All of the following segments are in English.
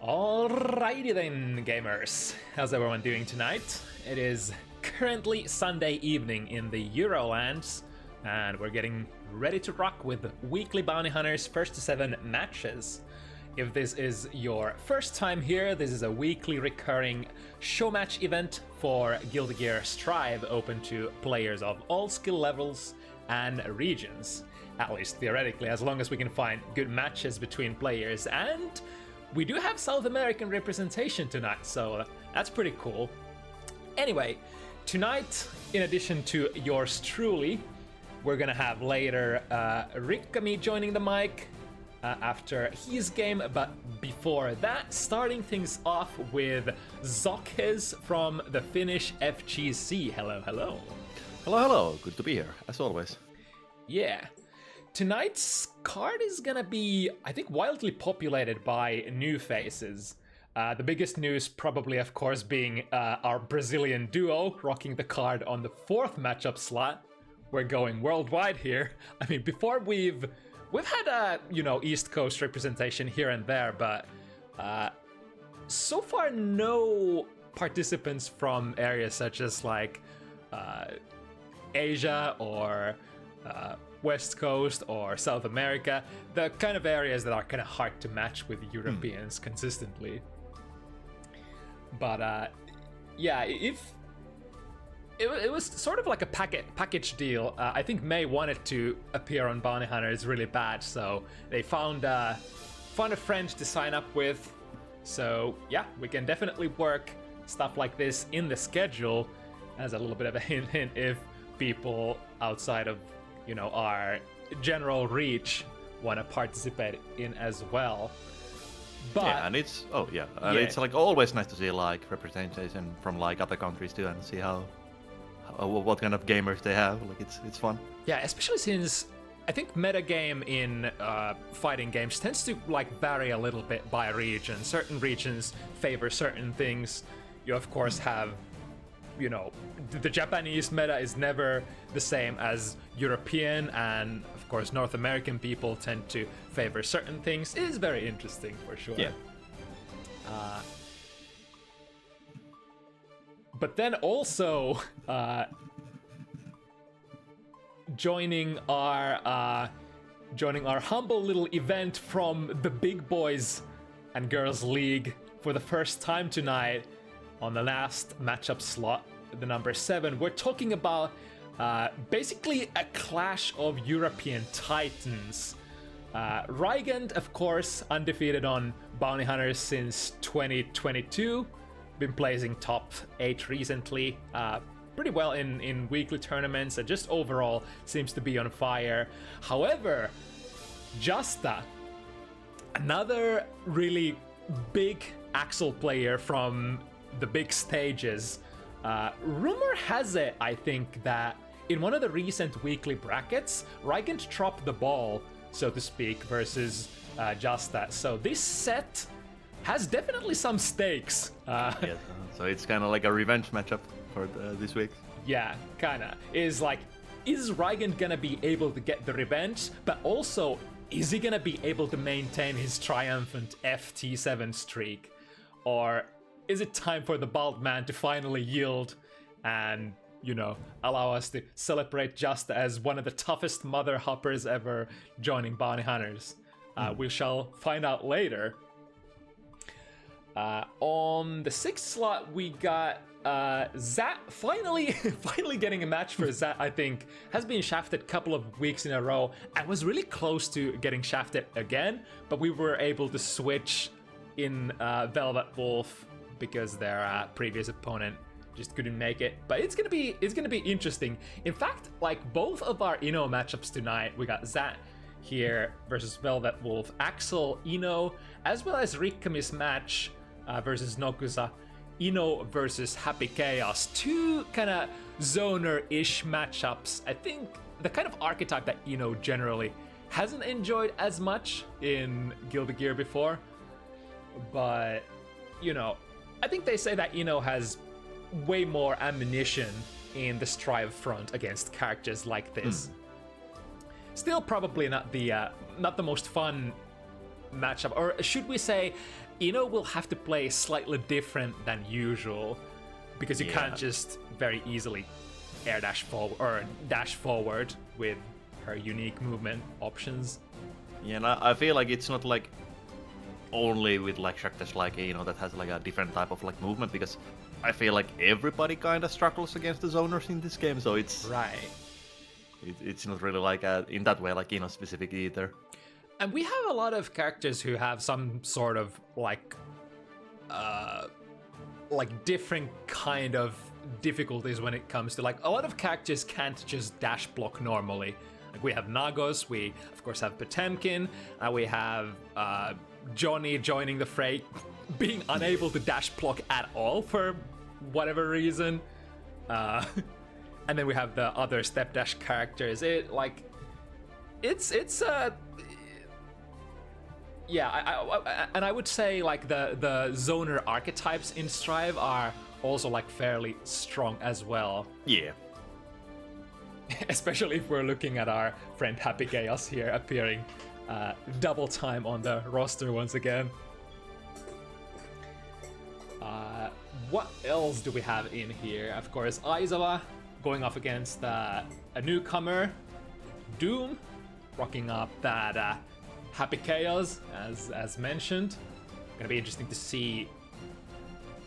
Alrighty then, gamers. How's everyone doing tonight? It is currently Sunday evening in the Eurolands, and we're getting ready to rock with weekly Bounty Hunters first to 7 matches. If this is your first time here, this is a weekly recurring show match event for Guilty Gear Strive, open to players of all skill levels and regions. At least theoretically, as long as we can find good matches between players, and we do have South American representation tonight, so that's pretty cool. Anyway, tonight, in addition to yours truly, we're gonna have later Rikkami joining the mic after his game, but before that, starting things off with Zokhes from the Finnish FGC. Hello, hello. Hello, hello. Good to be here, as always. Yeah. Tonight's card is gonna be, I think, wildly populated by new faces. The biggest news probably, of course, being our Brazilian duo rocking the card on the 4th matchup slot. We're going worldwide here. I mean, before we've had East Coast representation here and there, but so far no participants from areas such as like Asia or West Coast or South America, the kind of areas that are kind of hard to match with Europeans consistently. But yeah, if it was sort of like a package deal. I think May wanted to appear on Bounty Hunters really bad, so they found a friend to sign up with. So yeah, we can definitely work stuff like this in the schedule as a little bit of a hint if people outside of our general reach want to participate in as well. But yeah, and it's it's like always nice to see like representation from like other countries too, and see how what kind of gamers they have. Like it's fun. Yeah, especially since I think metagame in fighting games tends to like vary a little bit by region. Certain regions favor certain things. You of course have, the Japanese meta is never the same as European, and of course North American people tend to favor certain things. It is very interesting for sure. Yeah. But then also joining our humble little event from the Big Boys and Girls League for the first time tonight on the last matchup slot, the number 7, we're talking about basically a clash of European titans. Rygand, of course, undefeated on Bounty Hunters since 2022. Been placing top 8 recently, pretty well in weekly tournaments, and just overall seems to be on fire. However, Justa, another really big Axel player from the big stages. Rumor has it, I think, that in one of the recent weekly brackets, Rygand dropped the ball, so to speak, versus Justa. So this set has definitely some stakes. Yeah, so it's kind of like a revenge matchup for this week. Yeah, kinda. Is Rygand gonna be able to get the revenge, but also, is he gonna be able to maintain his triumphant FT7 streak? Or is it time for the bald man to finally yield and, allow us to celebrate Justa as one of the toughest mother hoppers ever joining Bounty Hunters? We shall find out later. On the 6th slot, we got Zat finally getting a match for Zat. I think has been shafted a couple of weeks in a row and was really close to getting shafted again, but we were able to switch in Velvet Wulf because their previous opponent just couldn't make it. But it's gonna be interesting. In fact, like both of our matchups tonight, we got Zat here versus Velvet Wulf, Axel, as well as Rikkami's match versus Nokuza, versus Happy Chaos. 2 kind of zoner-ish matchups. I think the kind of archetype that generally hasn't enjoyed as much in Guilty Gear before. But, I think they say that has way more ammunition in the Strive front against characters like this. Still probably not the most fun matchup, or should we say will have to play slightly different than usual, because you can't just very easily air dash forward or dash forward with her unique movement options. Yeah, and I feel like it's not like only with like characters like that has like a different type of like movement, because I feel like everybody kind of struggles against the zoners in this game, so it's right. It's not really like in that way like specific either. And we have a lot of characters who have some sort of like different kind of difficulties when it comes to like a lot of characters can't just dash block normally. Like we have Nagos, we of course have Potemkin, we have Johnny joining the fray, being unable to dash block at all for whatever reason. And then we have the other step dash characters. And I would say like the zoner archetypes in Strive are also like fairly strong as well. Yeah. Especially if we're looking at our friend Happy Chaos here appearing double time on the roster once again. What else do we have in here? Of course, Aizawa going off against a newcomer, Doom, rocking up that Happy Chaos, as mentioned. Gonna be interesting to see.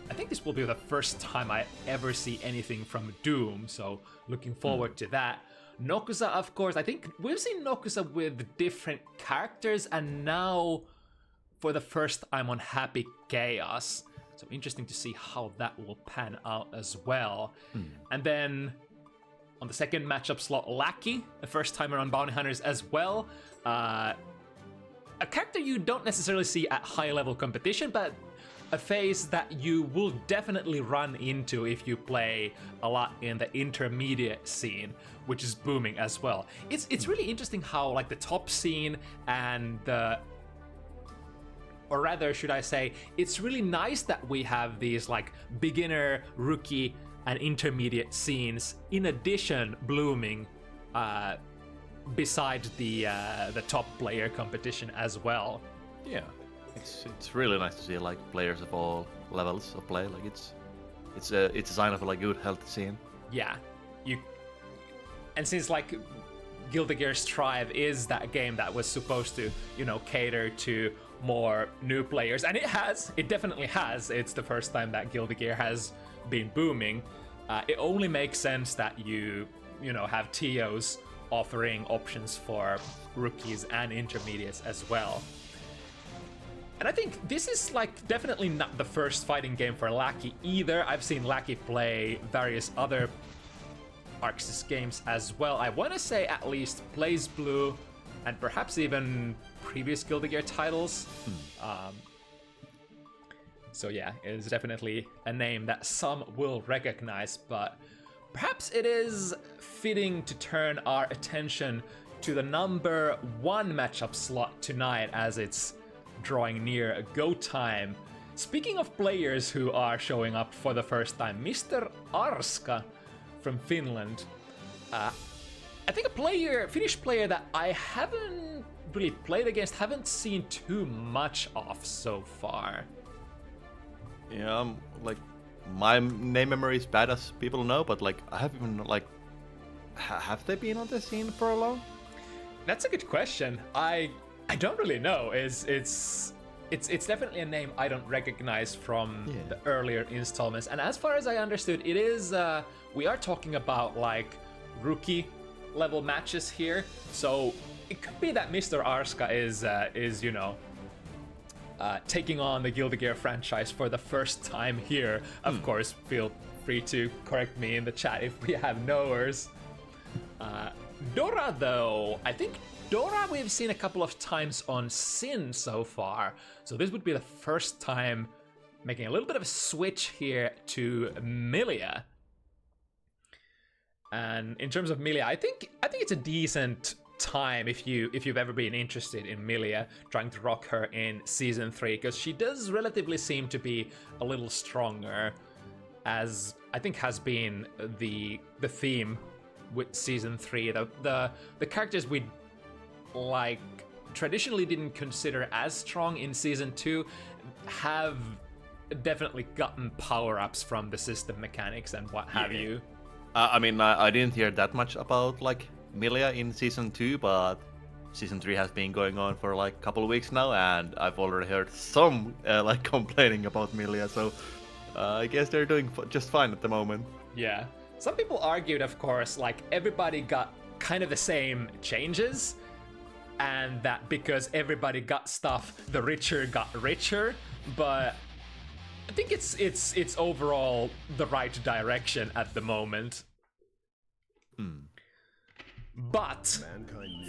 I think this will be the first time I ever see anything from Doom, so looking forward to that. Nokuza, of course, I think we've seen Nokuza with different characters, and now for the first time on Happy Chaos. So interesting to see how that will pan out as well. And then on the second matchup slot, Lackey, the first timer on Bounty Hunters as well. A character you don't necessarily see at high level competition, but a phase that you will definitely run into if you play a lot in the intermediate scene, which is booming as well. It's really interesting how like the top scene and or rather should I say, it's really nice that we have these like beginner, rookie, and intermediate scenes in addition blooming beside the top player competition as well. Yeah. It's really nice to see like players of all levels of play. Like it's a sign of a like good healthy scene. Yeah, and since like Guilty Gear Strive is that game that was supposed to cater to more new players, and it definitely has. It's the first time that Guilty Gear has been booming. It only makes sense that you have TOs offering options for rookies and intermediates as well. And I think this is like definitely not the first fighting game for Lackey either. I've seen Lackey play various other ArcSys games as well. I want to say at least Blaze Blue and perhaps even previous Guilty Gear titles. So yeah, it is definitely a name that some will recognize, but perhaps it is fitting to turn our attention to the number 1 matchup slot tonight as it's drawing near go time. Speaking of players who are showing up for the first time, Mr.Arska from Finland. I think a Finnish player that I haven't really played against, haven't seen too much of so far. Yeah, like my name memory is bad as people know, but like I haven't even like have they been on the scene for a long? That's a good question. I don't really know. It's definitely a name I don't recognize from the earlier installments. And as far as I understood, it is we are talking about like rookie level matches here. So it could be that Mr.Arska is taking on the Guilty Gear franchise for the first time here. Of course, feel free to correct me in the chat if we have knowers. Dora, though, I think Dora we've seen a couple of times on Sin so far, so this would be the first time making a little bit of a switch here to Milia. And in terms of Milia, I think it's a decent time if you've ever been interested in Milia, trying to rock her in Season 3, because she does relatively seem to be a little stronger, as I think has been the theme with Season 3. The characters we like traditionally didn't consider as strong in Season 2, have definitely gotten power-ups from the system mechanics and what have you. I mean, I didn't hear that much about like Milia in season 2, but season 3 has been going on for like a couple of weeks now, and I've already heard some like complaining about Milia. So I guess they're doing just fine at the moment. Yeah. Some people argued, of course, like everybody got kind of the same changes, and that because everybody got stuff, the richer got richer. But I think it's overall the right direction at the moment. But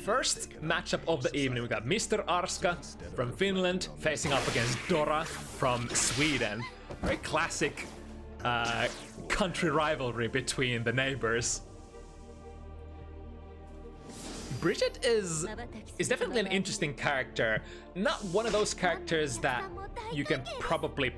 first matchup of the evening, we got Mr.Arska from Finland facing up against Dora from Sweden. Very classic country rivalry between the neighbors. Bridget is definitely an interesting character. Not one of those characters that you can probably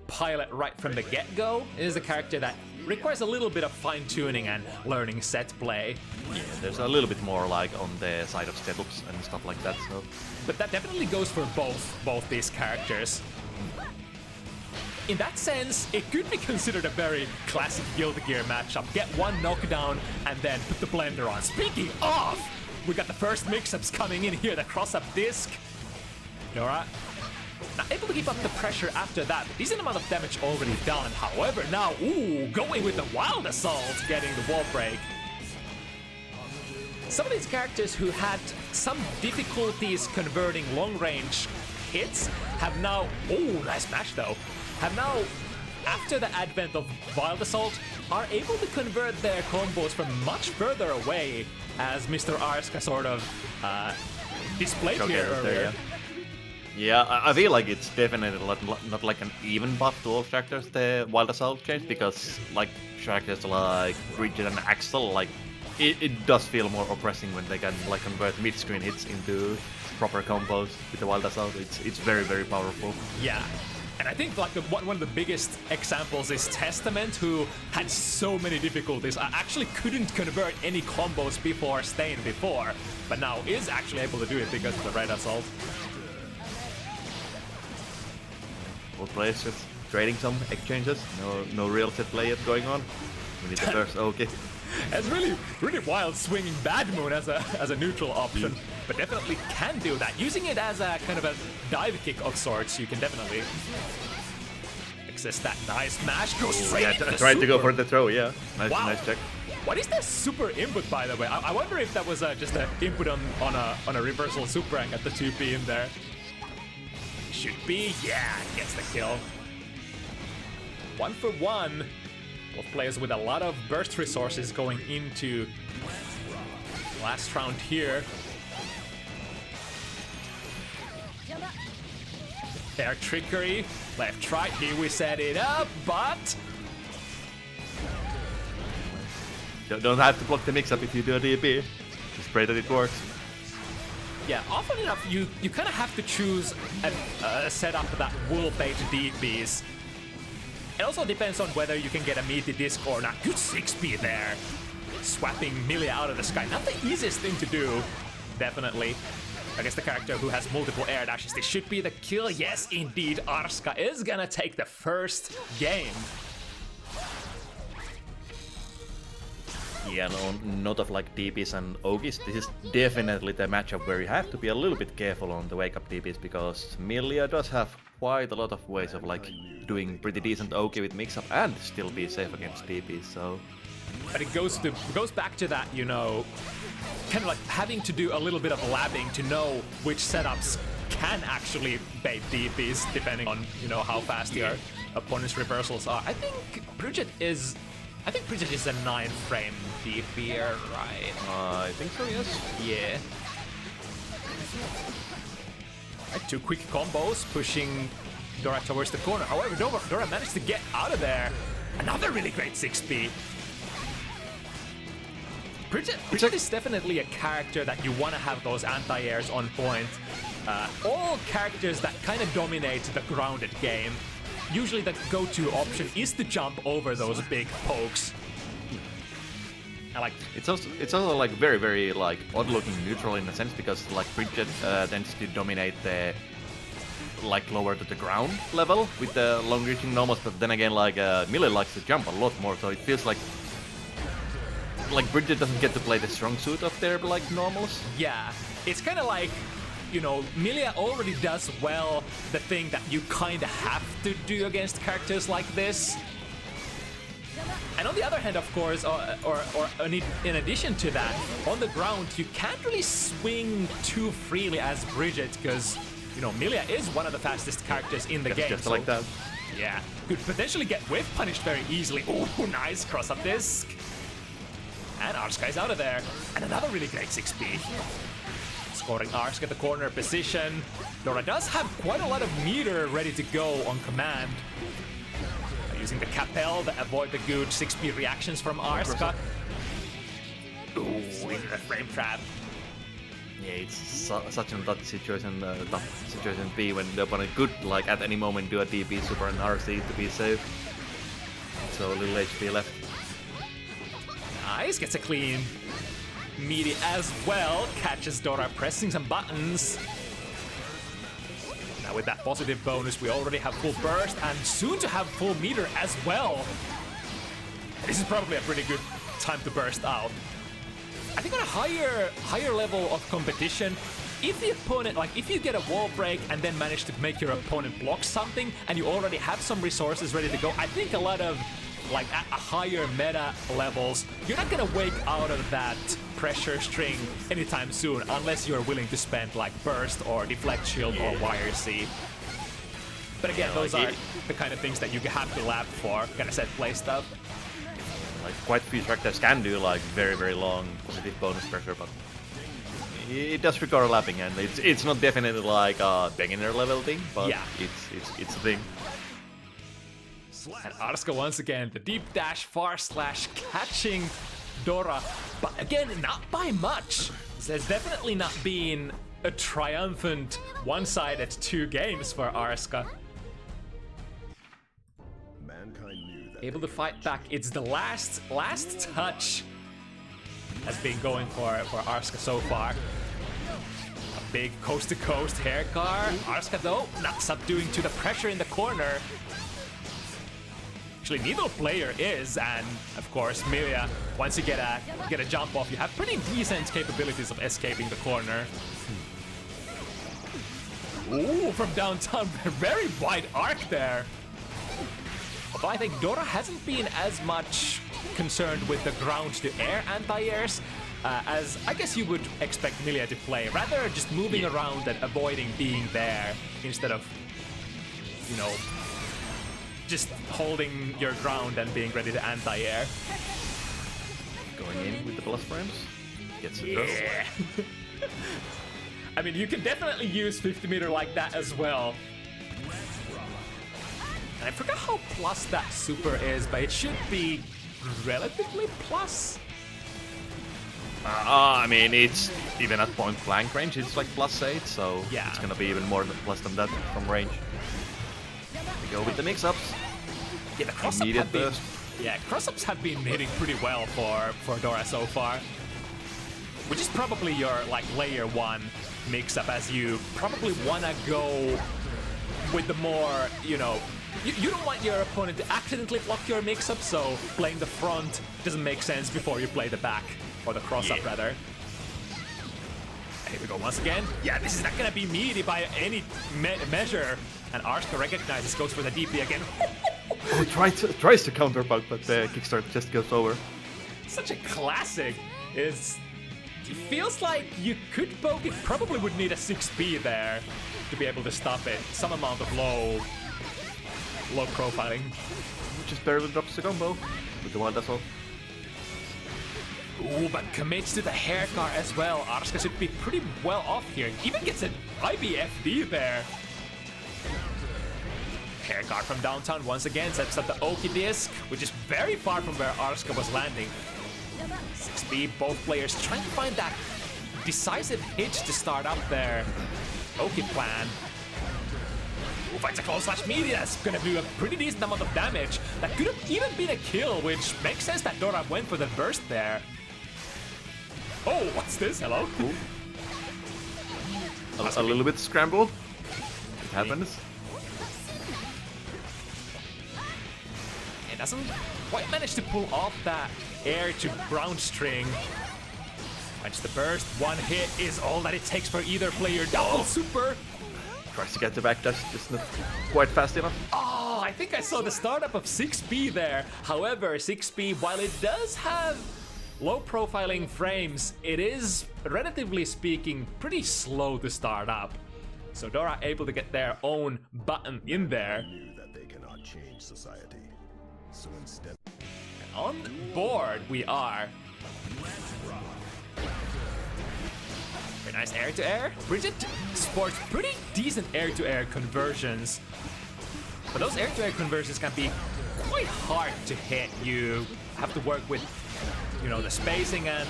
pilot right from the get-go. It is a character that requires a little bit of fine-tuning and learning set play. Yeah, there's a little bit more like on the side of setups and stuff like that. So, but that definitely goes for both these characters. In that sense, it could be considered a very classic Guilty Gear matchup. Get one knockdown and then put the blender on. Speaking of, we got the first mix-ups coming in here. The cross-up disc. Dora not able to keep up the pressure after that. Decent amount of damage already done. However, now, going with the Wild Assault, getting the wall break. Some of these characters who had some difficulties converting long-range hits have now, nice smash though, have now, after the advent of Wild Assault, are able to convert their combos from much further away, as Mr.Arska sort of displayed here earlier. Yeah, I feel like it's definitely not like an even buff to all characters, the Wild Assault change, because like characters like Bridget and Axel, like it does feel more oppressing when they can like convert mid-screen hits into proper combos with the Wild Assault. It's very, very powerful. Yeah. And I think like one of the biggest examples is Testament, who had so many difficulties. I actually couldn't convert any combos before Stain before, but now is actually able to do it because of the Red Assault. Both players just trading some exchanges. No real set play yet going on. We need the first okay. It's really, really wild swinging Bad Moon as a neutral option, but definitely can do that. Using it as a kind of a dive kick of sorts, you can definitely access that nice smash. Go straight into the trying to go super. for the throw, yeah. Nice check. What is that super input, by the way? I wonder if that was just an input on a reversal super and got the 2P in there. Should be, yeah, gets the kill. 1 for 1. Both players with a lot of burst resources going into last round here. Air trickery, left try, here we set it up, but... Don't have to block the mix-up if you do a DP. Just pray that it works. Yeah, often enough, you kind of have to choose a setup that will bait DPs. It also depends on whether you can get a meaty disc or not. Good 6P there. Swapping Milia out of the sky. Not the easiest thing to do, definitely. I guess the character who has multiple air dashes, this should be the kill. Yes, indeed, Arska is gonna take the first game. Yeah, on note of like DPs and Ogis, this is definitely the matchup where you have to be a little bit careful on the wake-up DPs, because Milia does have quite a lot of ways of like doing pretty decent OK with mix-up and still be safe against DPs, so... But it goes back to that, you know, kind of like having to do a little bit of labbing to know which setups can actually bait DPs, depending on, you know, how fast your opponent's reversals are. I think Bridget is a 9-frame DPer, right? I think so, yes. Yeah. Right, 2 quick combos, pushing Dora towards the corner. However, Dora managed to get out of there. Another really great 6P. Bridget is definitely a character that you want to have those anti-airs on point. All characters that kind of dominate the grounded game, usually the go-to option is to jump over those big pokes. And like it's also like very, very like odd-looking neutral in a sense, because like Bridget tends to dominate the like closer to the ground level with the long-reaching normals, but then again, like Melee likes to jump a lot more, so it feels like Bridget doesn't get to play the strong suit of their like normals. Yeah, it's kind of like, you know, Melee already does well the thing that you kind of have to do against characters like this. And on the other hand, of course, or in addition to that, on the ground, you can't really swing too freely as Bridget, because, you know, Melia is one of the fastest characters in the game. Just like that. Yeah, could potentially get whiff punished very easily. Ooh, nice cross-up disc. And Arska is out of there. And another really great 6B. Scoring Arska the corner position. Dora does have quite a lot of meter ready to go on command. Using the Capel to avoid the good 6B reactions from Arska. Ooh, into the frame trap. Yeah, it's such a tough situation to be when the opponent could, like, at any moment do a DP super and RC to be safe. So little HP left. Nice, gets a clean meaty as well. Catches Dora pressing some buttons. Now with that positive bonus, we already have full burst and soon to have full meter as well. This is probably a pretty good time to burst out. I think on a higher level of competition, if the opponent, like if you get a wall break and then manage to make your opponent block something and you already have some resources ready to go, I think a lot of, like at a higher meta levels, you're not gonna wake out of that pressure string anytime soon unless you're willing to spend like burst or deflect shield or YRC. But again, those are the kind of things that you have to lab for, kind of set play stuff. Like quite a few characters can do like very long positive bonus pressure, but it does require lapping, and it's not definitely like a beginner level thing, but yeah, it's a thing. And Arska once again, the deep dash far slash catching Dora, but again, not by much. There's definitely not been a triumphant one-sided 2 games for Arska. Able to fight back. It's the last touch has been going for Arska so far. A big coast-to-coast hair car. Arska though, not subduing to the pressure in the corner. Actually, neither player is, and of course, Milia, once you get a jump off, you have pretty decent capabilities of escaping the corner. Ooh, from downtown, very wide arc there. Although I think Dora hasn't been as much concerned with the ground-to-air anti-airs as I guess you would expect Milia to play. Rather just moving around and avoiding being there instead of, you know, just holding your ground and being ready to anti-air. Going in with the plus frames. Gets it through. Yeah. I mean, you can definitely use 50 meter like that as well. And I forgot how plus that super is, but it should be relatively plus. I mean, it's even at point blank range, it's like +8, so yeah, it's gonna be even more plus than that from range. We go with the mix-ups. Yeah, the cross-ups have been, cross-ups have been hitting pretty well for Dora so far. Which is probably your like layer 1 mix-up, as you probably wanna go with the more, you know, you don't want your opponent to accidentally block your mix-up, so playing the front doesn't make sense before you play the back, or the cross-up rather. Here we go once again. Yeah, this is not gonna be meaty by any measure. And Arska recognizes, goes for the DP again. Oh, tries to counterpunk, but the kickstart just goes over. Such a classic. It feels like you could poke it, probably would need a 6B there to be able to stop it. Some amount of low profiling. Just barely drops the combo with the wild assault. Ooh, but commits to the hair car as well. Arska should be pretty well off here. Even gets an IBFD there. Hair car from downtown once again sets up the Oki disc, which is very far from where Arska was landing. 6B, both players trying to find that decisive hit to start up their Oki plan. Ooh, finds a close slash media. That's gonna do a pretty decent amount of damage. That could have even been a kill, which makes sense that Dora went for the burst there. Oh, what's this? Hello? A little bit scrambled. happens. It doesn't quite manage to pull off that air to ground string. Punch the burst, one hit is all that it takes for either player. Double super! Tries to get the backdash, just not quite fast enough. Oh, I think I saw the startup of 6B there. However, 6B, while it does have low profiling frames, it is, relatively speaking, pretty slow to start up. So Dora able to get their own button in there. Knew that they cannot change society. So instead, On board we are. Very nice air-to-air. Bridget sports pretty decent air-to-air conversions. But those air-to-air conversions can be quite hard to hit. You have to work with, you know, the spacing and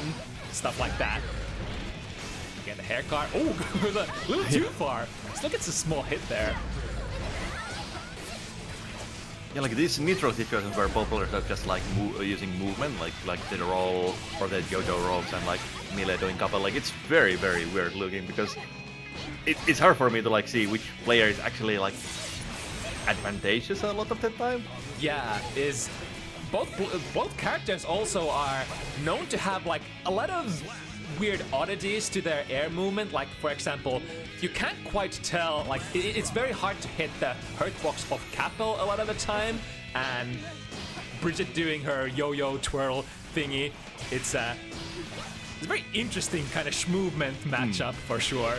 stuff like that. Get the hair card. Oh, a little too far. Still gets a small hit there. Yeah, like these neutral situations where both players are just like using movement, like the roll or the JoJo rolls and like melee doing couple. Like it's very, very weird looking because it's hard for me to like see which player is actually like advantageous a lot of the time. Yeah, is both characters also are known to have like a lot of weird oddities to their air movement. Like for example, you can't quite tell, like it's very hard to hit the hurtbox of Capel a lot of the time, and Bridget doing her yo-yo twirl thingy, it's a very interesting kind of movement matchup for sure.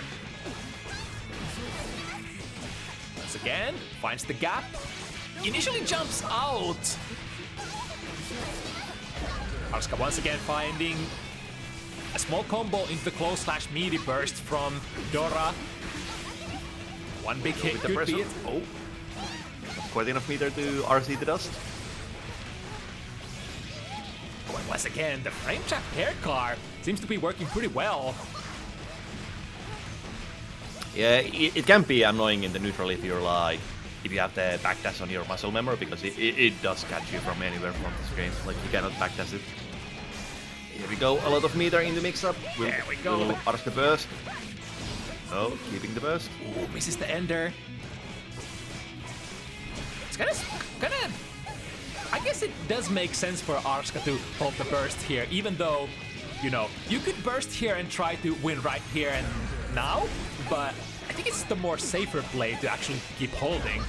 Once again, finds the gap, initially jumps out. Arska once again finding a small combo into the close / meaty burst from Dora. One big hit could be it. Oh, not quite enough meter to RC the dust. Oh, and once again, the frame trap hair car seems to be working pretty well. Yeah, it can be annoying in the neutral if you're like, if you have the backdash on your muscle memory because it does catch you from anywhere from the screen. Like you cannot backdash it. Here we go, a lot of meter in the mix-up. There we go. Will Arska burst. Oh, keeping the burst. Ooh, misses the ender. It's kind of, I guess it does make sense for Arska to hold the burst here, even though, you know, you could burst here and try to win right here and now, but I think it's the more safer play to actually keep holding.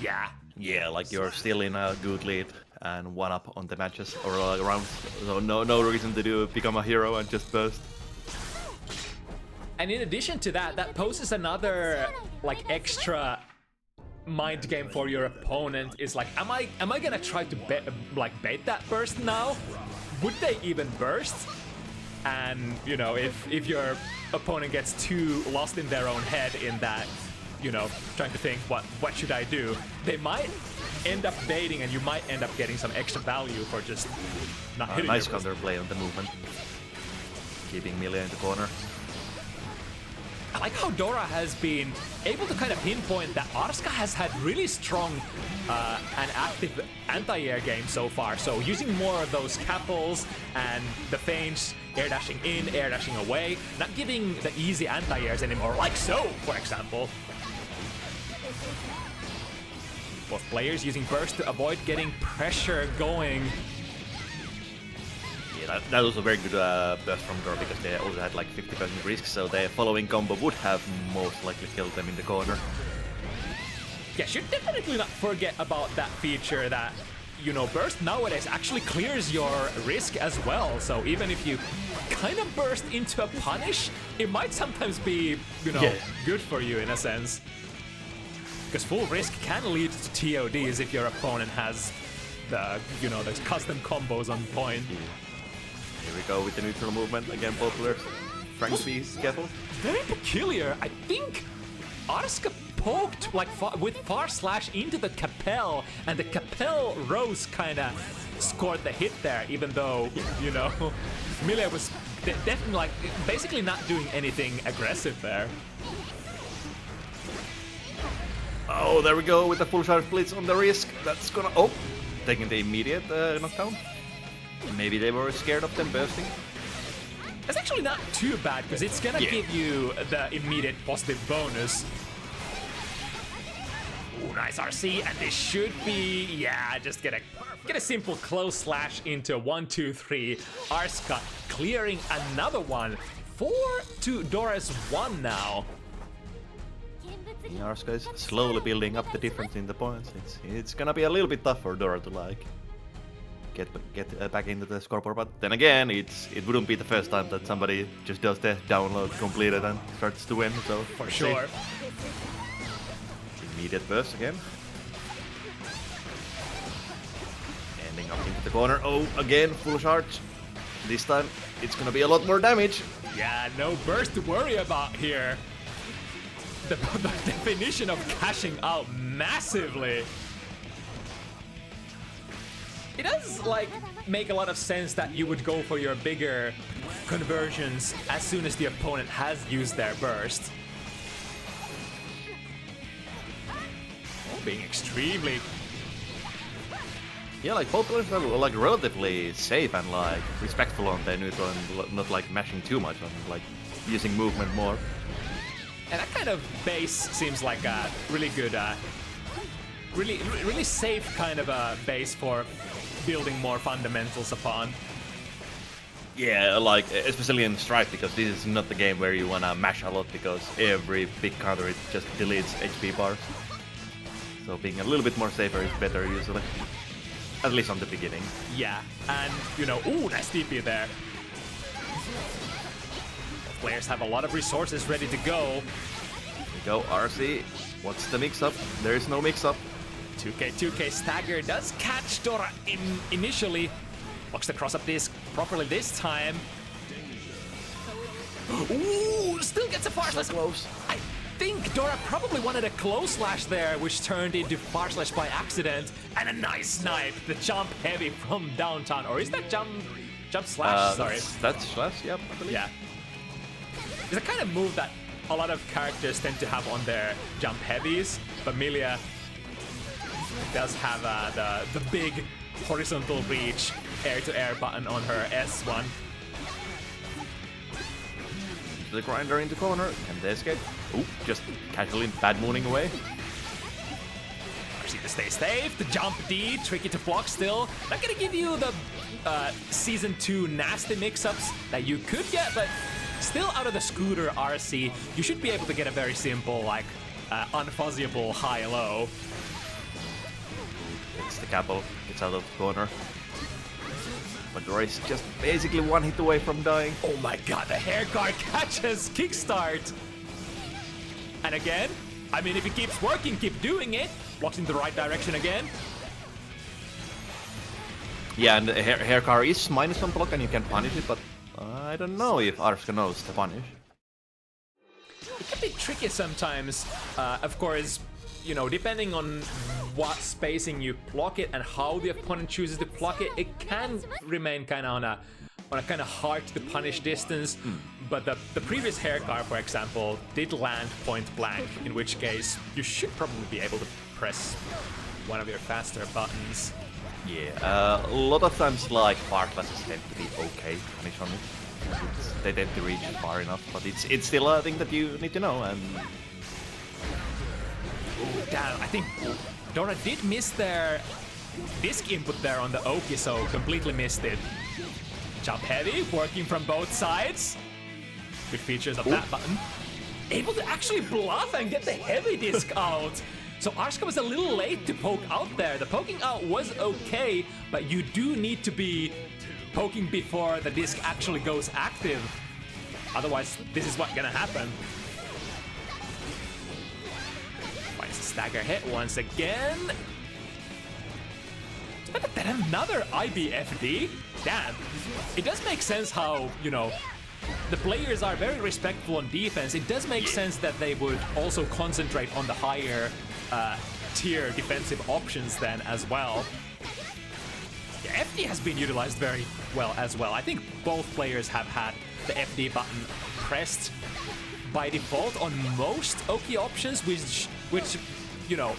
Yeah. Yeah, like you're still in a good lead and one up on the matches or rounds, so no reason to become a hero and just burst. And in addition to that, that poses another like extra mind game for your opponent. Is like, am I gonna try to bait that burst now? Would they even burst? And you know, if your opponent gets too lost in their own head in that, you know, trying to think what should I do, they might end up baiting and you might end up getting some extra value for just not hitting. Nice counter play on the movement, keeping melee in the corner. I like how Dora has been able to kind of pinpoint that Arska has had really strong and active anti-air game so far. So using more of those Capels and the feints, air dashing in, air dashing away, not giving the easy anti-airs anymore, like so, for example. Both players using burst to avoid getting pressure going. Yeah, that was a very good burst from Dora because they also had like 50% risk, so the following combo would have most likely killed them in the corner. Yeah, should definitely not forget about that feature that, you know, burst nowadays actually clears your risk as well. So even if you kind of burst into a punish, it might sometimes be, you know, good for you in a sense. Because full risk can lead to TODs if your opponent has the, you know, those custom combos on point. Here we go with the neutral movement. Again, both players trying to be careful. Very peculiar. I think Arska poked like with far slash into the Capel, and the Capel Rose kind of scored the hit there, even though, you know, Melee was definitely like basically not doing anything aggressive there. Oh, there we go with the full charge blitz on the risk. That's gonna... Oh, taking the immediate knockdown. Maybe they were scared of them bursting. It's actually not too bad because it's gonna give you the immediate positive bonus. Ooh, nice RC, and this should be, yeah, just get a simple close slash into 1, 2, 3. Arska clearing another one. 4 to Dora's 1 now. Arska is slowly building up the difference in the points. It's gonna be a little bit tough for Dora to like get back into the scoreboard, but then again, it wouldn't be the first time that somebody just does the download completed and starts to win. So for sure. Immediate burst again. Ending up into the corner. Oh, again, full charge. This time, it's gonna be a lot more damage. Yeah, no burst to worry about here. The definition of cashing out massively. It does, like, make a lot of sense that you would go for your bigger conversions as soon as the opponent has used their burst. Oh, being extremely... Yeah, like, both players are, like, relatively safe and, like, respectful on their neutral and not, like, mashing too much on, like, using movement more. And that kind of base seems like a really good, really safe kind of a base for building more fundamentals upon. Yeah, like, especially in Strike, because this is not the game where you wanna mash a lot, because every big counter, it just deletes HP bars. So being a little bit more safer is better usually. At least on the beginning. Yeah, and, you know, ooh, nice TP there. Players have a lot of resources ready to go. Here we go, RC. What's the mix-up? There is no mix-up. 2K stagger does catch Dora initially. Locks the cross-up disc properly this time. Ooh, still gets a far slash. Close. I think Dora probably wanted a close slash there, which turned into far slash by accident. And a nice snipe. The jump heavy from downtown. Or is that jump slash? Sorry. That's slash, yep, I believe. Yeah. It's a kind of move that a lot of characters tend to have on their jump heavies, but Milia does have the big horizontal reach air-to-air button on her S1. The grinder in the corner, and the escape. Ooh, just casually bad mooning away. Actually, to stay safe, the jump D, tricky to block still. Not gonna give you the Season 2 nasty mix-ups that you could get, but still out of the scooter RC, you should be able to get a very simple, like, unfuzzyable high-low. It's the couple, gets out of the corner. But Dora is just basically one hit away from dying. Oh my god, the hair guard catches kickstart! And again, I mean, if it keeps working, keep doing it. Blocks in the right direction again. Yeah, and the hair car is minus one block and you can punish it, but I don't know if Arska knows to punish. It can be tricky sometimes, of course, you know, depending on what spacing you block it and how the opponent chooses to block it, it can remain kind of on a kind of hard to punish distance. But the previous hair car, for example, did land point blank, in which case you should probably be able to press one of your faster buttons. Yeah, a lot of times like far classes tend to be okay to punish on it. They tend to reach far enough, but it's still a thing that you need to know. And ooh, damn, I think Dora did miss their disc input there on the Oki, so completely missed it. Jump heavy, working from both sides. Good features of that button. Able to actually bluff and get the heavy disc out. So Arska was a little late to poke out there. The poking out was okay, but you do need to be poking before the disc actually goes active. Otherwise, this is what's gonna happen. Finds the stagger hit once again. Then another IBFD? Damn. It does make sense how, you know, the players are very respectful on defense. It does make sense that they would also concentrate on the higher tier defensive options then as well. The FD has been utilized very well as well. I think both players have had the FD button pressed by default on most Oki options, which you know,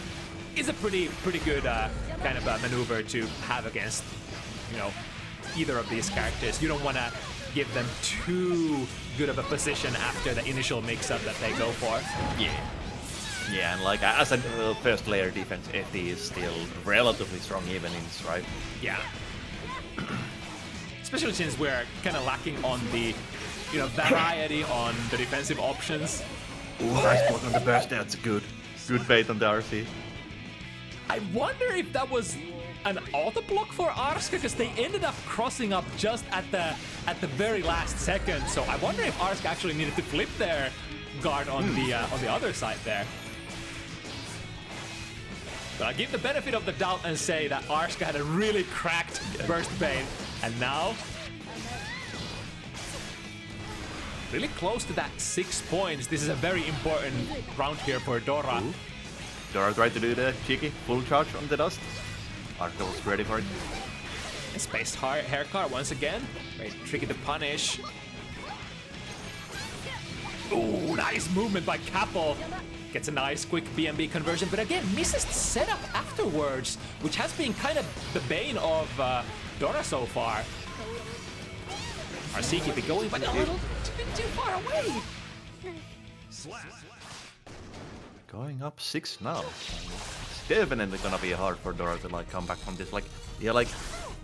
is a pretty good kind of a maneuver to have against, you know, either of these characters. You don't want to give them too good of a position after the initial mix-up that they go for. Yeah. Yeah, and like as a first layer defense, FT is still relatively strong even in Strife. Yeah. Especially since we're kind of lacking on the, you know, variety on the defensive options. Ooh, nice block on the burst. That's good. Good bait on the RC. I wonder if that was an auto block for Arska, because they ended up crossing up just at the very last second. So I wonder if Arska actually needed to flip their guard on the other side there. But I'll give the benefit of the doubt and say that Arska had a really cracked burst bait, and now really close to that 6 points. This is a very important round here for Dora. Ooh. Dora tried to do the cheeky full charge on the dust. Arska was ready for it. Spaced haircut once again. Very tricky to punish. Ooh, nice movement by Kapel. Gets a nice quick BMB conversion, but again misses the setup afterwards, which has been kind of the bane of Dora so far. RC keep it going, but a little bit too far away. Going up 6 now. It's definitely gonna be hard for Dora to like come back from this. Like, yeah, like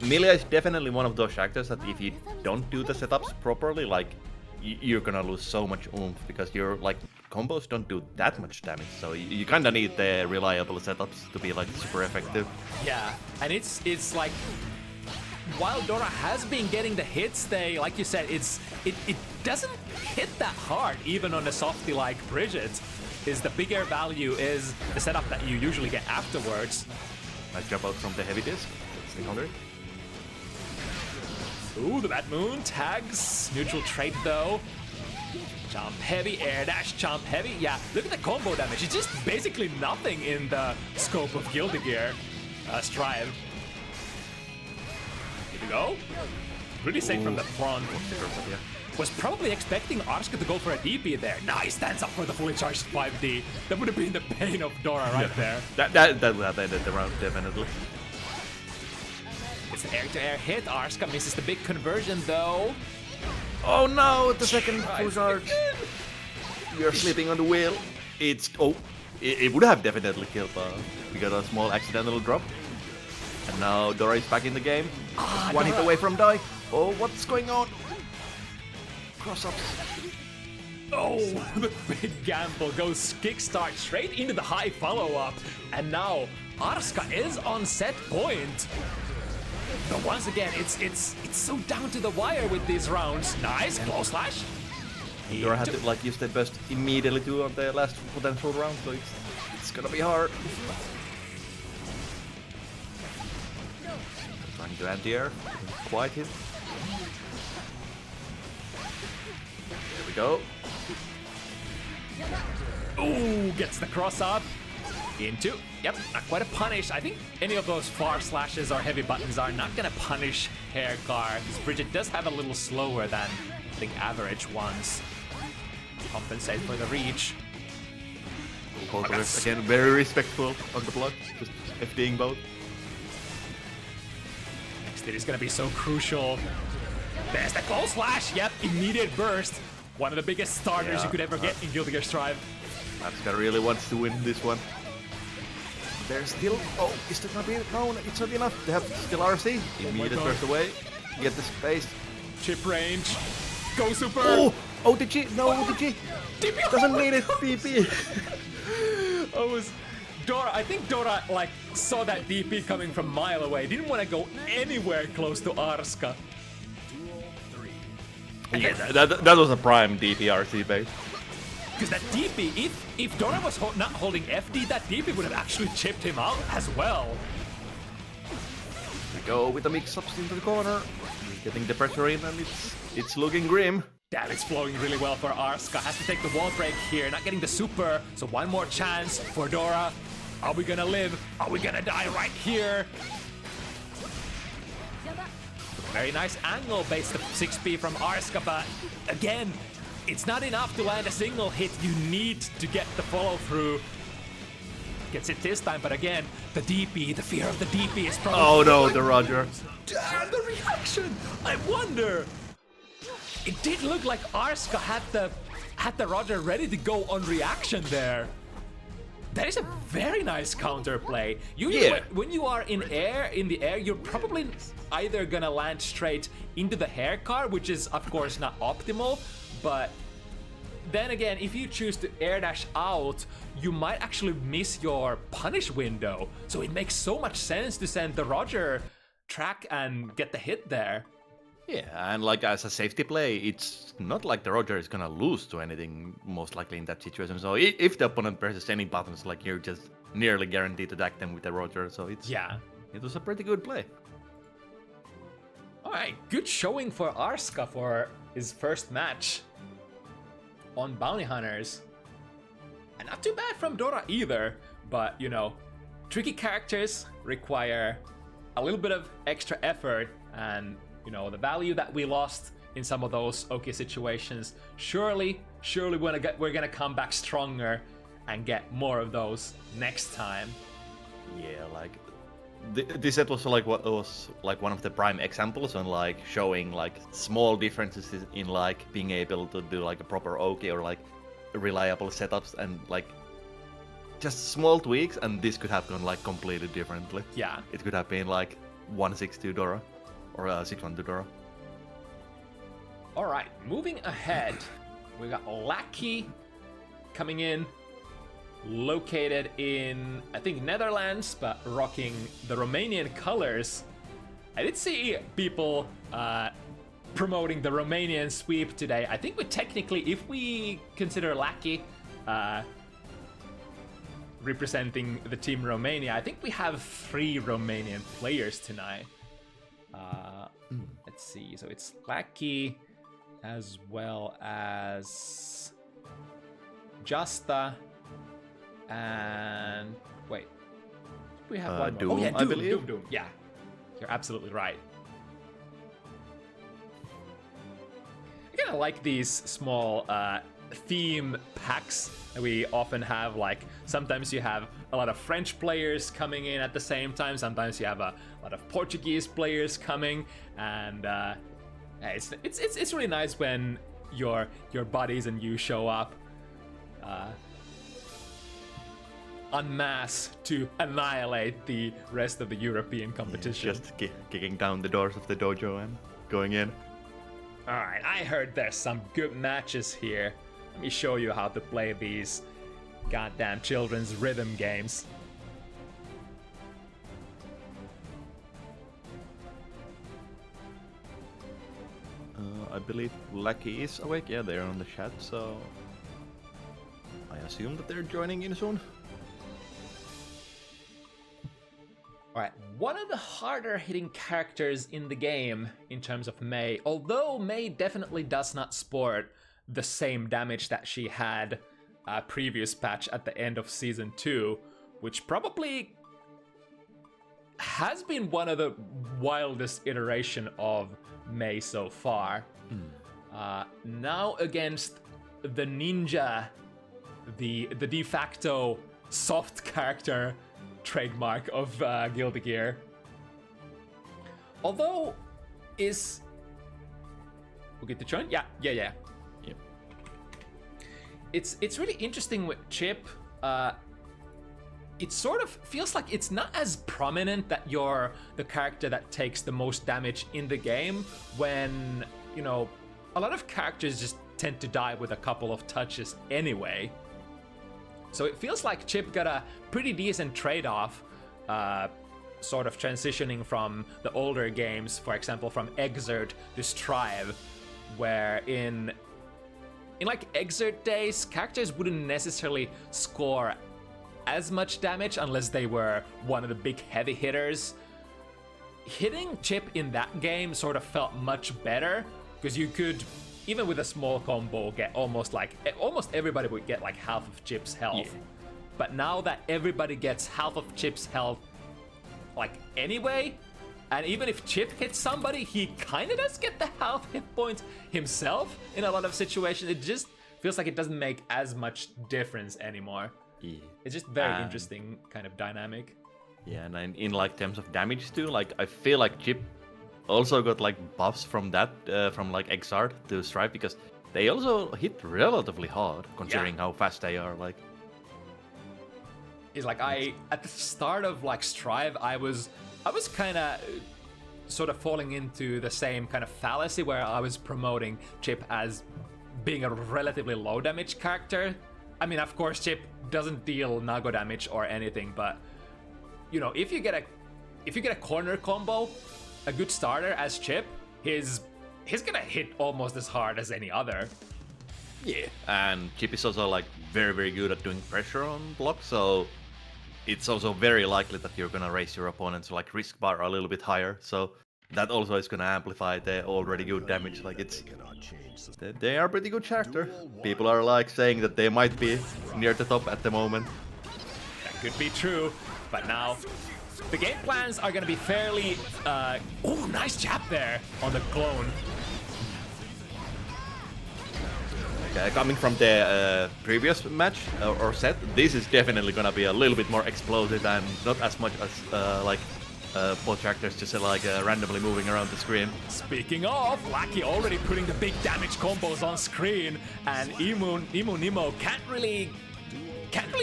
Milia is definitely one of those characters that if you don't do the setups properly, like you're gonna lose so much oomph because your like combos don't do that much damage. So you kind of need the reliable setups to be like super effective. Yeah, and it's like, while Dora has been getting the hits, they, like you said, it doesn't hit that hard, even on a softy like Bridget. Is the bigger value is the setup that you usually get afterwards. Nice jump out from the heavy disc. Let's encounter it. Ooh, the Bad Moon tags. Neutral trait though. Jump heavy, air dash, jump heavy. Yeah, look at the combo damage. It's just basically nothing in the scope of Guilty Gear Strive. Here we go. Really safe from the front. Yeah. Was probably expecting Arska to go for a DP there. Nice, stands up for the fully charged 5D. That would have been the pain of Dora right there. That would have ended the round, definitely. It's an air-to-air hit. Arska misses the big conversion though. Oh no, the second full charge. We are sleeping on the wheel. It's, oh, it would have definitely killed, we got a small accidental drop. And now Dora is back in the game. One hit away from die. Oh, what's going on? Cross-ups. Oh, the big gamble goes kickstart straight into the high follow-up. And now Arska is on set point. But once again, it's so down to the wire with these rounds. Nice, close slash. Dora had to like use the burst immediately too on the last potential round, so it's gonna be hard. Trying to anti-air, quite hit. There we go. Ooh, gets the cross up. Into, yep, not quite a punish. I think any of those far slashes or heavy buttons are not gonna punish hair guard. Because Bridget does have a little slower than, I think, average ones. Compensate for the reach. Both of us, again, very respectful on the block, just FDing both. Next hit is gonna be so crucial. There's the close slash, yep, immediate burst. One of the biggest starters you could ever get in Guilty Gear Strive. Arska really wants to win this one. There's still, oh, is that gonna be, no, it's not enough. They have still RC. Immediate burst away, get the space. Chip range, go super. Oh, OTG, no OTG. DP. Doesn't need it, DP. Dora, I think Dora like saw that DP coming from a mile away. Didn't want to go anywhere close to Arska. Yeah, that was a prime DP RC base. Because that DP, if Dora was not holding FD, that DP would have actually chipped him out as well. We go with the mix-ups into the corner. Getting the pressure in, and it's looking grim. Damn, it's flowing really well for Arska. Has to take the wall break here, not getting the super. So one more chance for Dora. Are we gonna live? Are we gonna die right here? Very nice angle based the 6P from Arska, but again, it's not enough to land a single hit. You need to get the follow through. Gets it this time, but again, the DP, the fear of the DP is probably... Oh no, the Roger. Damn, the reaction! I wonder! It did look like Arska had the Roger ready to go on reaction there. That is a very nice counterplay. Usually, Yeah. when you are in the air, you're probably either gonna land straight into the hair car, which is of course not optimal, but then again, if you choose to air dash out, you might actually miss your punish window. So it makes so much sense to send the Roger track and get the hit there. Yeah, and like as a safety play, it's not like the Roger is gonna lose to anything most likely in that situation. So if the opponent presses any buttons, like you're just nearly guaranteed to attack them with the Roger. So it was a pretty good play. All right, good showing for Arska for his first match on Bounty Hunters. And not too bad from Dora either, but you know, tricky characters require a little bit of extra effort, and you know, the value that we lost in some of those okay situations, surely we're gonna come back stronger and get more of those next time. Yeah, like this set was like what was like one of the prime examples on like showing like small differences in like being able to do like a proper OK or like reliable setups, and like just small tweaks, and this could have gone like completely differently. Yeah. It could have been like 1-6-2 Dora or 6-1-2 Dora. All right, moving ahead, we got Lackey coming in, located in, I think, Netherlands, but rocking the Romanian colors. I did see people promoting the Romanian sweep today. I think we technically, if we consider Lackey representing the team Romania, I think we have 3 Romanian players tonight. Let's see, so it's Lackey as well as Justa and wait, we have one more. Doom, Oh yeah, I Doom, believe. Doom. Yeah, you're absolutely right. I kind of like these small theme packs that we often have. Like sometimes you have a lot of French players coming in at the same time. Sometimes you have a lot of Portuguese players coming, and it's really nice when your buddies and you show up en masse to annihilate the rest of the European competition. Just kicking down the doors of the dojo and going in. All right, I heard there's some good matches here. Let me show you how to play these goddamn children's rhythm games. I believe Lackey is awake. Yeah, they're on the chat, so I assume that they're joining in soon. Alright, one of the harder hitting characters in the game in terms of Mei, although Mei definitely does not sport the same damage that she had previous patch at the end of Season 2, which probably has been one of the wildest iteration of Mei so far. Now against the ninja, the de facto soft character trademark of Guilty Gear. Although, is... We'll get to join? Yeah. Yep. It's really interesting with Chip. It sort of feels like it's not as prominent that you're the character that takes the most damage in the game, when, you know, a lot of characters just tend to die with a couple of touches anyway. So it feels like Chip got a pretty decent trade-off, sort of transitioning from the older games, for example, from Exert to Strive, where in like Exert days, characters wouldn't necessarily score as much damage unless they were one of the big heavy hitters. Hitting Chip in that game sort of felt much better, because you could, even with a small combo, get almost everybody would get like half of Chip's health. Yeah. But now that everybody gets half of Chip's health, like anyway, and even if Chip hits somebody, he kind of does get the half hit points himself in a lot of situations. It just feels like it doesn't make as much difference anymore. Yeah. It's just very interesting kind of dynamic. Yeah, and in like terms of damage too, like I feel like Chip also got like buffs from that, from like Exart to Strive, because they also hit relatively hard considering how fast they are. Like, is like at the start of like Strive, I was kind of sort of falling into the same kind of fallacy where I was promoting Chip as being a relatively low damage character. I mean, of course, Chip doesn't deal Nago damage or anything, but you know, if you get a corner combo, a good starter as Chip, he's gonna hit almost as hard as any other. Yeah, and Chip is also like very good at doing pressure on block, so it's also very likely that you're gonna raise your opponent's like risk bar a little bit higher. So that also is gonna amplify the already good damage. Like they are a pretty good character. People are like saying that they might be near the top at the moment. That could be true, but now the game plans are gonna be fairly. Oh, nice jab there on the clone. Coming from the previous match or set, this is definitely gonna be a little bit more explosive and not as much as both characters just randomly moving around the screen. Speaking of, Lackey already putting the big damage combos on screen, and EmuNemo can't really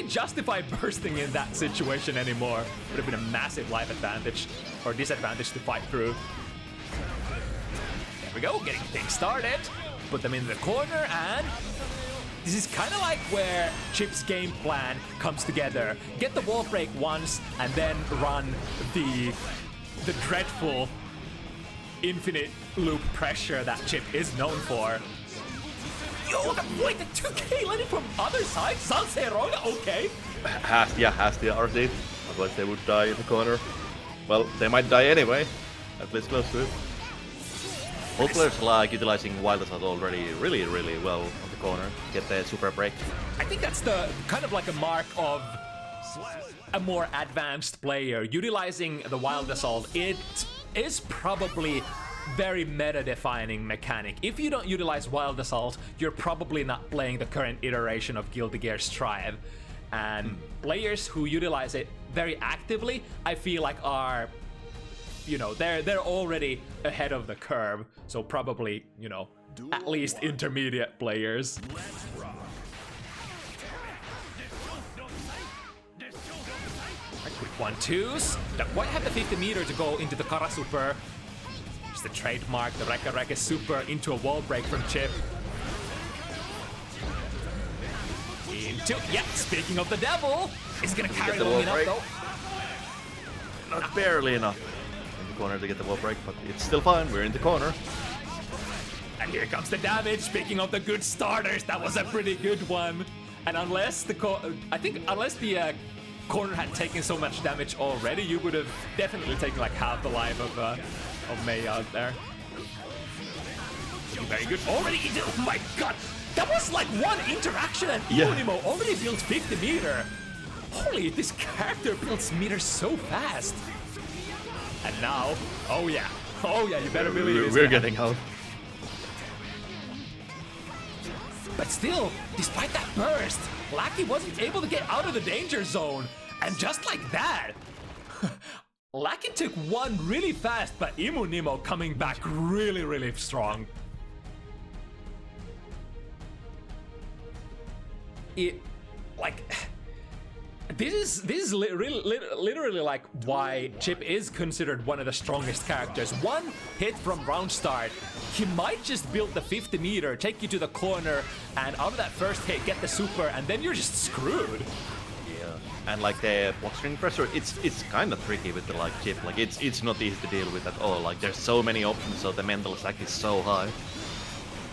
justify bursting in that situation anymore. Would have been a massive life advantage or disadvantage to fight through. There we go, getting things started. Put them in the corner, and this is kind of like where Chip's game plan comes together. Get the wall break once, and then run the dreadful infinite loop pressure that Chip is known for. Yo, wait, the 2K landing from other side? Sanseroga, okay. Has the RC, otherwise they would die in the corner. Well, they might die anyway, at least close to it. Both players like utilizing Wild Assault already really well on the corner to get the super break. I think that's the kind of like a mark of a more advanced player. Utilizing the Wild Assault, it is probably very meta-defining mechanic. If you don't utilize Wild Assault, you're probably not playing the current iteration of Guilty Gear Strive. And players who utilize it very actively, I feel like are, you know, they're already ahead of the curve, so probably, you know, at least intermediate players. Quick 1-2s. Don't quite have the 50 meter to go into the Kara Super. Just the trademark, the Reka Super into a wall break from Chip. Yeah, speaking of the devil, it's gonna carry long enough though. Not barely enough in the corner to get the wall break, but it's still fine. We're in the corner. And here comes the damage. Speaking of the good starters, that was a pretty good one. And unless the corner had taken so much damage already, you would have definitely taken like half the life of Mei out there. Very good. Already, oh my god, that was like one interaction, and EmuNemo already built 50 meter. Holy, this character builds meters so fast. And now, oh yeah, you better believe it. We're getting out. But still, despite that burst, Lackey wasn't able to get out of the danger zone. And just like that, Lackey took one really fast, but EmuNemo coming back really strong. This is literally like why Chip is considered one of the strongest characters. One hit from round start, he might just build the 50 meter, take you to the corner, and out of that first hit, get the super, and then you're just screwed. Yeah, and like the box string pressure, it's kind of tricky with the like Chip. Like it's not easy to deal with at all. Like there's so many options, so the mental stack is so high.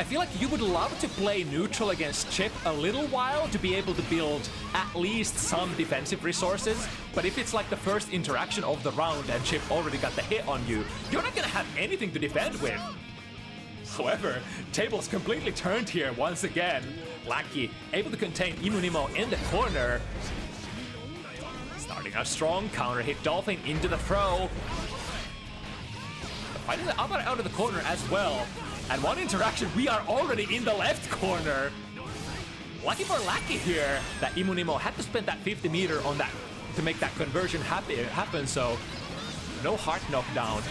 I feel like you would love to play neutral against Chip a little while to be able to build at least some defensive resources, but if it's like the first interaction of the round and Chip already got the hit on you, you're not gonna have anything to defend with. However, tables completely turned here once again. Lackey able to contain EmuNemo in the corner. Starting out strong, counter hit Dolphin into the throw. Fighting the other out of the corner as well. And one interaction, we are already in the left corner. Lucky for Lackey here that EmuNemo had to spend that 50 meter on that to make that conversion happen, so no heart knockdown.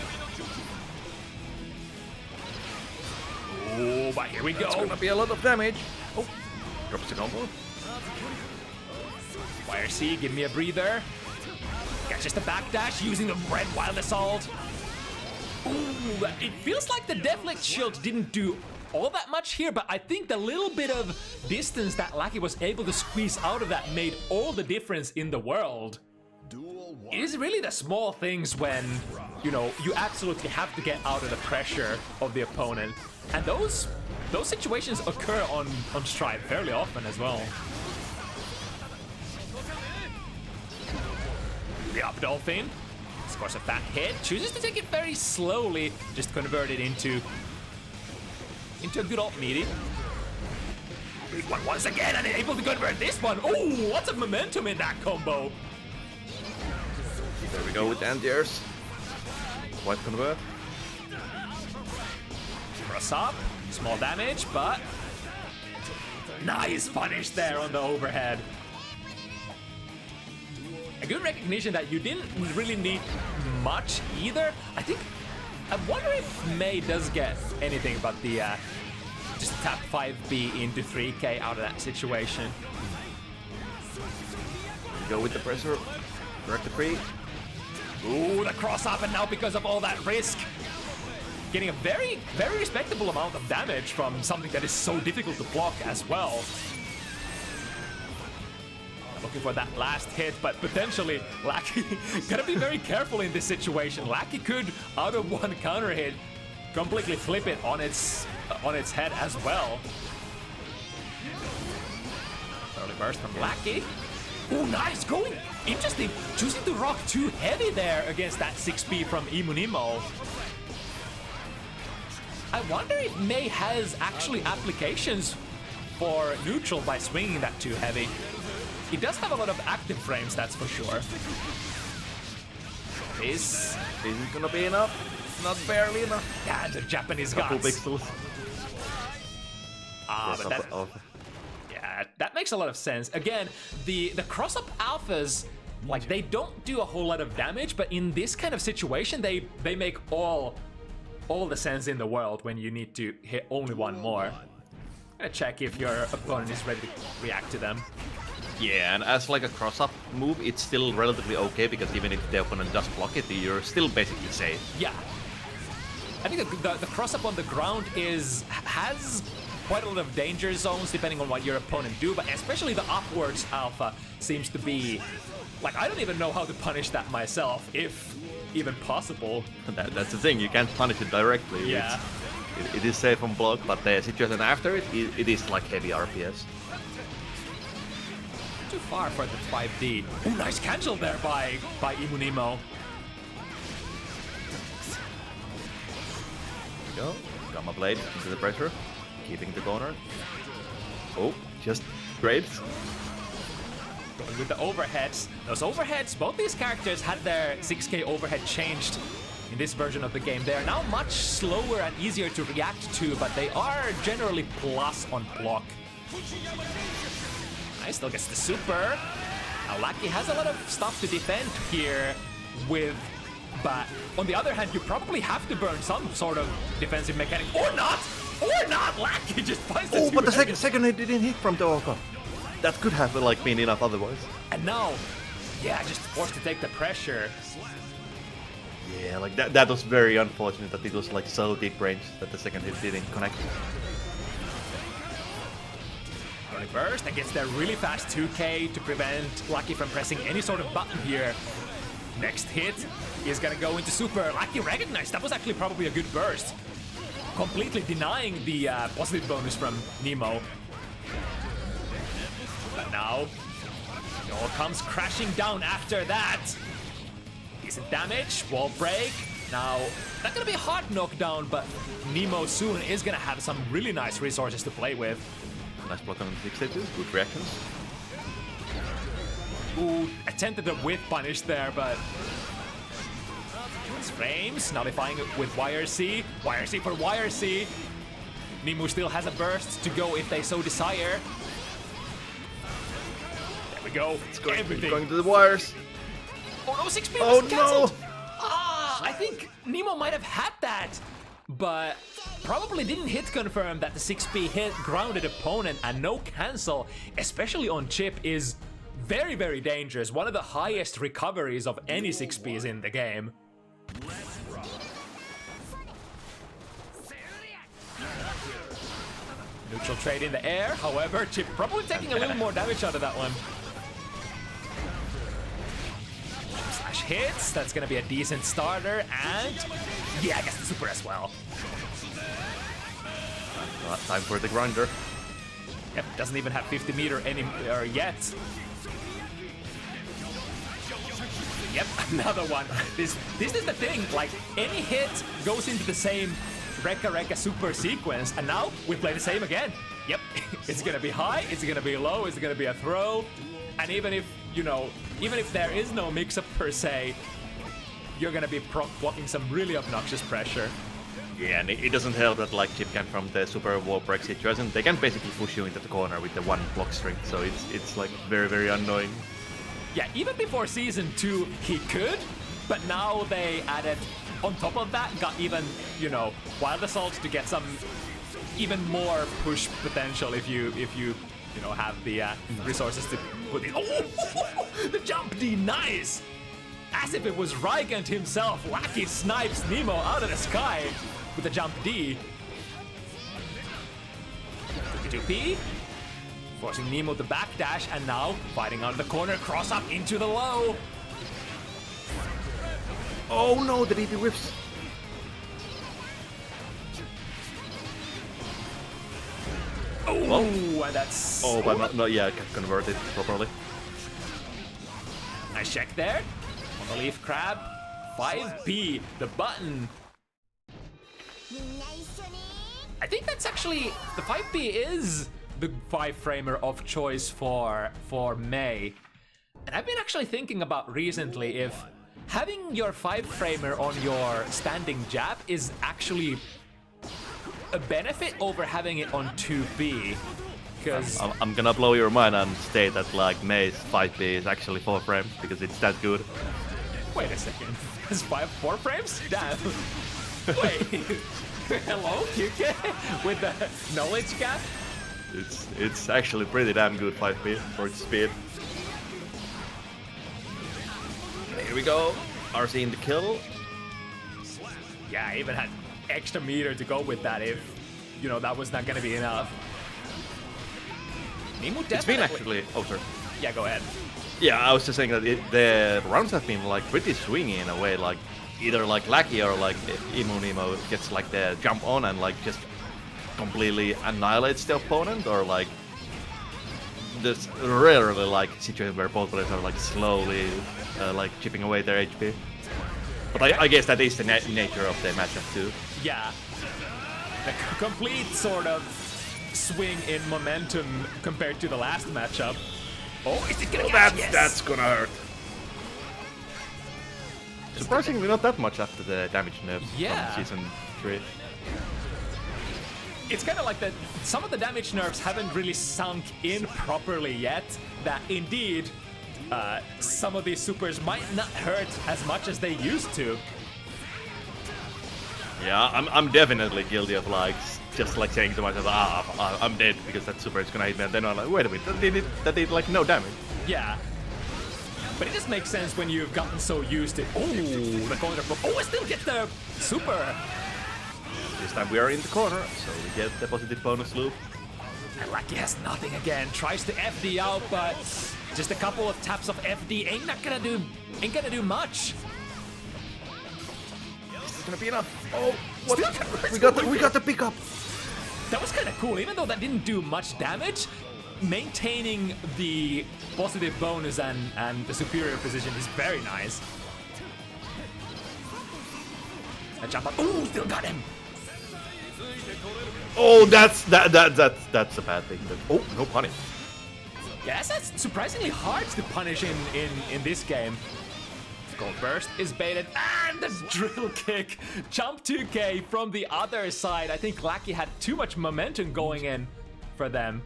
Oh, but here we go. It's gonna be a lot of damage. Oh, drops the combo. YRC, give me a breather. Catches the backdash using the red wild assault. Ooh, it feels like the deflect shield didn't do all that much here, but I think the little bit of distance that Lackey was able to squeeze out of that made all the difference in the world. It is really the small things when, you know, you absolutely have to get out of the pressure of the opponent. And those situations occur on Stripe fairly often as well. The up dolphin scores a fat hit, chooses to take it very slowly, just convert it into a good old meaty. Big one once again, and able to convert this one. Oh, lots of momentum in that combo. There we go with anti-airs. Quite convert. Cross up, small damage, but nice punish there on the overhead. A good recognition that you didn't really need much either. I wonder if Mei does get anything but the just tap 5B into 3K out of that situation. Go with the pressure. Direct the free. Ooh, the cross up, and now because of all that risk, getting a very, very respectable amount of damage from something that is so difficult to block as well. Looking for that last hit, but potentially Lackey gotta be very careful in this situation. Lackey could, out of one counter hit, completely flip it on its head as well. Early burst from Lackey. Oh, nice, going interesting. Choosing to rock too heavy there against that 6B from EmuNemo. I wonder if Mei has actually applications for neutral by swinging that too heavy. He does have a lot of active frames, that's for sure. This isn't gonna be enough. Not barely enough. Yeah, the Japanese Couple guts. pixels. But that, yeah, that makes a lot of sense. Again, the cross-up alphas, like, they don't do a whole lot of damage, but in this kind of situation, they make all the sense in the world when you need to hit only one more. I'm gonna check if your opponent is ready to react to them. Yeah, and as like a cross-up move, it's still relatively okay, because even if the opponent does block it, you're still basically safe. Yeah. I think the cross-up on the ground has quite a lot of danger zones depending on what your opponent do, but especially the upwards alpha seems to be... Like, I don't even know how to punish that myself, if even possible. That's the thing, you can't punish it directly. Yeah. It is safe on block, but the situation after it is like heavy RPS. Too far for the 5D. Ooh, nice cancel there by EmuNemo. Go. Gamma Blade into the pressure. Keeping the corner. Oh, just grades. Going with the overheads. Those overheads, both these characters had their 6K overhead changed in this version of the game. They are now much slower and easier to react to, but they are generally plus on block. Nice, still gets the super. Now Lackey has a lot of stuff to defend here with, but on the other hand, you probably have to burn some sort of defensive mechanic, or not! Or not! Lackey just finds the but the second hit didn't hit from Dora. That could have like been enough otherwise. And now, yeah, just forced to take the pressure. Yeah, like that was very unfortunate that it was like so deep range that the second hit didn't connect. Early burst and gets there really fast 2K to prevent Lackey from pressing any sort of button here. Next hit is gonna go into super. Lackey recognized that was actually probably a good burst, completely denying the positive bonus from Nemo. But now, it all comes crashing down after that. Decent damage, wall break. Now, not gonna be a hard knockdown, but Nemo soon is gonna have some really nice resources to play with. Nice block on the 6 good reactions. Ooh, attempted a whip punish there, but... frames, nullifying it with YRC. YRC for YRC. Nemo still has a burst to go if they so desire. There we go. It's going to the wires. Oh no, 6B Oh was cancelled. no! I think Nemo might have had that, but probably didn't hit confirm that the 6B hit grounded opponent, and no cancel, especially on chip, is Very, very dangerous. One of the highest recoveries of any 6Ps in the game. Neutral trade in the air, however, Chip probably taking a little more damage out of that one. Slash hits, that's gonna be a decent starter, and yeah, I guess the super as well. Time for the grinder. Yep, doesn't even have 50 meter anymore yet. Yep, another one. This is the thing, like, any hit goes into the same Rekka super sequence, and now we play the same again. Yep, it's gonna be high, it's gonna be low, it's gonna be a throw, and even if, you know, even if there is no mix-up per se, you're gonna be blocking some really obnoxious pressure. Yeah, and it doesn't help that like Chip can from the super wall break situation, they can basically push you into the corner with the one block string, so it's like very, very annoying. Yeah, even before Season 2, he could, but now they added, on top of that, got even, you know, Wild Assault to get some even more push potential if you know, have the resources to put in. Oh, the jump D, nice! As if it was Rygand himself, Lackey snipes Nemo out of the sky with the jump D. 2P, forcing Nemo to backdash, and now fighting out of the corner, cross up into the low. Oh no, the DP whips. Oh, and that's... Oh, but not yeah, can't convert it properly. Nice check there. On the leaf crab. 5P, the button. I think that's actually... The 5P is the 5-framer of choice for Mei. And I've been actually thinking about recently if having your 5-framer on your standing jab is actually a benefit over having it on 2B. Because I'm gonna blow your mind and state that like Mei's 5B is actually 4 frames because it's that good. Wait a second. It's 4 frames? Damn. Wait. Hello, QK? With the knowledge gap? It's actually pretty damn good 5B for its speed. Here we go. RC in the kill. Yeah, I even had extra meter to go with that if, you know, that was not gonna be enough. Nemo definitely... It's been actually... Oh, sorry. Yeah, go ahead. Yeah, I was just saying that the rounds have been like pretty swingy in a way, like either like Lackey or like EmuNemo gets like the jump on and like just completely annihilates the opponent, or like there's rarely like situations where both players are like slowly like chipping away their HP. But I guess that is the nature of the matchup too. Yeah. The complete sort of swing in momentum compared to the last matchup. Oh, is it gonna catch? Yes. That's gonna hurt. Surprisingly not that much after the damage nerfs from Season 3. It's kind of like that some of the damage nerfs haven't really sunk in properly yet, that indeed some of these supers might not hurt as much as they used to. Yeah, I'm definitely guilty of like just like saying to myself, I'm dead because that super is gonna hit me, and then I'm like, wait a minute, that did like no damage. Yeah. But it just makes sense when you've gotten so used to. Oh, the corner. Oh, I still get the super. This time we are in the corner, so we get the positive bonus loop. And Lackey has nothing again. Tries to FD out, but just a couple of taps of FD ain't gonna do much. Is gonna be enough? Oh, what? We got the pickup. That was kind of cool, even though that didn't do much damage. Maintaining the positive bonus and the superior position is very nice. A jump up. Oh, still got him. Oh, that's a bad thing. Oh, no punish. Yeah, that's surprisingly hard to punish in this game. Gold burst is baited, and the drill kick. Jump 2K from the other side. I think Lackey had too much momentum going in for them.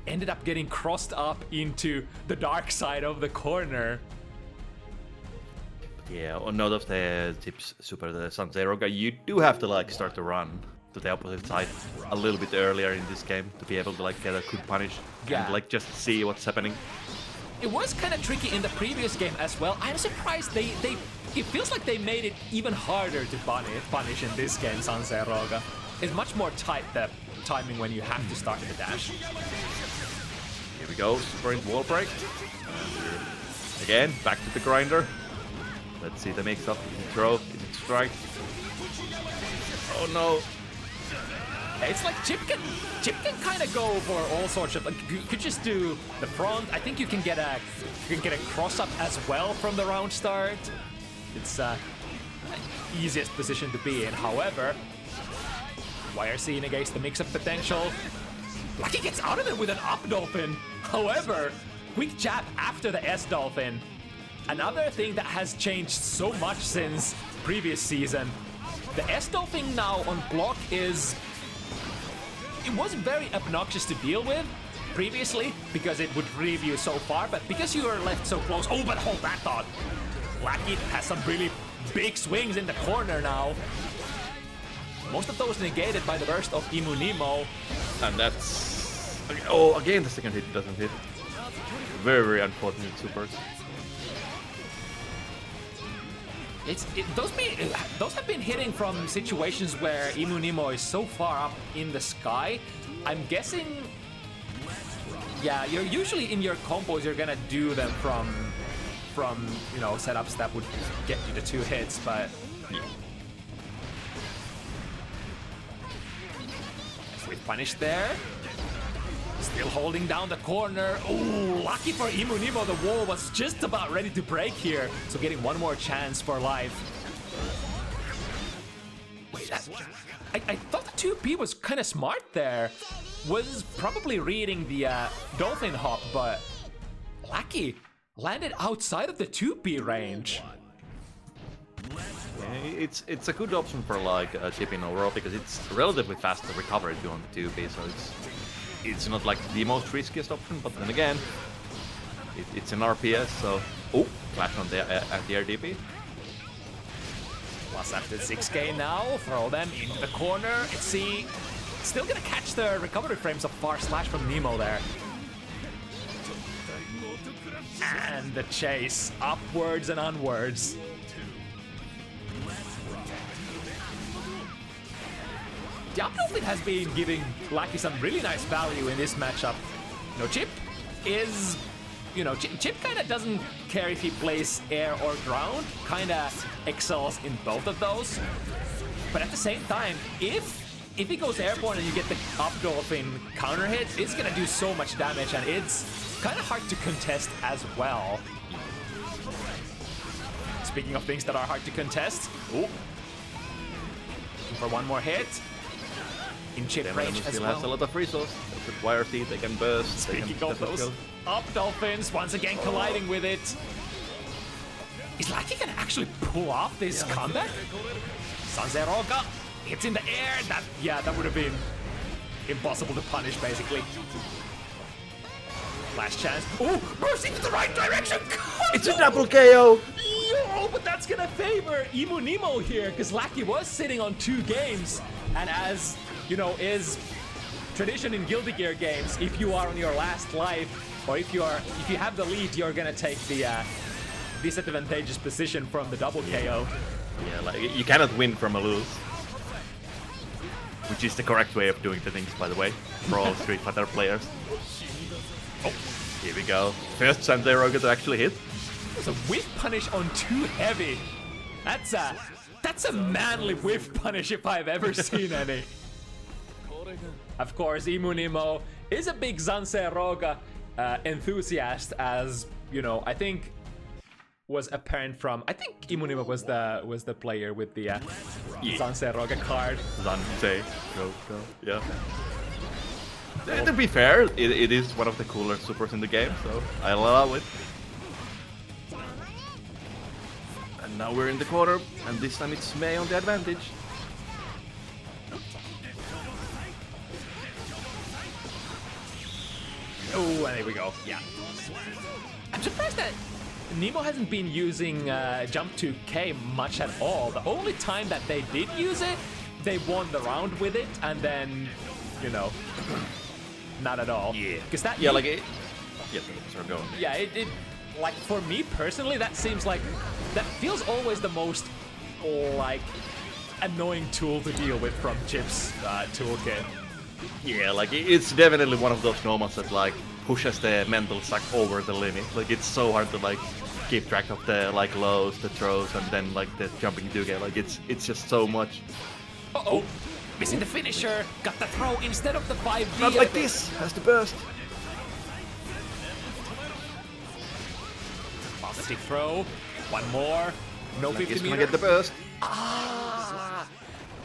Ended up getting crossed up into the dark side of the corner. Yeah, on note of the tips super the Sun Zeroga, you do have to like start to run to the opposite side a little bit earlier in this game to be able to like get a good punish and like just see what's happening. It was kind of tricky in the previous game as well. I'm surprised it feels like they made it even harder to punish in this game, Sanseroga. It's much more tight, the timing when you have to start the dash. Here we go, sprint wall break. Again, back to the grinder. Let's see the mix-up. Is it throw? Is it strike? Oh no. It's like Chip can kind of go for all sorts of. Like, you could just do the front. I think you can get a cross up as well from the round start. It's easiest position to be in. However, YRC negates the mix-up potential. Lackey gets out of it with an up dolphin. However, quick jab after the S dolphin. Another thing that has changed so much since previous season. The S dolphin now on block is. It was very obnoxious to deal with previously because it would reave you so far, but because you are left so close. Oh, but hold that thought. Lackey has some really big swings in the corner now. Most of those negated by the burst of EmuNemo. And that's... Oh, again the second hit doesn't hit. Very, very unfortunate supers. Those have been hitting from situations where EmuNemo is so far up in the sky. I'm guessing, yeah, you're usually in your combos you're gonna do them from you know, setups that would get you the 2 hits, but yeah. With punish there. Still holding down the corner. Oh, lucky for EmuNemo, the wall was just about ready to break here. So getting one more chance for life. Wait, I thought the 2P was kind of smart there. Was probably reading the dolphin hop, but Lackey landed outside of the 2P range. Yeah, it's a good option for like chipping overall because it's relatively fast to recover if you want the 2P, so it's not like the most riskiest option, but then again, it's an RPS, so... Oh, clash on the anti-air DP. Plus after 6k now, throw them into the corner. Let's see, still gonna catch the recovery frames of far slash from Nemo there. And the chase, upwards and onwards. The up dolphin has been giving Lackey some really nice value in this matchup. You know, Chip is, you know, Chip kind of doesn't care if he plays air or ground, kind of excels in both of those. But at the same time, if he goes airborne and you get the up dolphin counter hit, it's gonna do so much damage, and it's kind of hard to contest as well. Speaking of things that are hard to contest, oh, for one more hit. In chip range as well. Has a lot of resources. With YRC, they can burst. Speaking of those up dolphins, once again colliding with it. Is Lackey gonna actually pull off this comeback? Sanseroga hits in the air. That would have been impossible to punish, basically. Last chance. Oh, burst into the right direction. It's a double KO. Yo, but that's gonna favor EmuNemo here, because Lackey was sitting on 2 games, and as you know, is tradition in Guilty Gear games, if you are on your last life, or if you have the lead, you're gonna take the disadvantageous position from the double KO. Yeah, like you cannot win from a lose. Which is the correct way of doing the things, by the way, for all Street Fighter players. Oh, here we go. First Sanseroga to actually hit. It's a whiff punish on 2 heavy. That's a manly whiff punish if I've ever seen any. Of course, EmuNemo is a big Sanseroga enthusiast, as you know. I think was apparent from. I think EmuNemo was the player with the Sanseroga card. Zanse, go, yeah. To be fair, it is one of the cooler supers in the game, so I'll allow it. And now we're in the corner, and this time it's May on the advantage. Oh, and there we go. Yeah. I'm surprised that Nemo hasn't been using Jump 2K much at all. The only time that they did use it, they won the round with it, and then, you know, not at all. Yeah. Because that. Yeah, like it. get the going. Yeah, it like for me personally, that seems like that feels always the most like annoying tool to deal with from Chip's toolkit. Yeah, like it's definitely one of those moments that like pushes the mental stack over the limit. Like it's so hard to like keep track of the like lows, the throws, and then like the jumping together. Like it's just so much. Uh-oh. Missing the finisher. Got the throw instead of the 5D. Not like this. Has the burst. Positive throw. One more. No 50 He's meter. gonna get the burst. I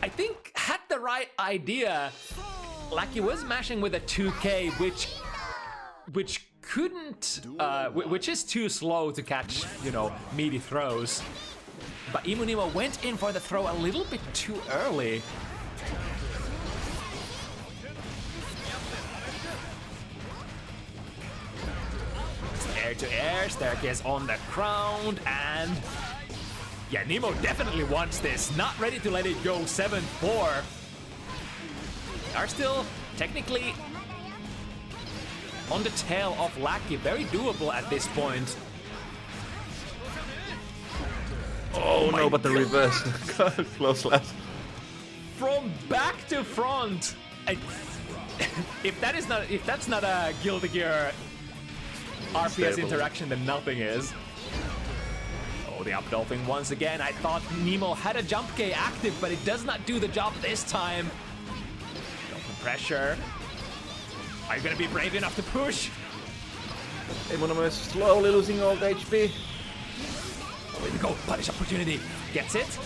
think had the right idea. Lackey was mashing with a 2K, which couldn't, which is too slow to catch, you know, meaty throws. But EmuNemo went in for the throw a little bit too early. Air to air, staircase on the ground, and yeah, Nemo definitely wants this. Not ready to let it go 7-4. Are still technically on the tail of Lackey. Very doable at this point. Oh no, but the reverse. God, close last. From back to front. If that's not a Guilty Gear RPS interaction, then nothing is. Oh, the up dolphin once again. I thought Nemo had a jump K active, but it does not do the job this time. Dolphin pressure. Are you gonna be brave enough to push? EmuNemo is slowly losing all the HP. Way to go, punish opportunity. Gets it.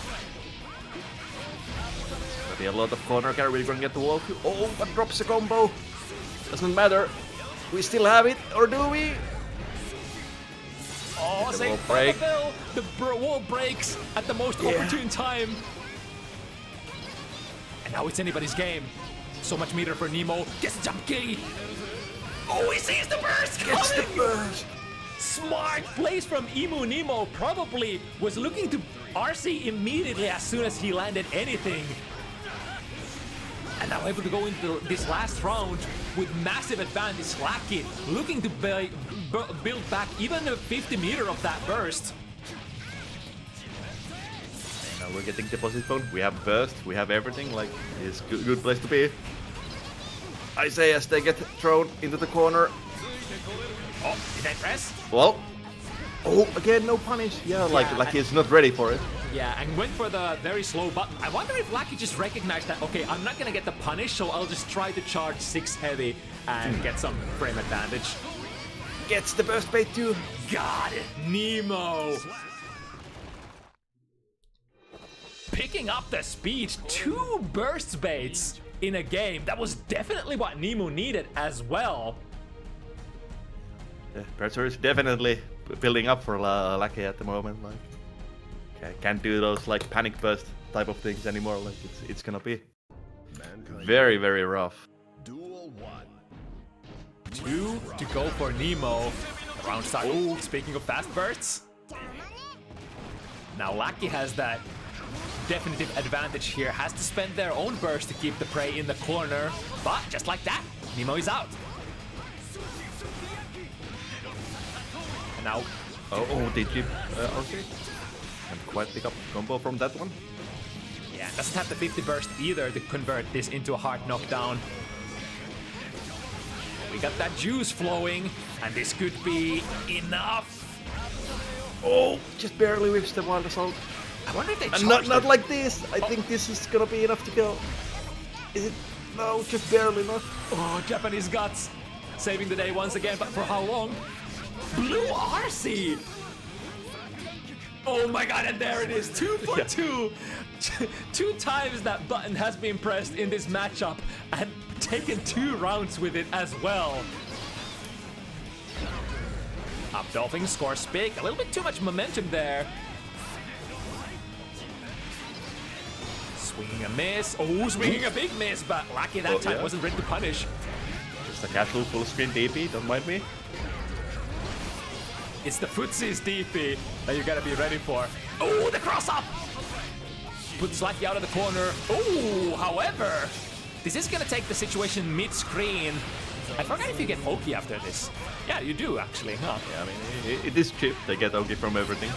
Gonna be a lot of corner carry. We're gonna get the Wulf. Oh, but drops a combo. Doesn't matter. We still have it, or do we? Oh, The save wall for break. the bill. The wall breaks at the most opportune time. And now it's anybody's game. So much meter for Nemo. Gets jump key. Oh, he sees the burst Gets the coming. burst. Smart plays from EmuNemo. Probably was looking to RC immediately as soon as he landed anything. And now able to go into this last round with massive advantage. Lackey looking to build back even a 50 meter of that burst. Now we're getting deposit zone. We have burst. We have everything. Like it's good place to be. Aizawa as they get thrown into the corner. Oh, did I press? Well, oh again no punish. Yeah, like he's not ready for it. Yeah, and went for the very slow button. I wonder if Lackey just recognized that, okay, I'm not gonna get the punish, so I'll just try to charge 6 heavy and get some frame advantage. Gets the burst bait too. Got it, Nemo! Picking up the speed, 2 burst baits in a game. That was definitely what Nemo needed as well. The pressure is definitely building up for Lackey at the moment. Like, can't do those like panic burst type of things anymore. Like it's gonna be very rough. Duel 1. 2 to go for Nemo. Round start. Ooh, speaking of fast bursts. Now Lackey has that definitive advantage here. Has to spend their own burst to keep the prey in the corner. But just like that, Nemo is out. And now, Oh, did you? Okay. Can't quite pick up combo from that one. yeah, doesn't have the 50 burst either to convert this into a hard knockdown. We got that juice flowing, and this could be enough. Oh, just barely whips the wild assault. I wonder if they And charged not it. like this. I think this is gonna be enough to go. Is it? No, just barely not. Oh, Japanese guts. Saving the day once again, but for how long? Blue RC! Oh my god, and there it is. 2 for 2. 2 times that button has been pressed in this matchup and taken 2 rounds with it as well. Up Dolphin scores big. A little bit too much momentum there. Swinging a miss. Oh, swinging a big miss, but Lackey that time wasn't ready to punish. Just a casual full screen DP, don't mind me. It's the footsies DP that you gotta be ready for. Oh, the cross up! Puts Lackey out of the corner. Oh, however, this is gonna take the situation mid-screen I forgot if you get Oki after this. Yeah, you do actually, huh? Yeah, I mean, it is cheap. They get Oki from everything.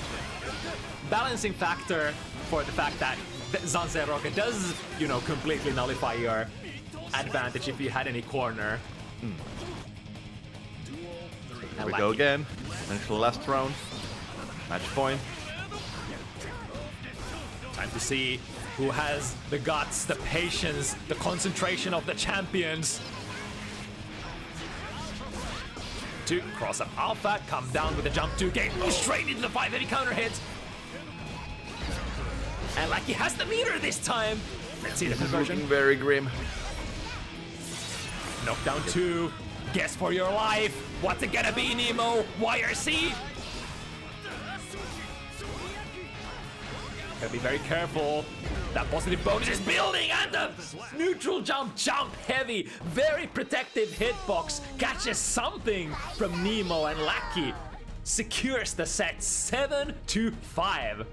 Balancing factor for the fact that Zanze Rocket does, you know, completely nullify your advantage if you had any corner. Here we go again. Potential last round. Match point. Time to see who has the guts, the patience, the concentration of the champions. To cross up Alpha, come down with a jump 2 game, straight into the 5 heavy counter hit. And Lackey has the meter this time. Let's see the conversion. Looking very grim. Knockdown 2. Guess for your life. What's it gonna be, Nemo? YRC? Gotta be very careful. That positive bonus is building, and the neutral jump heavy. Very protective hitbox. Catches something from Nemo, and Lackey secures the set 7-5.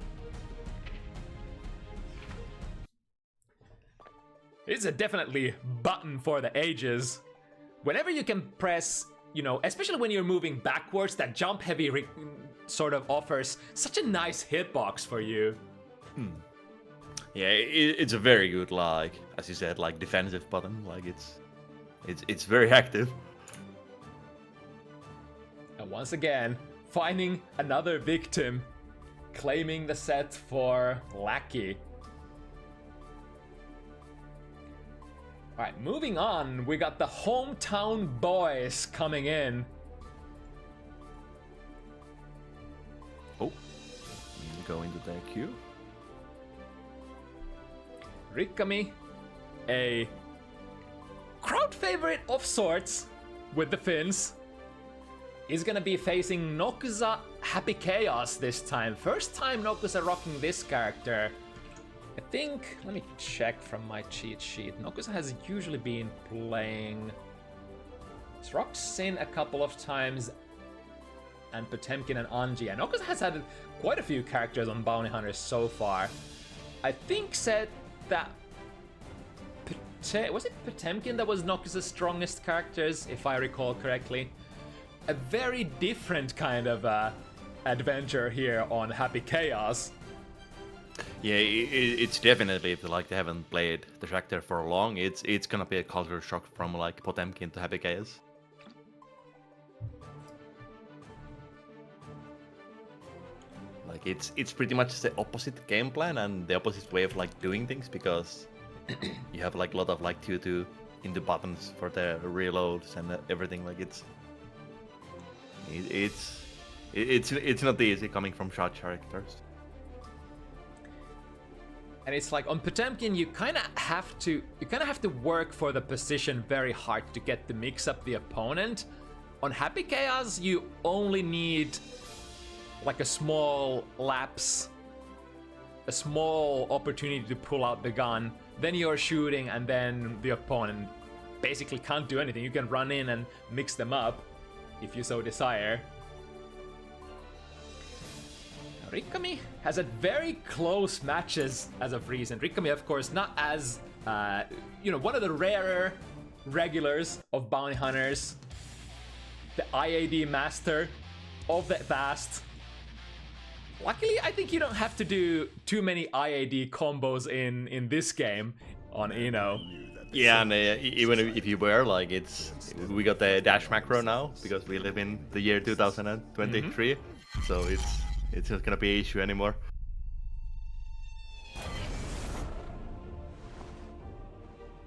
It's a definitely button for the ages. Whenever you can press, you know, especially when you're moving backwards, that jump heavy sort of offers such a nice hitbox for you. Yeah, it's a very good, like, as you said, like defensive button. Like it's very active. And once again, finding another victim, claiming the set for Lackey. Alright, moving on, we got the hometown boys coming in. Oh, go into their queue. Rikkami, a crowd favorite of sorts with the Finns, is gonna be facing Nokuza Happy Chaos this time. First time Nokuza rocking this character. I think, let me check from my cheat sheet. Nokuza has usually been playing... He's rocked Sin a couple of times, and Potemkin and Anji. And Nokuza has had quite a few characters on Bounty Hunters so far. I think said that... Was it Potemkin that was Nokuza's strongest characters, if I recall correctly? A very different kind of adventure here on Happy Chaos. Yeah, it's definitely, if like they haven't played the Tractor for long, it's gonna be a culture shock from like Potemkin to Happy Chaos. Like it's pretty much the opposite game plan and the opposite way of like doing things, because you have like a lot of like 2-2 into buttons for the reloads and everything. Like it's not easy coming from shot characters. And it's like on Potemkin, you kind of have to work for the position very hard to get to mix up the opponent. On Happy Chaos, you only need like a small lapse, a small opportunity to pull out the gun. Then you're shooting, and then the opponent basically can't do anything. You can run in and mix them up if you so desire. Rikkami has had very close matches as of recent. Rikkami, of course, not as, one of the rarer regulars of Bounty Hunters. The IAD master of the past. Luckily, I think you don't have to do too many IAD combos in this game on Eno. Yeah, and even if you were, like, we got the dash macro now, because we live in the year 2023, so it's not gonna be an issue anymore.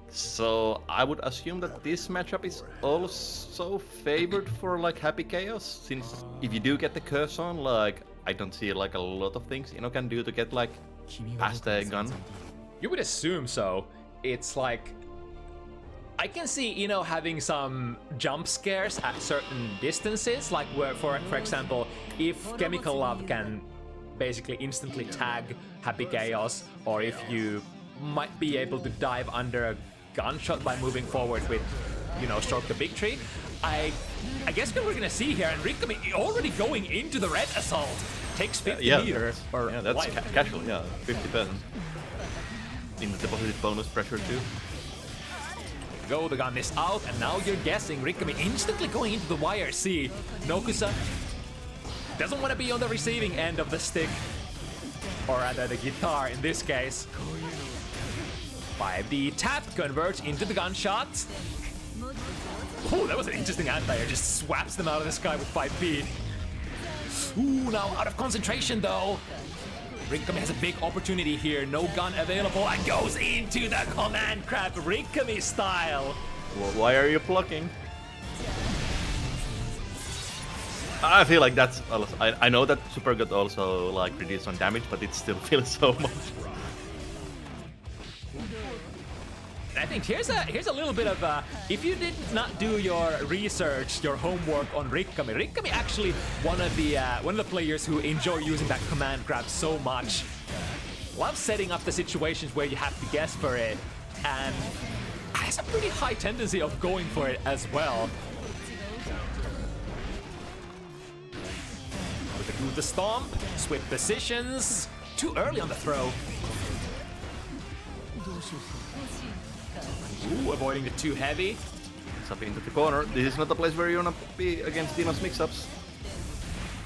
So I would assume that this matchup is also favored for like Happy Chaos, since if you do get the curse on, like, I don't see like a lot of things Ino can do to get like past the gun. You would assume so. It's like, I can see Ino having some jump scares at certain distances, like where, for example, if Chemical Love can basically instantly tag Happy Chaos, or if you might be able to dive under a gunshot by moving forward with, Stroke the Big Tree. I guess what we're gonna see here, and Rikkami already going into the red assault, takes 50 meter, or that's casual, 50%. In the positive bonus pressure too. go, the gun is out, and now you're guessing Rikkami instantly going into the YRC. Nokuza doesn't want to be on the receiving end of the stick, or rather the guitar in this case. 5D tap converts into the gunshot. Oh, that was an interesting anti-air, just swaps them out of the sky with 5P. Ooh, now out of concentration though. Rikkami has a big opportunity here, no gun available, and goes into the command grab Rikkami style. Well, why are you blocking? I feel like that's... I know that Super got also like reduced on damage, but it still feels so much. I think here's a little bit of if you did not do your research, your homework on Rikkami actually one of the players who enjoy using that command grab so much. Loves setting up the situations where you have to guess for it, and has a pretty high tendency of going for it as well. Do the stomp, switch positions, too early on the throw. Ooh, avoiding the too heavy. It's up into the corner. This is not a place where you wanna be against Dino's mix-ups.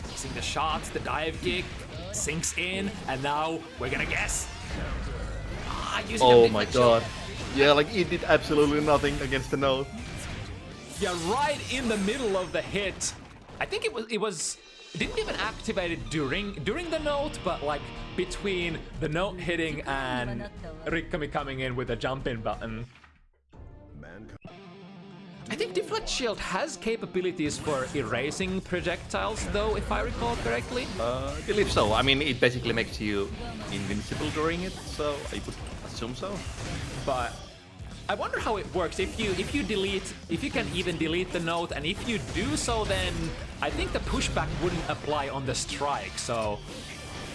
Mixing the shots, the dive kick, sinks in, and now we're gonna guess. Oh my god. Yeah, like he did absolutely nothing against the node. Yeah, right in the middle of the hit. I think it didn't even activate it during the note, but like between the note hitting and Rikkami coming in with a jump in button. I think Deflect Shield has capabilities for erasing projectiles though, if I recall correctly. I believe so. I mean, it basically makes you invincible during it, so I would assume so. But I wonder how it works. If you can even delete the note, and if you do so, then I think the pushback wouldn't apply on the strike. So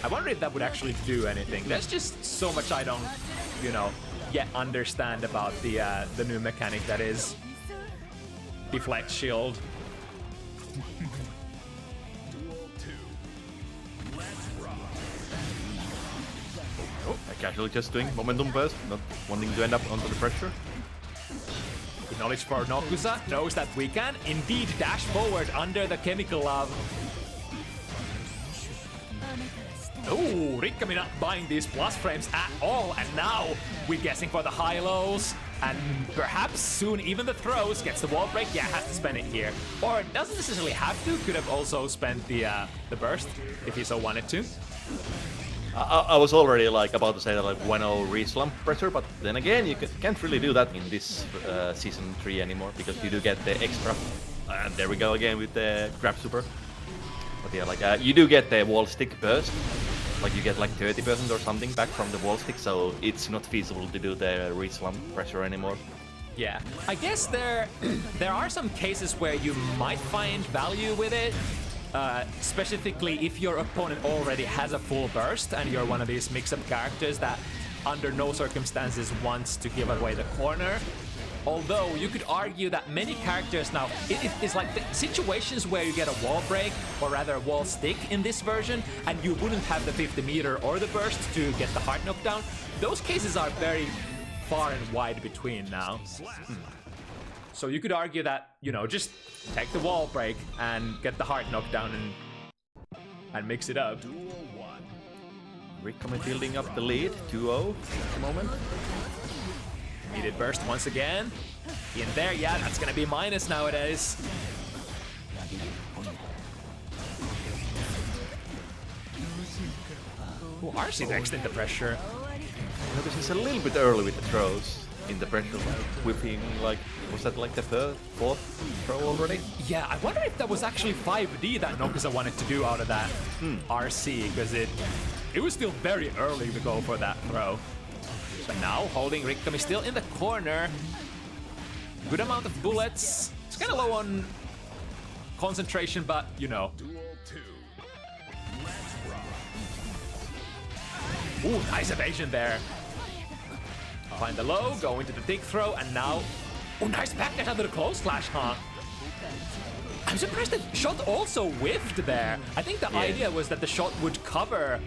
I wonder if that would actually do anything. There's just so much I don't, yet understand about the new mechanic that is Deflect Shield. Oh, casually just doing momentum burst, not wanting to end up under the pressure. Knowledge for Nokuza knows that we can indeed dash forward under the chemical love. Oh, Rikkami not buying these plus frames at all, and now we're guessing for the high-lows, and perhaps soon even the throws. Gets the wall break, yeah, has to spend it here. Or doesn't necessarily have to, could have also spent the burst if he so wanted to. I was already like about to say that like 1-0 re-slump pressure, but then again you can't really do that in this season 3 anymore, because you do get the extra, and there we go again with the grab super. But yeah, like you do get the wall stick burst, like you get like 30% or something back from the wall stick, so it's not feasible to do the re-slump pressure anymore. Yeah, I guess there are some cases where you might find value with it. Specifically if your opponent already has a full burst and you're one of these mix-up characters that under no circumstances wants to give away the corner. Although you could argue that many characters now, it's like the situations where you get a wall break, or rather a wall stick in this version, and you wouldn't have the 50 meter or the burst to get the hard knockdown. Those cases are very far and wide between now. So you could argue that, just take the wall break and get the hard knockdown and mix it up. Rikkami building up the lead, 2-0 at the moment. Needed burst once again. In there, yeah, that's gonna be minus nowadays. Ooh, RC next into pressure. This is a little bit early with the throws in the pressure, whipping like, was that like the fourth throw already? Yeah, I wonder if that was actually 5D that Nokuza wanted to do out of that RC, because it was still very early to go for that throw. But now holding Rikkami still in the corner. Good amount of bullets. It's kind of low on concentration, but Ooh, nice evasion there. Find the low, go into the dig throw, and now... Oh, nice back dash under the close slash, huh? I'm surprised the shot also whiffed there. I think the idea was that the shot would cover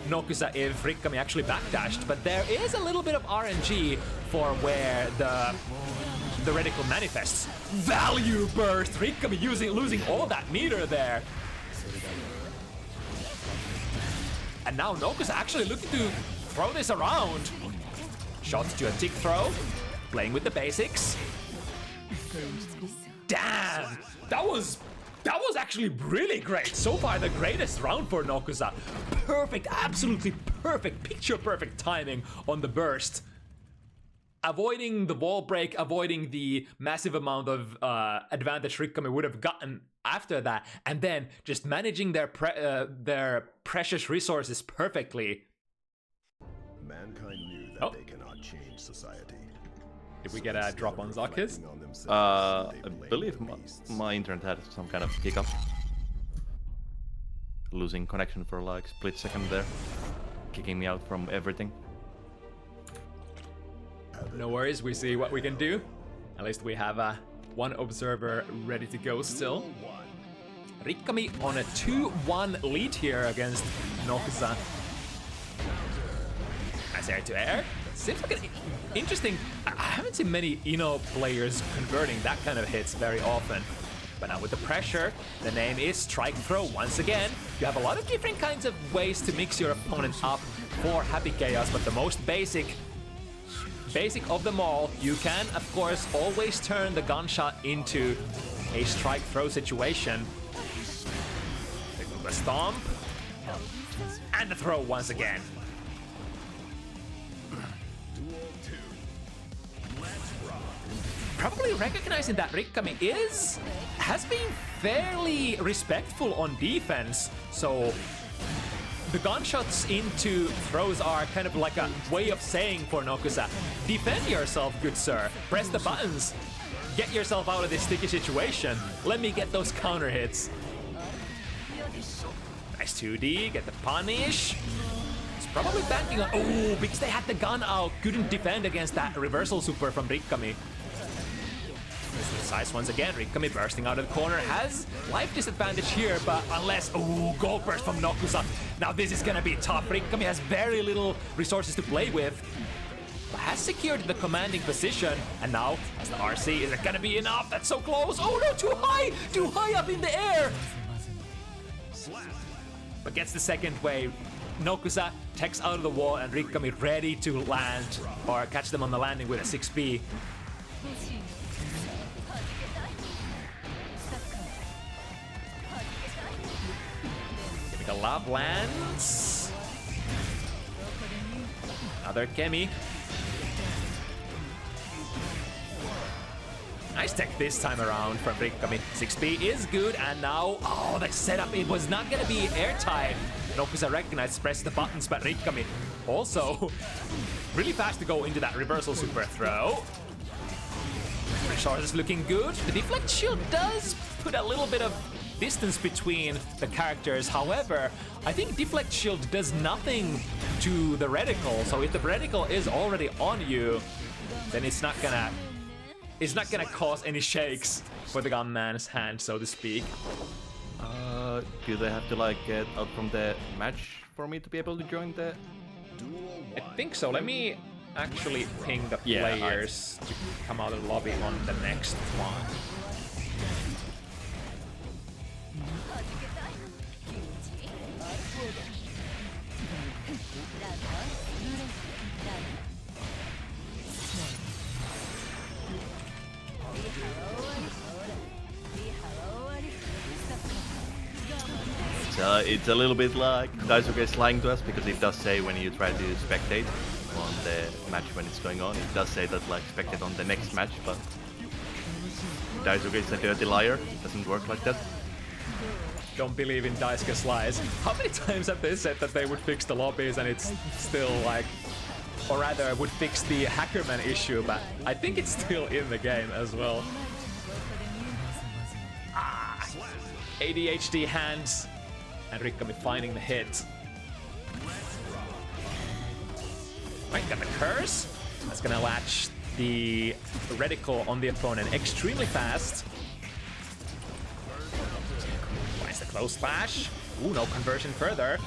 Nokuza if Rikkami actually backdashed, but there is a little bit of RNG for where the reticle manifests. Value burst! Rikkami losing all that meter there. And now Nokuza actually looking to throw this around. Shot to a tick throw, playing with the basics. Damn! That was actually really great. So far, the greatest round for Nokuza. Perfect, absolutely perfect, picture perfect timing on the burst. Avoiding the wall break, avoiding the massive amount of advantage Rikkami would have gotten after that, and then just managing their precious resources perfectly. Mankind knew that they cannot change society. Did we get a drop on Zakis? I believe my internet had some kind of hiccup. Losing connection for like split second there. Kicking me out from everything. No worries, we see what we can do. At least we have one observer ready to go still. Rikkami on a 2-1 lead here against Nokuza. Nice air to air. Seems like an interesting... I haven't seen many Ino players converting that kind of hits very often. But now with the pressure, the name is Strike Throw once again. You have a lot of different kinds of ways to mix your opponent up for Happy Chaos, but the most basic of them all, you can, of course, always turn the gunshot into a strike throw situation. The stomp, and the throw once again. Probably recognizing that Rikkami has been fairly respectful on defense, so the gunshots into throws are kind of like a way of saying for Nokuza, defend yourself, good sir. Press the buttons. Get yourself out of this sticky situation. Let me get those counter hits. Nice 2D, get the punish. It's probably banking on... Oh, because they had the gun out. Couldn't defend against that reversal super from Rikkami. Size once again, Rikkami bursting out of the corner, has life disadvantage here, but unless... Oh, gold burst from Nokuza. Now this is gonna be tough. Rikkami has very little resources to play with, but has secured the commanding position, and now, as the RC, is it gonna be enough? That's so close. Oh no, too high up in the air. But gets the second wave. Nokuza techs out of the wall, and Rikkami ready to land, or catch them on the landing with a 6B. The love lands. Another Kemi. Nice tech this time around from Rikkami. 6B is good, and now, oh, the setup, it was not gonna be airtight. Nokuza recognized, press the buttons, but Rikkami also really fast to go into that reversal super throw. Resources looking good. The deflect shield does put a little bit of distance between the characters. However, I think deflect shield does nothing to the reticle. So if the reticle is already on you, then it's not gonna cause any shakes for the gunman's hand, so to speak. Do they have to like get out from the match for me to be able to join the... I think so. Let me actually ping the players to come out of the lobby on the next one. It's a little bit like Daisuke is lying to us, because it does say when you try to spectate on the match when it's going on, it does say that like spectate on the next match, but Daisuke is a dirty liar. It doesn't work like that. Don't believe in Daisuke's lies. How many times have they said that they would fix the lobbies and it's still like... Or rather, would fix the Hackerman issue, but I think it's still in the game as well. ADHD hands. And Rikkami finding the hit. Right, got the curse. That's gonna latch the reticle on the opponent extremely fast. Finds the close slash. Ooh, no conversion further.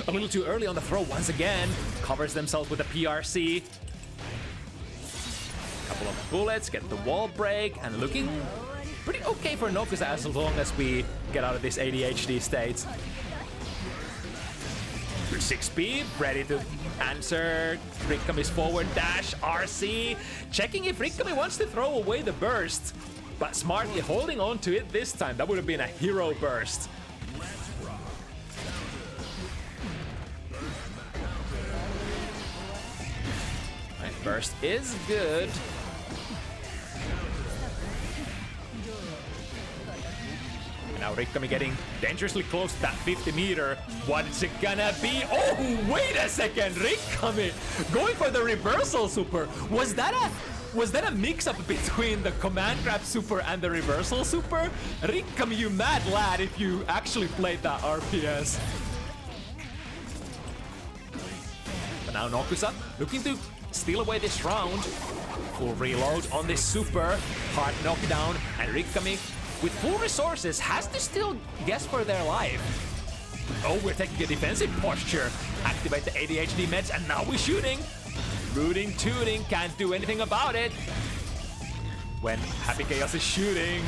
A little too early on the throw once again. Covers themselves with a PRC. Couple of bullets, get the wall break, and looking pretty okay for Nokuza as long as we get out of this ADHD state. 6P, ready to answer Rikkami's forward dash. RC, checking if Rikkami wants to throw away the burst, but smartly holding on to it this time. That would have been a hero burst. And burst is good. Now Rikkami getting dangerously close to that 50 meter. What's it gonna be? Oh, wait a second! Rikkami going for the reversal super. Was that a mix-up between the command grab super and the reversal super? Rikkami, you mad lad if you actually played that RPS. But now Nokuza looking to steal away this round. Full reload on this super. Hard knockdown, and Rikkami with full resources has to still guess for their life. Oh, we're taking a defensive posture. Activate the ADHD meds, and now we're shooting. Rooting, tooting, can't do anything about it. When Happy Chaos is shooting.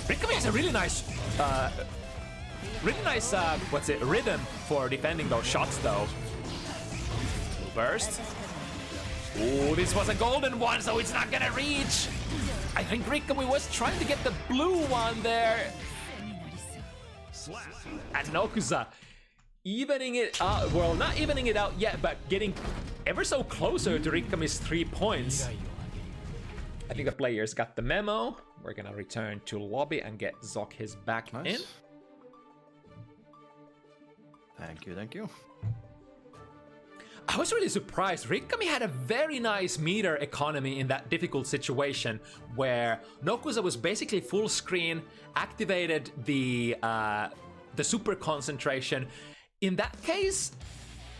Rikkami has a really nice rhythm for defending those shots though. Burst. Ooh, this was a golden one, so it's not gonna reach. I think Rikkami was trying to get the blue one there. And Nokuza evening it out. Well, not evening it out yet, but getting ever so closer to Rikkami's 3 points. I think the players got the memo. We're gonna return to lobby and get Zok his back in. Thank you, thank you. I was really surprised. Rikkami had a very nice meter economy in that difficult situation where Nokuza was basically full screen, activated the super concentration. In that case,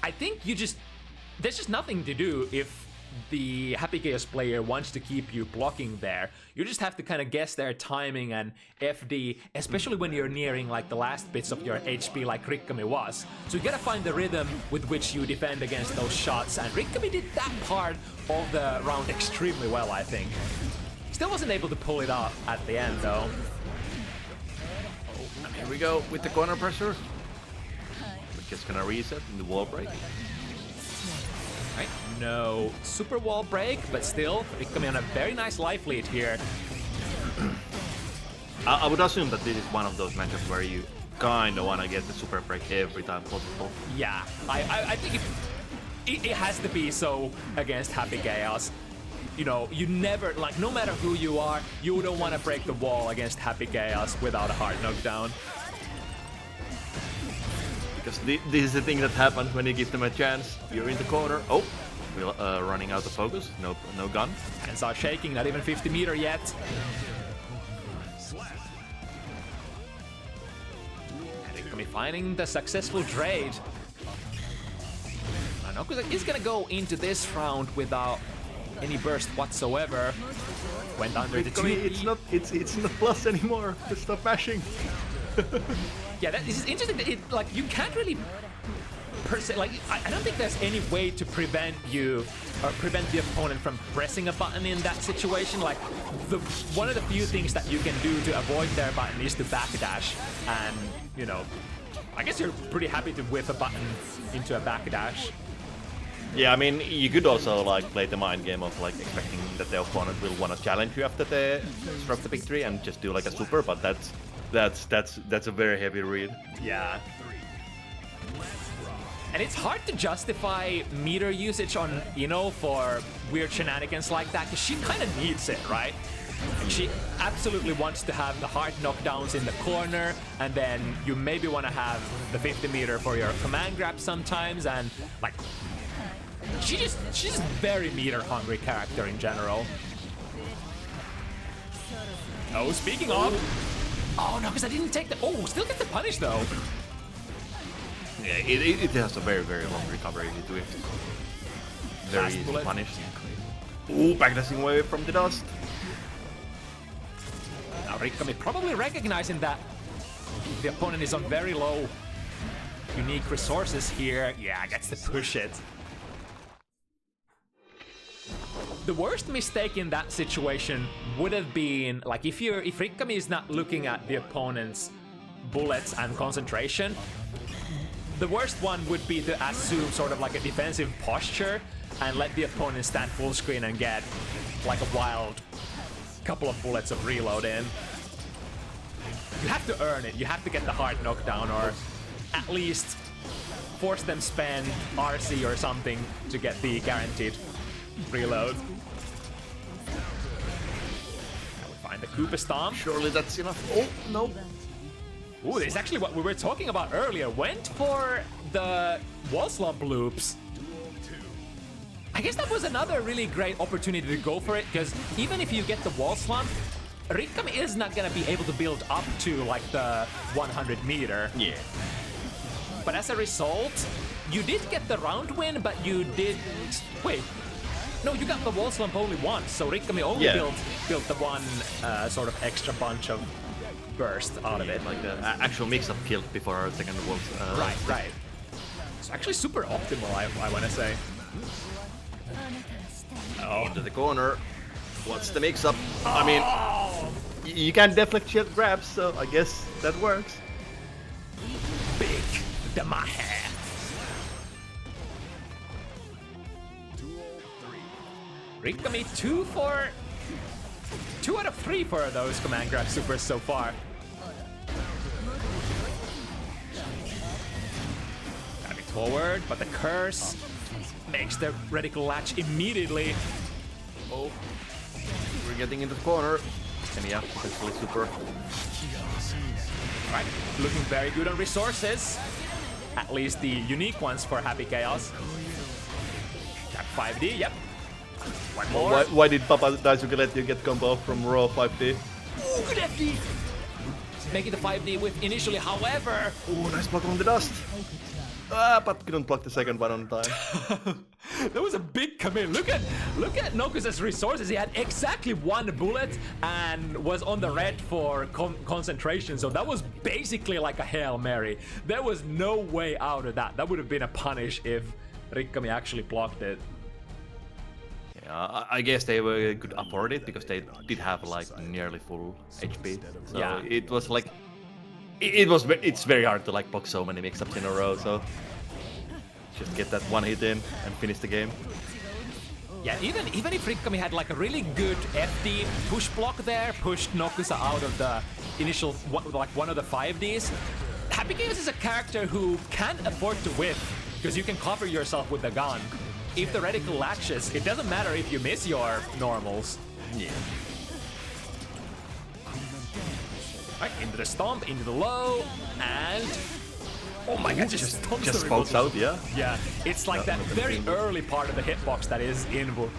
I think there's just nothing to do if the Happy Chaos player wants to keep you blocking there. You just have to kind of guess their timing and FD, especially when you're nearing like the last bits of your HP like Rikkami was. So you gotta find the rhythm with which you defend against those shots, and Rikkami did that part of the round extremely well, I think. Still wasn't able to pull it off at the end though. Oh, and here we go with the corner pressure. We're just gonna reset in the wall break. Right, no super wall break, but still Rikkami on a very nice life lead here. I would assume that this is one of those matchups where you kind of want to get the super break every time possible. Yeah, I think it has to be so against Happy Chaos. You know, you never, like, no matter who you are, you don't want to break the wall against Happy Chaos without a hard knockdown. Because this is the thing that happens when you give them a chance. You're in the corner. Oh, we're running out of focus. No gun. Hands are shaking, not even 50 meter yet. Rikkami finding the successful trade. Nokuza is gonna go into this round without any burst whatsoever. Went under the 2. It's not plus anymore. Just stop mashing. Yeah, this is interesting. Like, you can't really like, I don't think there's any way to prevent you or prevent the opponent from pressing a button in that situation. Like, one of the few things that you can do to avoid their button is to backdash, and you know, I guess you're pretty happy to whip a button into a backdash. Yeah, I mean, you could also like play the mind game of like expecting that the opponent will want to challenge you after they struck the victory and just do like a super, but that's a very heavy read. Yeah. And it's hard to justify meter usage on Ino for weird shenanigans like that, because she kind of needs it, right? And she absolutely wants to have the hard knockdowns in the corner, and then you maybe want to have the 50 meter for your command grab sometimes, and like, she's just very meter hungry character in general. Oh, speaking of, oh no, because I didn't take the, oh, still get the punish though. Yeah, it has a very, very long recovery to it. Very easy to punish. Ooh, backdashing away from the dust. Now Rikkami probably recognizing that the opponent is on very low unique resources here. Yeah, gets to push it. The worst mistake in that situation would have been like if Rikkami is not looking at the opponent's bullets and concentration, the worst one would be to assume sort of like a defensive posture and let the opponent stand full screen and get like a wild couple of bullets of reload in. You have to earn it. You have to get the hard knockdown or at least force them spend RC or something to get the guaranteed reload. Now we find the Koopa Stomp. Surely that's enough. Oh, no. Ooh, this is actually what we were talking about earlier. Went for the wall slump loops. I guess that was another really great opportunity to go for it, because even if you get the wall slump, Rikkami is not gonna be able to build up to like the 100 meter. Yeah. But as a result, you did get the round win, but you did... Wait. No, you got the wall slump only once, so Rikkami only built the one sort of extra bunch of burst out of it. Like the actual mix-up killed before our second wall. Right. It's actually super optimal, I want to say. Oh. Into the corner. What's the mix-up? I mean, you can deflect shield grabs, so I guess that works. Big Damahe. Rikkami 2 out of 3 for those command grab supers so far. Driving forward, but the curse makes the reticle latch immediately. Oh, we're getting into the corner. And yeah, potentially super. Right, looking very good on resources. At least the unique ones for Happy Chaos. Tap 5D, yep. One more. Why did Papa Daisuke let you get combo from raw 5D? Ooh, good FD! Making the 5D whip initially, however... Ooh, nice block on the dust. But couldn't block the second one on time. That was a big commit. Look at Nokuza's resources. He had exactly 1 bullet and was on the red for concentration. So that was basically like a Hail Mary. There was no way out of that. That would have been a punish if Rikkami actually blocked it. Yeah, I guess they could afford it because they did have like nearly full HP. So yeah. It was like it's very hard to like box so many mix-ups in a row, so just get that one hit in and finish the game. Yeah, even if Rikkami had like a really good FD push block there, pushed Nokuza out of the initial like one of the 5Ds, Happy Chaos is a character who can't afford to whiff because you can cover yourself with the gun. If the reticle latches, it doesn't matter if you miss your normals. Yeah. Right, into the stomp, into the low, and... Oh my god, just falls out, yeah? Yeah, it's like that very early part of the hitbox that is in Wulf.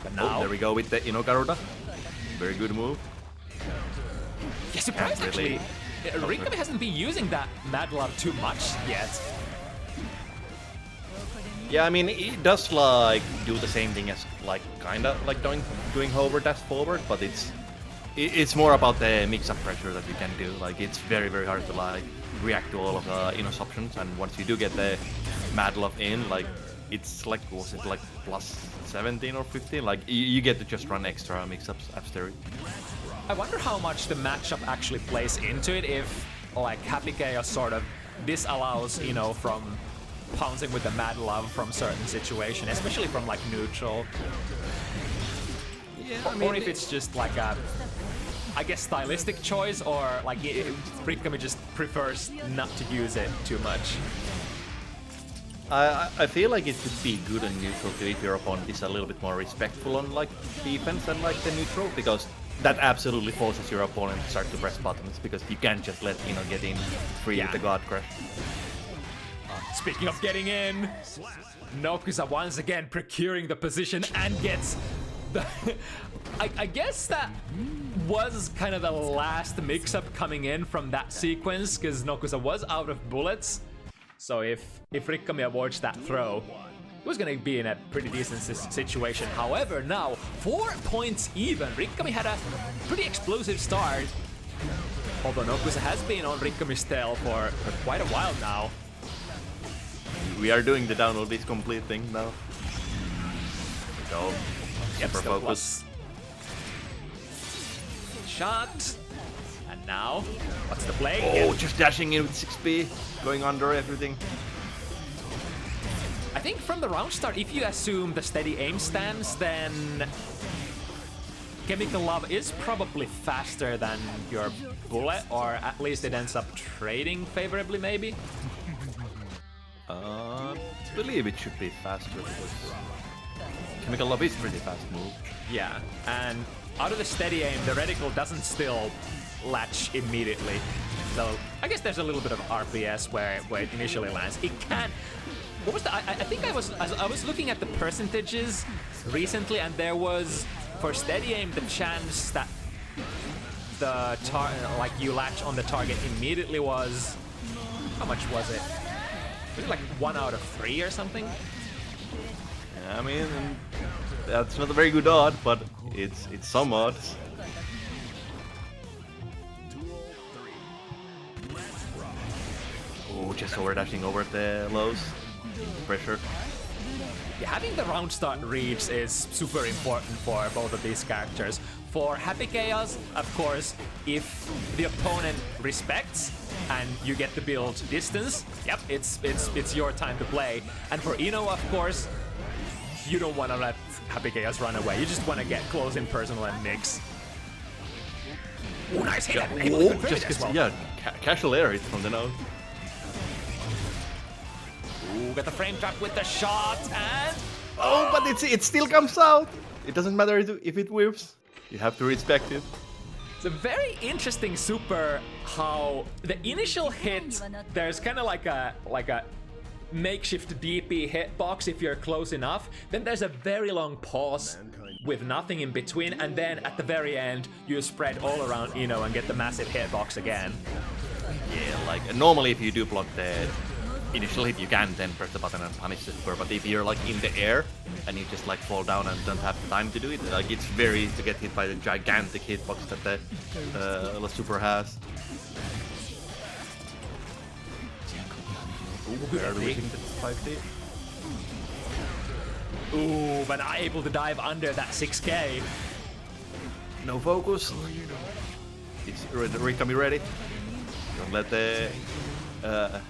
But now... Oh, there we go with the Inogaruda. Very good move. Yeah, surprised actually. Rikkami hasn't been using that Mad Love too much yet. Yeah, I mean, it does like do the same thing as like kinda like doing hover dash forward, but it's more about the mix-up pressure that you can do. Like it's very hard to like react to all of the Inos options, and once you do get the Mad Love in, like it's like was it like plus 17 or 15? Like you get to just run extra mix-ups after it. I wonder how much the matchup actually plays into it if like Happy Chaos sort of disallows from pouncing with the Mad Love from certain situation, especially from like neutral. Yeah, or if it's just like a, I guess, stylistic choice, or like Rikkami just prefers not to use it too much. I feel like it could be good on neutral too if your opponent is a little bit more respectful on like defense and like the neutral, because that absolutely forces your opponent to start to press buttons, because you can't just let get in free with the God Crush. Speaking of getting in, Nokuza once again procuring the position and gets the... I guess that was kind of the last mix-up coming in from that sequence, because Nokuza was out of bullets. So if Rikkami avoids that throw, he was going to be in a pretty decent situation. However, now 4 points even. Rikkami had a pretty explosive start, although Nokuza has been on Rikkami's tail for quite a while now. We are doing the download is complete thing now. go. Yep, Super still focus. plus. Shot. And now, what's the play? Oh, just dashing in with 6B, going under everything. I think from the round start, if you assume the steady aim stance, then Chemical Love is probably faster than your bullet, or at least it ends up trading favorably, maybe? I believe it should be faster because Chemical Love is pretty fast move. Yeah, and out of the steady aim, the reticle doesn't still latch immediately. So I guess there's a little bit of RPS where it initially lands. It can. What was the? I think I was looking at the percentages recently, and there was for steady aim the chance that the like you latch on the target immediately was, how much was it? Was it like 1 out of 3 or something? Yeah, I mean, that's not a very good odd, but it's some odds. Oh, just over dashing over the lows. Pressure. Yeah, having the round start reads is super important for both of these characters. For Happy Chaos, of course, if the opponent respects and you get to build distance, yep, it's your time to play. And for Ino, of course, you don't want to let Happy Chaos run away. You just want to get close in personal and mix. Oh, nice hit! Yeah, Oh, just yeah, casual air hit from the node. Ooh, got the frame trap with the shot, and Oh, but it still comes out. It doesn't matter if it whiffs. You have to respect it. it's a very interesting super how the initial hit, there's kind of like a makeshift DP hitbox if you're close enough. Then there's a very long pause with nothing in between, and then at the very end you spread all around Ino and get the massive hitbox again. Yeah, like normally if you do block the initial hit, you can then press the button and punish the super, but if you're like in the air and you just like fall down and don't have time to do it, like it's very easy to get hit by the gigantic hitbox that the super has. Ooh, barely hitting the 5D. Ooh, but not able to dive under that 6k. No focus. Is Rikkami ready? Don't let the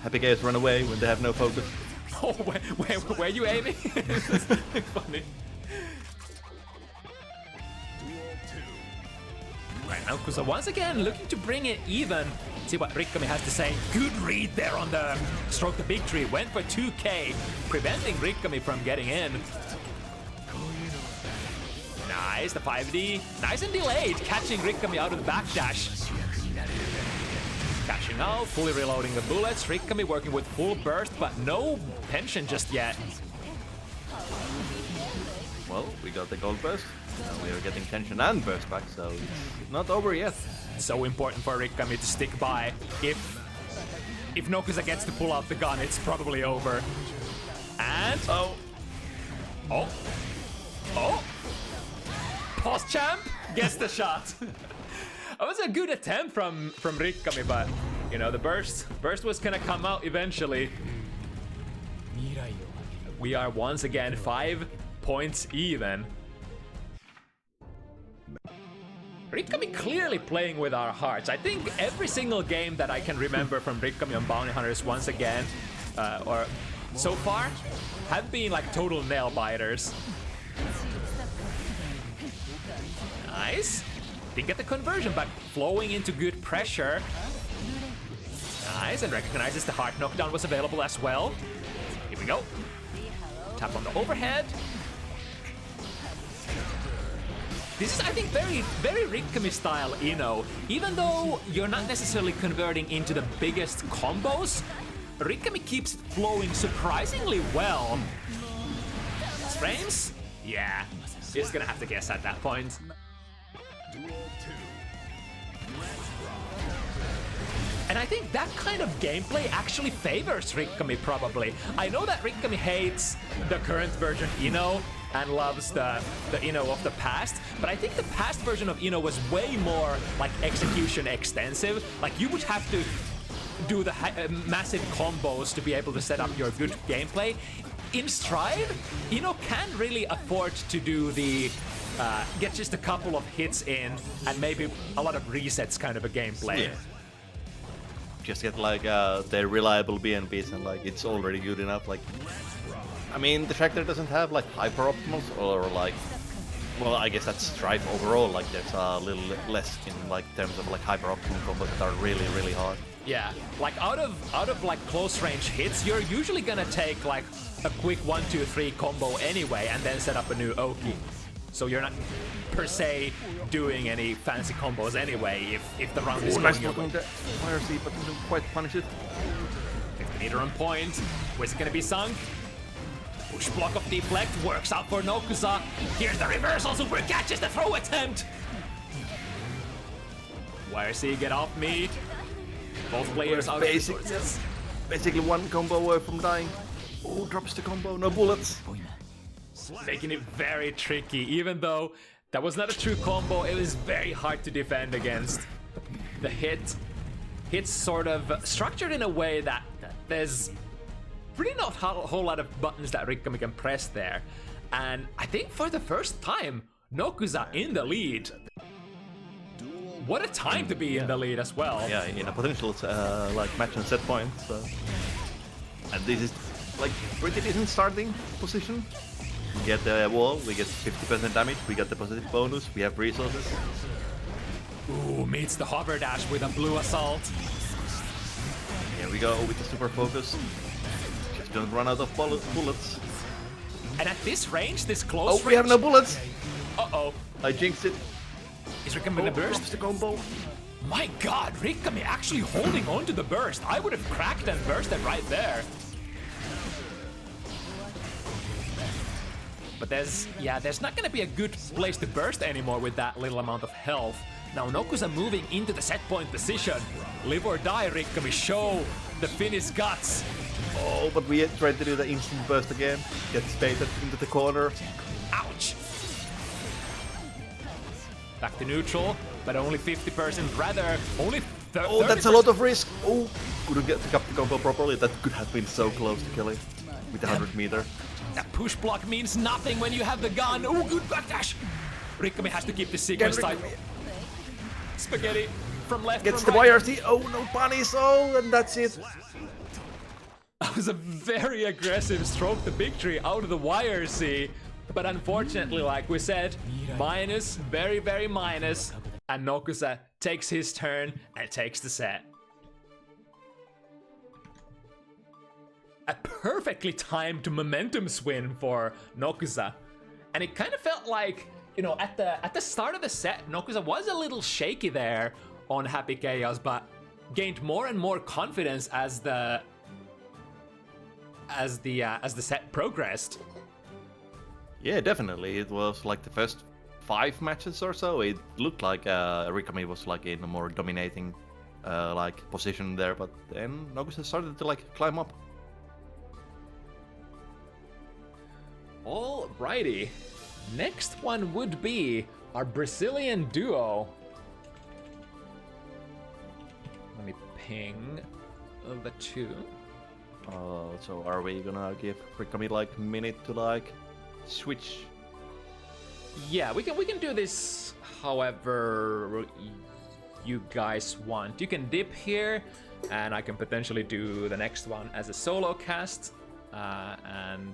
Happy Chaos run away when they have no focus. Oh, where are you aiming? Funny. Right, Nokuza once again looking to bring it even. See what Rikkami has to say. Good read there on the stroke the big tree. Went for 2k, preventing Rikkami from getting in. Nice, the 5D. Nice and delayed, catching Rikkami out of the backdash. Cashing out, fully reloading the bullets. Rikkami working with full burst, but no pension just yet. Well, we got the gold burst. Now we are getting tension and burst back, so it's not over yet. So important for Rikkami to stick by. If Nokuza gets to pull out the gun, it's probably over. And oh. Pause champ gets the shot. That was a good attempt from Rikkami, but you know the burst was gonna come out eventually. We are once again 5 points even. Rikkami clearly playing with our hearts. I think every single game that I can remember from Rikkami on Bounty Hunters once again, or so far, have been like total nail biters. Nice. Didn't get the conversion, but flowing into good pressure. Nice, and recognizes the heart knockdown was available as well. Here we go. Tap on the overhead. This is, I think, very, very Rikkami style Ino. Even though you're not necessarily converting into the biggest combos, Rikkami keeps it flowing surprisingly well. Frames? Yeah, he's gonna have to guess at that point. And I think that kind of gameplay actually favors Rikkami probably. I know that Rikkami hates the current version Ino and loves the Ino of the past, but I think the past version of Ino was way more like execution extensive. Like you would have to do the massive combos to be able to set up your good gameplay. in stride, Ino can't really afford to do the get just a couple of hits in and maybe a lot of resets kind of a gameplay. Yeah. Just get like their reliable BNBs and like it's already good enough. Like, I mean, the Tractor doesn't have like hyper optimals or like, well, I guess that's Strife overall. Like, there's a little less in like terms of like hyper optimal combos that are really hard. Yeah, like out of like close range hits, you're usually gonna take like a quick 1-2-3 combo anyway, and then set up a new Oki. So you're not per se doing any fancy combos anyway if the round is going your way. YRC, but didn't quite punish it. 50-meter on point. Where's it gonna be sunk? Push block of deflect works out for Nokuza. Here's the reversal, super catches the throw attempt. YRC get off me. Both players out of resources. Basically one combo away from dying. Oh, drops the combo, no bullets. Making it very tricky, even though that was not a true combo, it was very hard to defend against. The hit's sort of structured in a way that there's really not a whole lot of buttons that Rikkami can press there. And I think for the first time, Nokuza in the lead. What a time to be in the lead as well. Yeah, in a potential like match and set point. So. And this is like pretty decent starting position. We get the wall, we get 50% damage, we get the positive bonus, we have resources. Ooh, meets the hover dash with a blue assault. Here we go with the super focus. Just don't run out of bullets. And at this range, this close range... Oh, we have no bullets! Uh-oh. I jinxed it. Is Rikkami gonna burst? Drops the combo. My god, Rikkami actually holding on to the burst. I would have cracked and bursted right there. But there's not gonna be a good place to burst anymore with that little amount of health. Now Nokuza moving into the set point position. Live or die, Rikkami, show the Finnish guts. Oh, but we tried to do the instant burst again. Get baited into the corner. Ouch! Back to neutral, but only 50%, rather only 30%. Oh, that's a lot of risk. Oh, couldn't get the combo properly. That could have been so close to killing with the 100 meter. That push block means nothing when you have the gun. Oh, good backdash. Rikkami has to keep the sequence tight. Spaghetti from left. Gets from the right. YRT. Oh, no punish. Oh, and that's it. That was a very aggressive stroke to victory out of the YRC. But unfortunately, like we said, minus, very minus. And Nokuza takes his turn and takes the set. A perfectly timed momentum swing for Nokuza. And it kind of felt like, you know, at the start of the set, Nokuza was a little shaky there on Happy Chaos, but gained more and more confidence as the set progressed. Yeah, definitely. It was like the first 5 matches or so. It looked like Rikkami was like in a more dominating like position there, but then Nokuza started to like climb up. Alrighty, next one would be our Brazilian duo. Let me ping the two. So are we gonna give Rikkami like a minute to like switch? Yeah, we can do this however you guys want. You can dip here, and I can potentially do the next one as a solo cast, and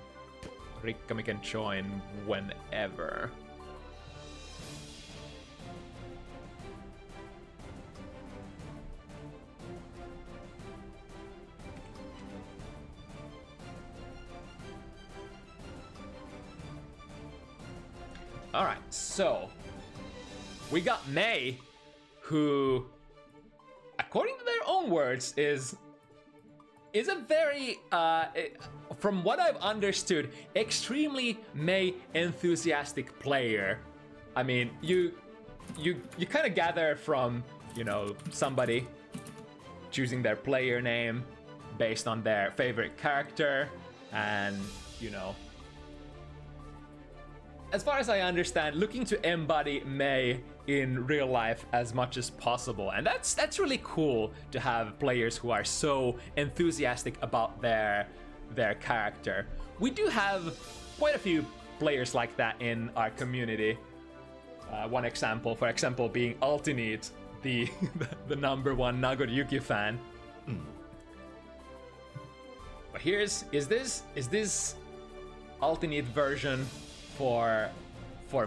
Rikkami can join whenever. Alright, so we got May, who, according to their own words, is a very, from what I've understood, extremely May enthusiastic player. I mean, you kind of gather from, you know, somebody choosing their player name based on their favorite character, and, you know, as far as I understand, looking to embody May in real life as much as possible. And that's really cool to have players who are so enthusiastic about their their character. We do have quite a few players like that in our community. One example, for example, being Ultinate, the the #1 Nagoriyuki fan. But is this Ultimate version for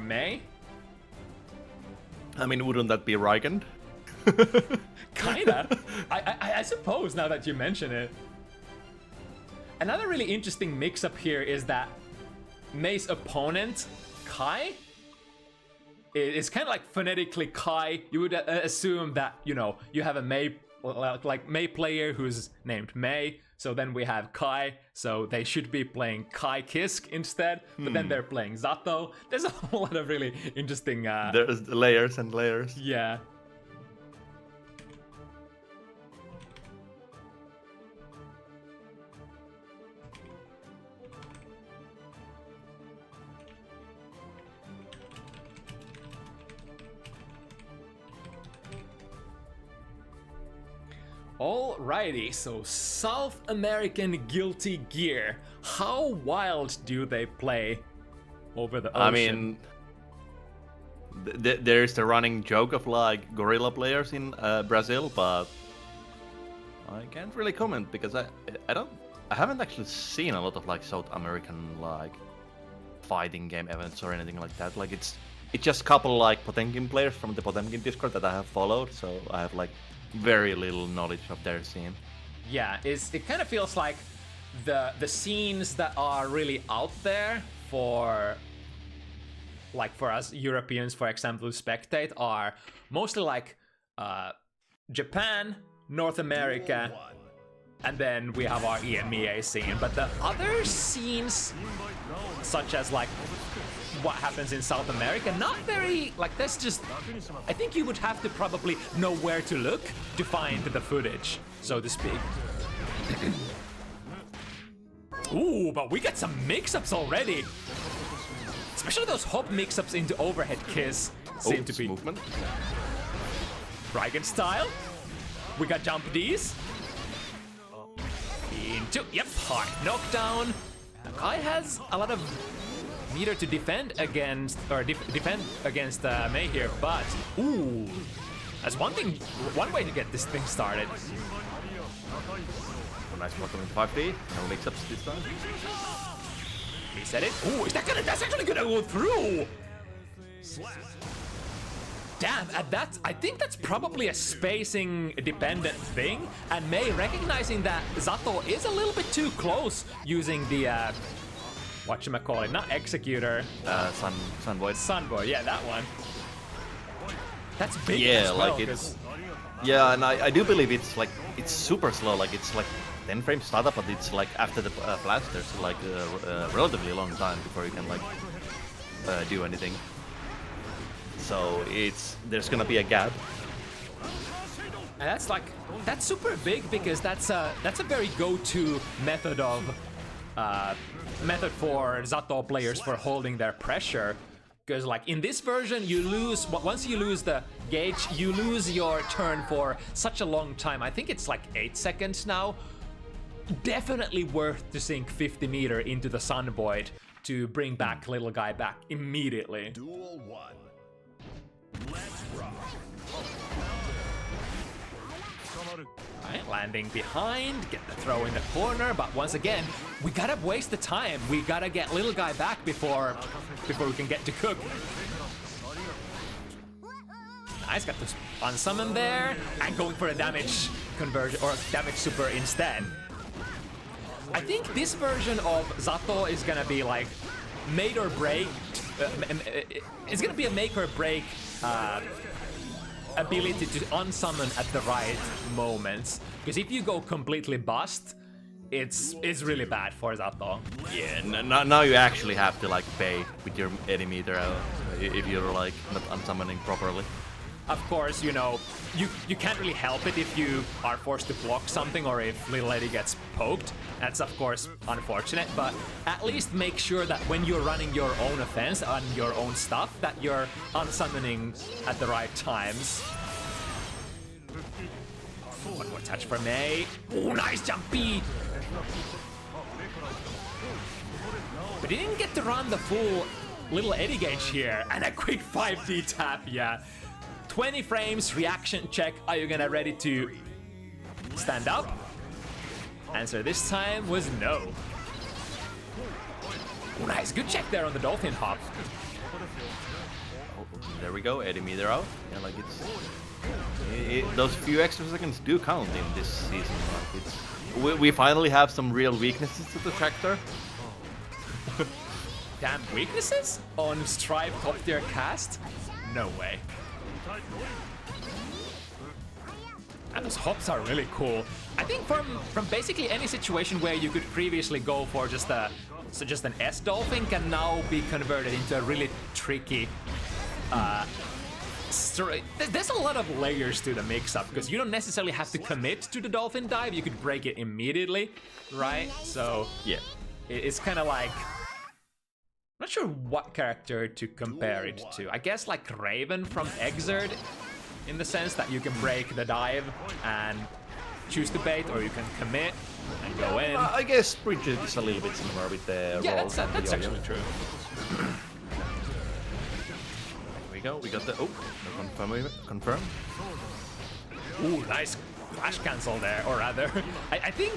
Mei? I mean, wouldn't that be Rygand? Kinda. I suppose, now that you mention it. Another really interesting mix-up here is that Mei's opponent, Kai, is kind of like phonetically Kai. You would assume that, you know, you have a Mei, like Mei player who's named Mei, so then we have Kai, so they should be playing Kai Kisk instead, but then they're playing Zato. There's a whole lot of really interesting... There's layers and layers. Yeah. Alrighty, so South American Guilty Gear. How wild do they play over the ocean? I mean, there's the running joke of like gorilla players in Brazil, but I can't really comment because I haven't actually seen a lot of like South American like fighting game events or anything like that. Like it's just a couple like Potemkin players from the Potemkin Discord that I have followed, so I have like very little knowledge of their scene. Yeah, it kind of feels like the scenes that are really out there for us Europeans, for example, who spectate, are mostly like Japan, North America, and then we have our EMEA scene. But the other scenes, such as like what happens in South America, not very, like, that's just, I think you would have to probably know where to look to find the footage, so to speak. Ooh, but we got some mix-ups already. Especially those hop mix-ups into overhead kiss seem to be movement. Rygand style. We got jump Ds. Into, yep, hard knockdown. Kai has a lot of meter to defend against, or defend against Mei here, but ooh, that's one way to get this thing started. A nice block into 5D. No mix-ups this time. Reset it. Ooh, that's actually gonna go through. Damn, at that, I think that's probably a spacing dependent thing, and Mei recognizing that Zato is a little bit too close using the whatchamacallit, not Executor. Sunvoid. Sunvoid, yeah, that one. That's big. Yeah, as well, like it's. Yeah, and I do believe it's like, it's super slow. Like it's like 10 frames startup, but it's like after the flash, there's like a relatively long time before you can like do anything. So there's gonna be a gap. And that's super big because that's a very go-to method for Zato players for holding their pressure. Because like in this version, once you lose the gauge, you lose your turn for such a long time. I think it's like 8 seconds now. Definitely worth to sink 50 meter into the Sun Void to bring back little guy back immediately. Duel 1. Let's rock. Right, landing behind, get the throw in the corner, but once again, we gotta waste the time. We gotta get little guy back before we can get to cook. Nice, got this unsummon there, and going for a damage conversion, or damage super instead. I think this version of Zato is gonna be like made or break. It's gonna be a make or break ability to unsummon at the right moments. Because if you go completely bust, it's really bad for Zato. Yeah, now you actually have to like pay with your enemy meter if you're like not unsummoning properly. Of course, you know, you can't really help it if you are forced to block something or if Little Lady gets poked. That's of course unfortunate, but at least make sure that when you're running your own offense on your own stuff, that you're unsummoning at the right times. One more touch for Mei. Ooh, nice jump beat! didn't get to run the full little eddy gauge here, and a quick 5D tap, yeah. 20 frames, reaction check. Are you gonna ready to stand up? Answer this time was no. Oh, nice, good check there on the dolphin hop. Oh, there we go, eddy meter out. Yeah, like those few extra seconds do count in this season. Like we finally have some real weaknesses to the tractor. Damn, weaknesses on Strive top tier cast? No way. And those hops are really cool. I think from basically any situation where you could previously go for just an S dolphin can now be converted into a really tricky. There's a lot of layers to the mix-up because you don't necessarily have to commit to the dolphin dive. You could break it immediately, right? So yeah, it's kind of like. Not sure what character to compare it to. I guess like Raven from Exert, in the sense that you can break the dive and choose to bait, or you can commit and go in. I guess Bridget is a little bit similar with the yeah, roll. that's actually true. There we go. We got the confirm. Ooh, nice flash cancel there, or rather, I think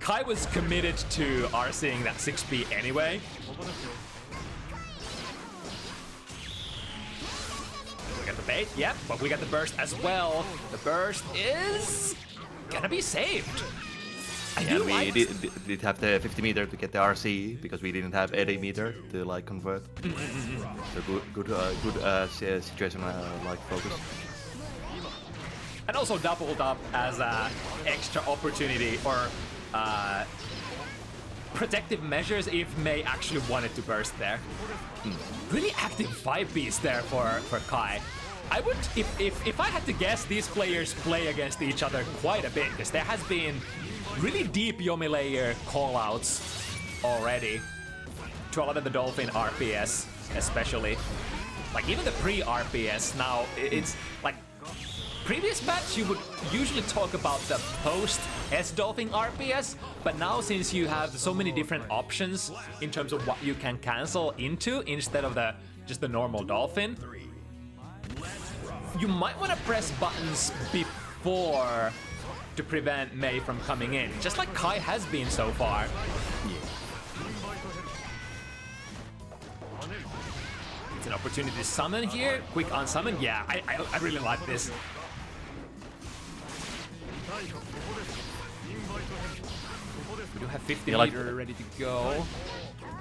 Kai was committed to RCing that 6P anyway. We got the bait, yep, but we got the burst as well. The burst is gonna be saved. Yeah, we did have the 50 meter to get the RC because we didn't have 80 meter to like convert. So good situation like focus. And also doubled up as a extra opportunity or protective measures if Mei actually wanted to burst there. Really active 5Bs there for Kai. I would, if I had to guess, these players play against each other quite a bit because there has been really deep Yomi layer callouts already to a lot of the Dolphin RPS, especially. Like even the pre-RPS now, it's like previous match you would usually talk about the post S-Dolphin RPS, but now since you have so many different options in terms of what you can cancel into instead of just the normal Dolphin, you might want to press buttons before to prevent Mei from coming in, just like Kai has been so far. It's an opportunity to summon here. Quick unsummon. Yeah, I really like this. We do have 50 meter ready to go.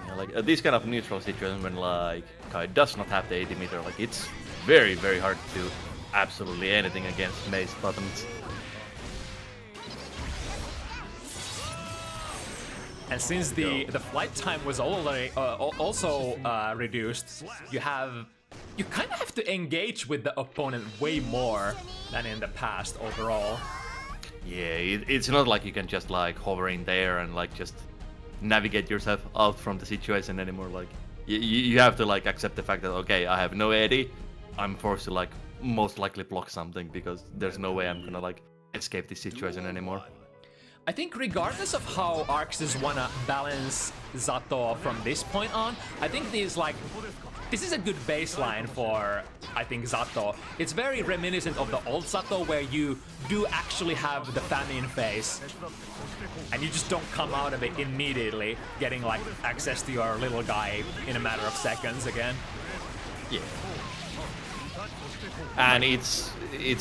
Yeah, like this kind of neutral situation when like Kai does not have the 80 meter, like it's very, very hard to do absolutely anything against Mei's buttons. And since the flight time was already also reduced, you kind of have to engage with the opponent way more than in the past overall. Yeah, it's not like you can just like hover in there and like just navigate yourself out from the situation anymore. Like you have to like accept the fact that okay, I have no AD, I'm forced to like most likely block something because there's no way I'm gonna like escape this situation anymore. I think regardless of how Arxes wanna balance Zato from this point on, I think this is a good baseline for, I think, Zato. It's very reminiscent of the old Zato where you do actually have the famine phase and you just don't come out of it immediately, getting like access to your little guy in a matter of seconds again. Yeah. And it's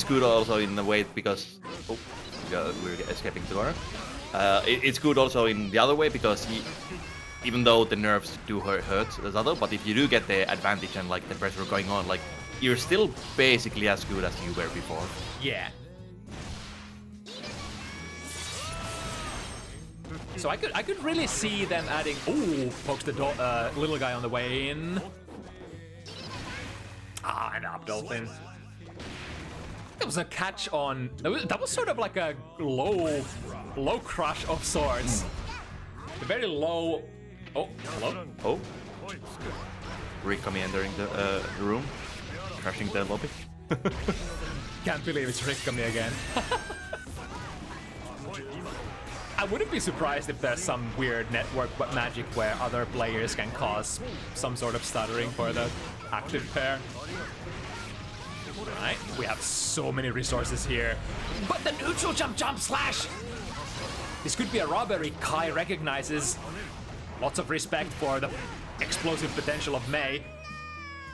good also in a way because we're escaping Dora. It's good also in the other way because even though the nerfs do hurt Zato, but if you do get the advantage and like the pressure going on, like you're still basically as good as you were before. Yeah. So I could really see them adding. Ooh, pokes the little guy on the way in. Ah, and up Dolphin. That was a catch on. That was sort of like a low crush of sorts. A very low. Oh, hello. Oh. Rikkami entering the room, crashing the lobby. I wouldn't be surprised if there's some weird network magic where other players can cause some sort of stuttering for the active pair. Right, we have so many resources here. But the neutral jump slash! This could be a robbery. Kai recognizes. Lots of respect for the explosive potential of Mei.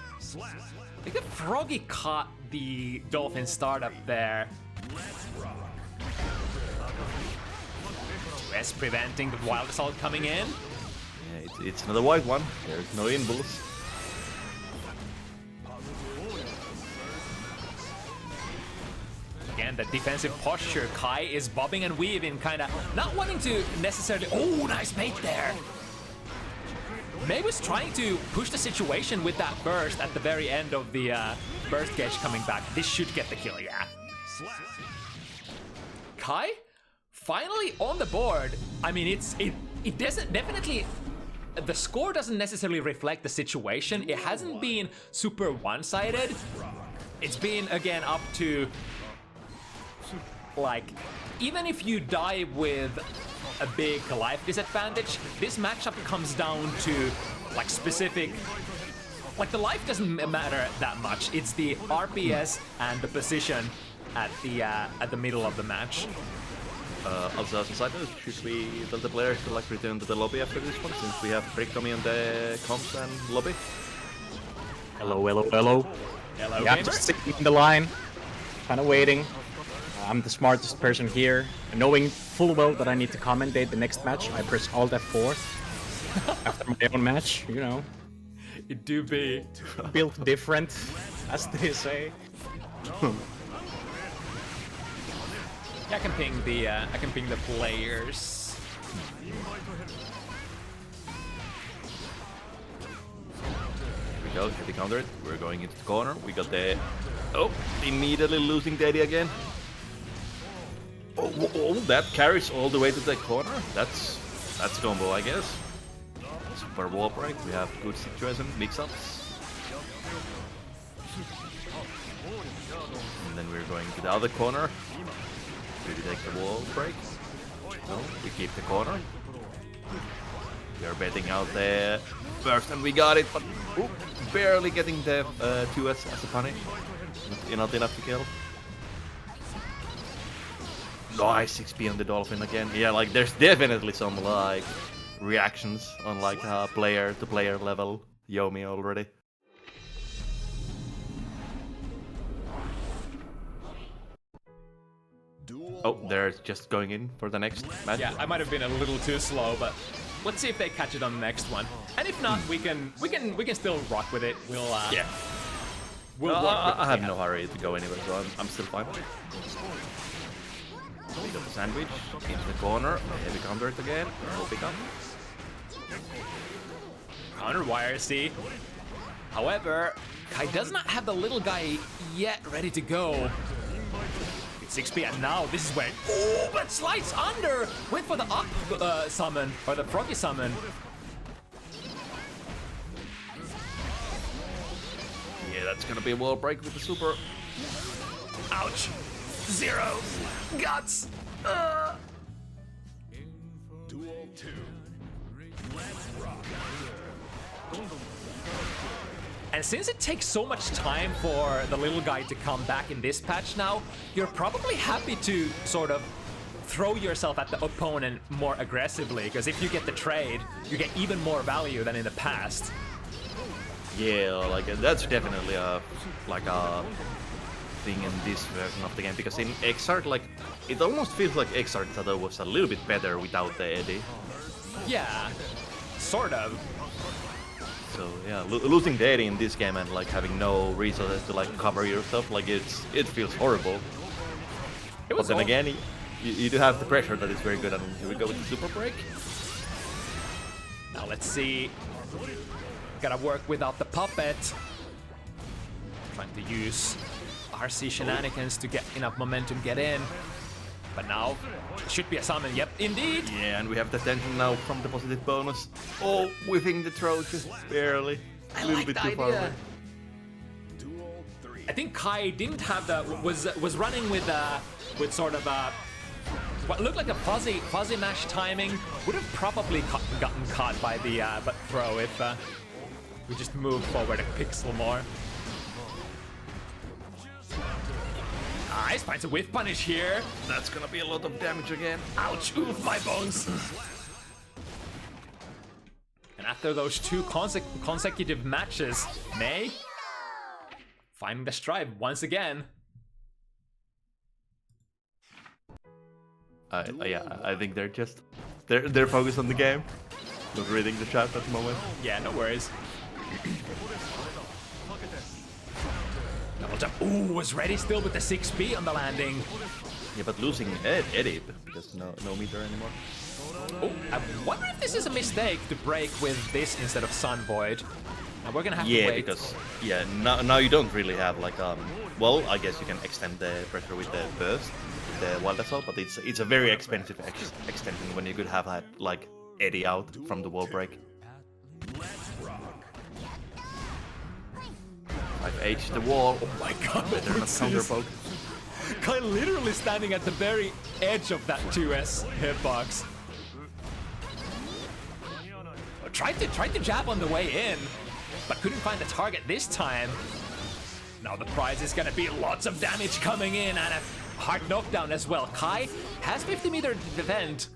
I think the Froggy caught the Dolphin startup there. S preventing the Wild Assault coming in. Yeah, it's another white one. There's no impulse. Again, the defensive posture. Kai is bobbing and weaving, kind of not wanting to necessarily. Oh, nice bait there. Mei was trying to push the situation with that burst at the very end of the burst gauge coming back. This should get the kill, yeah. Kai finally on the board. I mean, it doesn't definitely. The score doesn't necessarily reflect the situation. It hasn't been super one-sided. It's been again up to like, even if you die with a big life disadvantage, this matchup comes down to like specific, like the life doesn't matter that much. It's the RPS and the position at the middle of the match. Also, as a side note, should we tell the players to like return to the lobby after this one, since we have Rikkami on the comms and lobby? Hello, hello, hello. Hello, Yeah, I'm gamer. just sitting in the line, kind of waiting. I'm the smartest person here, and knowing full well that I need to commentate the next match, I press Alt F4 after my own match, you know. It do be. Built different, as they say. Yeah, I can ping the players. Here we go, heavy counter it. We're going into the corner. We got the... Oh, immediately losing Daddy again. Oh, that carries all the way to the corner. That's combo, I guess. Super wall break. We have good situation, mix-ups. And then we're going to the other corner. Do we take the wall break? No, we keep the corner. We are betting out the burst and we got it, but barely getting the 2S as a punish. Not enough to kill. Nice XP on the Dolphin again. Yeah, like there's definitely some like reactions on like player to player level Yomi already. Oh, they're just going in for the next match. Yeah, I might have been a little too slow, but let's see if they catch it on the next one. And if not, we can still rock with it. We'll Yeah. We'll work with I have it. no hurry to go anywhere, so I'm still fine. We got the sandwich into the corner. Heavy counter it again. No pickup. Counter wire, see. However, Kai does not have the little guy yet ready to go. It's 6p, and now this is where. Oh, but slides under. Went for the up summon or the froggy summon. Yeah, that's gonna be a wall break with the super. Ouch. 0 guts. Duel 2. And since it takes so much time for the little guy to come back in this patch now, you're probably happy to sort of throw yourself at the opponent more aggressively, because if you get the trade, you get even more value than in the past. Yeah, like that's definitely a thing in this version of the game, because in Xrd, like it almost feels like Xrd was a little bit better without the Eddie. Yeah, sort of. So yeah, losing the Eddie in this game and like having no resources to like cover yourself, like it feels horrible. But then again, you do have the pressure that it's very good, and here we go with the super break. Now let's see. Gotta work without the puppet. Trying to use RC shenanigans to get enough momentum, get in. But now, it should be a summon. Yep, indeed. Yeah, and we have the tension now from the positive bonus. Oh, whiffing the throw just barely. I A little like bit the too far idea. away. Duel 3. I think Kai didn't have the was running with sort of a What looked like a fuzzy mash timing would have probably gotten caught by the throw if we just moved forward a pixel more. Nice, finds a whiff punish here. That's gonna be a lot of damage again. Ouch, oof, my bones. And after those two consecutive matches, May finding the stride once again. Yeah, I think they're focused on the game, not reading the chat at the moment. Yeah, no worries. Double jump. Ooh, was ready still with the 6B on the landing. Yeah, but losing Eddie because no meter anymore. Oh, I wonder if this is a mistake to break with this instead of Sun Void. Now we're gonna have to wait. Yeah, because now you don't really have like well, I guess you can extend the pressure with the burst, the wild assault, but it's a very expensive extension when you could have had like Eddie out from the wall break. I've aged the wall. Oh my god, better not counter poke. Kai literally standing at the very edge of that 2S hitbox. Tried to jab on the way in, but couldn't find the target this time. Now the prize is gonna be lots of damage coming in and a hard knockdown as well. Kai has 50 meter to defend.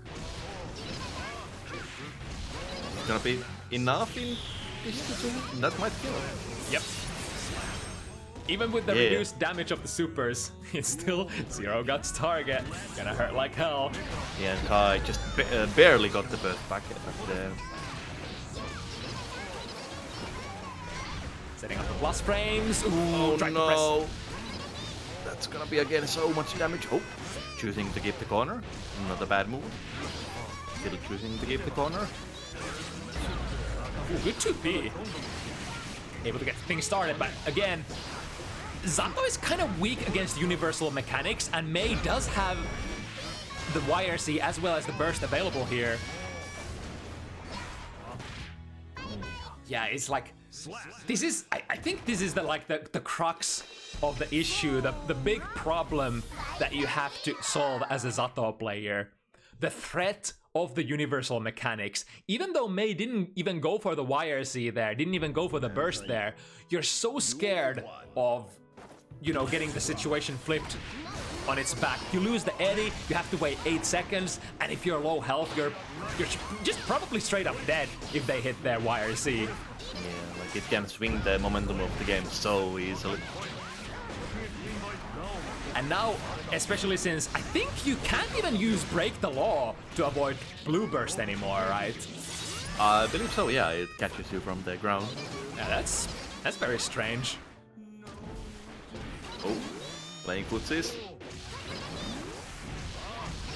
Gonna be enough in this situation? That might kill. Yep. Even with the reduced damage of the supers, it's still Zero Guts target. Gonna hurt like hell. Yeah, and Kai just barely got the burst back at the... Setting up the plus frames. Ooh, trying to press. That's gonna be again so much damage. Oh, choosing to keep the corner. Not a bad move. Still choosing to keep the corner. Ooh, good 2P. Able to get things started, but again, Zato is kind of weak against universal mechanics, and May does have the YRC as well as the burst available here. Yeah, it's like this is. I think this is the crux of the issue, the big problem that you have to solve as a Zato player. The threat of the universal mechanics. Even though May didn't even go for the YRC there, didn't even go for the burst there, you're so scared of, you know, getting the situation flipped on its back. You lose the Eddie, you have to wait 8 seconds, and if you're low health, you're just probably straight up dead if they hit their YRC. Yeah, like it can swing the momentum of the game so easily. And now, especially since I think you can't even use Break the Law to avoid Blue Burst anymore, right? I believe so, yeah, it catches you from the ground. Yeah, that's very strange. Oh, playing footsies.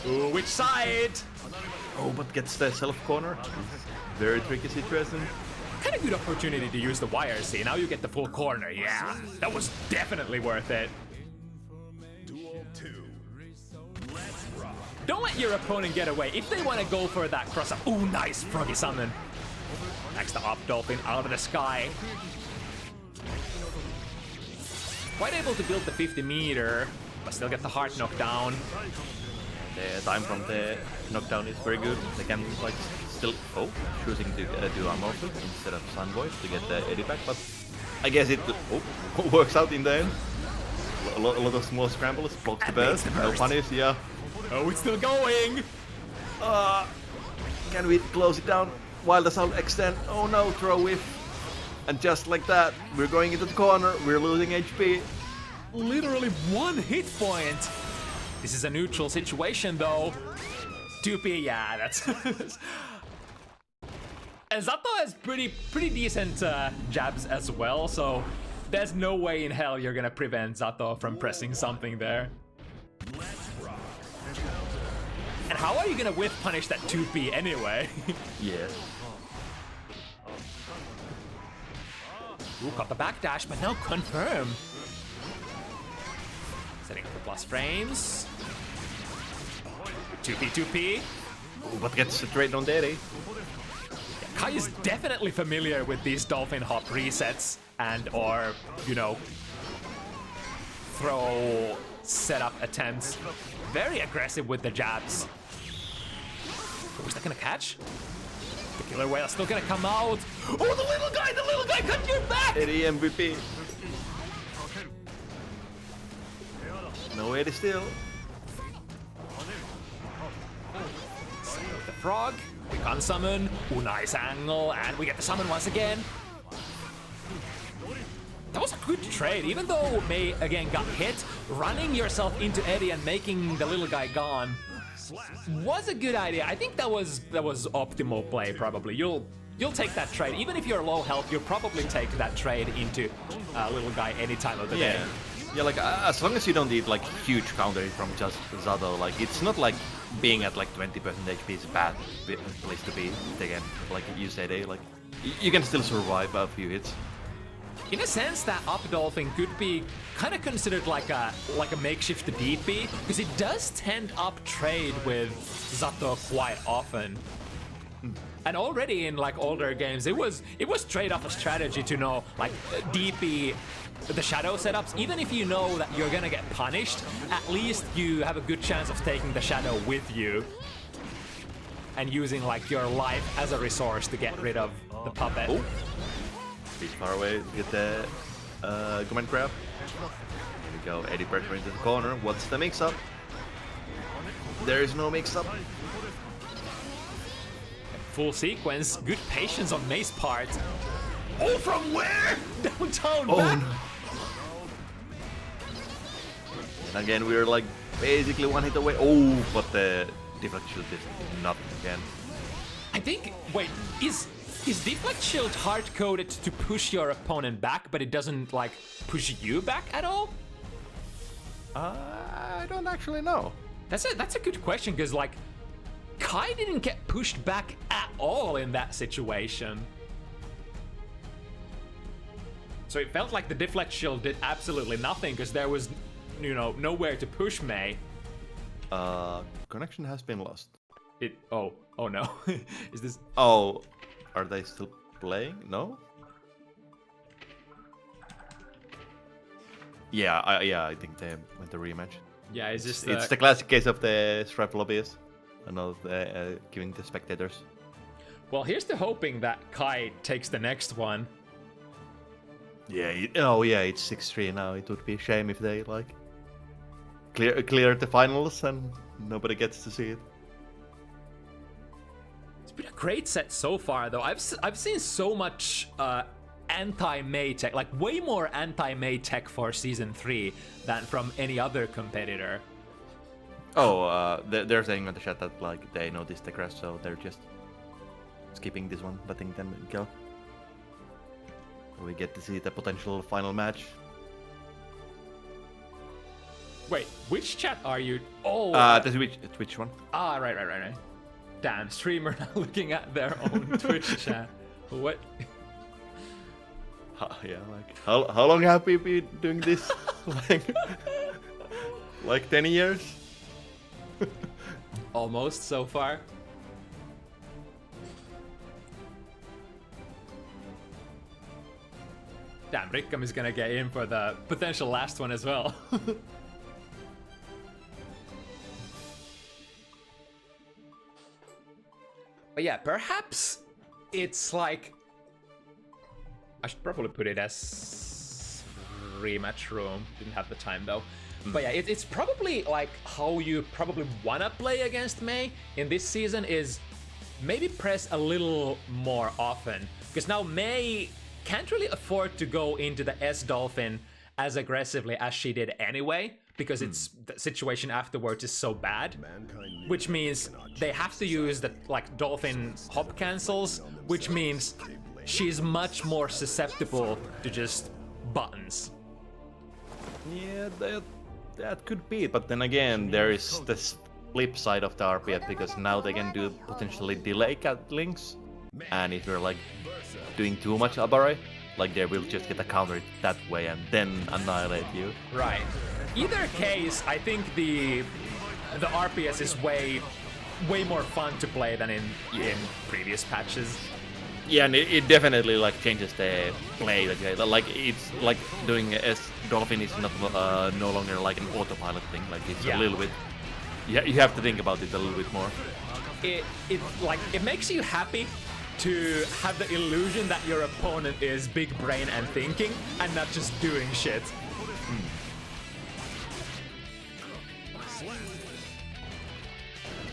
Ooh, which side? Oh, but gets the self corner. Very tricky situation. Kind of good opportunity to use the YRC. Now you get the full corner. Yeah, that was definitely worth it. Don't let your opponent get away. If they want to go for that cross-up. Ooh, nice froggy summon. Next to up Dolphin out of the sky. Quite able to build the 50 meter, but still get the hard knockdown. The time from the knockdown is very good. They can like still choosing to do armor instead of Sun Void to get the Eddie back, but I guess it works out in the end. A lot of small scrambles, blocks the burst, no punish, yeah. Oh, it's still going! Can we close it down? Wild Assault extend. Oh no, throw whiff. And just like that, we're going into the corner, we're losing HP. Literally 1 hit point! This is a neutral situation though. 2P, yeah, that's... And Zato has pretty decent jabs as well, so there's no way in hell you're gonna prevent Zato from pressing something there. And how are you gonna whiff punish that 2P anyway? Yeah. Ooh, got the backdash, but now confirm. Setting up the plus frames. 2P. Ooh, but gets straight on Daddy. Yeah, Kai is definitely familiar with these Dolphin Hop resets and or, you know, throw setup attempts. Very aggressive with the jabs. Was that gonna catch? The killer whale still gonna come out. Oh, the little guy cut your back! Eddie MVP. No Eddie still. The frog, we can summon, nice angle, and we get the summon once again. That was a good trade, even though Mei again got hit. Running yourself into Eddie and making the little guy gone was a good idea. I think that was optimal play. Probably you'll take that trade, even if you're low health. You'll probably take that trade into little guy any time of the day. Yeah, like as long as you don't need like huge counter from just Zato, like it's not like being at like 20% HP is a bad place to be. Again, like you said, like you can still survive a few hits. In a sense, that up dolphin could be kind of considered like a makeshift DP, because it does tend up trade with Zato quite often. And already in like older games, it was trade off a strategy to know like DP the shadow setups. Even if you know that you're gonna get punished, at least you have a good chance of taking the shadow with you and using like your life as a resource to get rid of the puppet. Oh. Bit far away, get the command grab. Here we go, Eddie pressure into the corner. What's the mix-up? There is no mix-up. Full sequence, good patience on Mei's part. Oh, from where? Downtown back. No. And again, we're like basically one hit away. Oh, but the deflect shield did nothing again. I think, wait, is deflect shield hard-coded to push your opponent back, but it doesn't like push you back at all? I don't actually know. That's a good question, because like Kai didn't get pushed back at all in that situation. So it felt like the deflect shield did absolutely nothing, because there was, you know, nowhere to push Mei. Connection has been lost. Oh no. Is this? Oh, are they still playing? No. Yeah, I think they went the rematch. Yeah, it's just it's the classic case of the stripe lobbyists, and of the giving the spectators. Well, here's the hoping that Kai takes the next one. Yeah. It's 6-3 now. It would be a shame if they like clear the finals and nobody gets to see it. It's been a great set so far, though. I've seen so much anti-Mei tech, like way more anti-Mei tech for Season 3 than from any other competitor. Oh, they're saying in the chat that like they noticed the crash, so they're just skipping this one, letting them go. We get to see the potential final match. Wait, which chat are you? Oh, the Twitch one. Ah, right. Damn, streamer not looking at their own Twitch chat. What? Yeah, like how long have we been doing this? like 10 years? Almost so far. Damn, Rikkami is gonna get in for the potential last one as well. But yeah, perhaps it's like... I should probably put it as rematch room. Didn't have the time though. But yeah, it's probably like how you probably wanna play against Mei in this season is maybe press a little more often. Because now Mei can't really afford to go into the S-Dolphin as aggressively as she did anyway, because it's the situation afterwards is so bad, which means they have to use the like Dolphin hop cancels, which means she's much more susceptible to just buttons. Yeah, that could be, but then again, there is this flip side of the RPF, because now they can do potentially delay cat links, and if you're like doing too much Abare, like they will just get a counter that way and then annihilate you. Right. Either case, I think the RPS is way more fun to play than in previous patches. Yeah, and it definitely like changes the play that you have. Like it's like doing as Dolphin is not no longer like an autopilot thing. Like it's a little bit. Yeah, you have to think about it a little bit more. It makes you happy to have the illusion that your opponent is big brain and thinking and not just doing shit.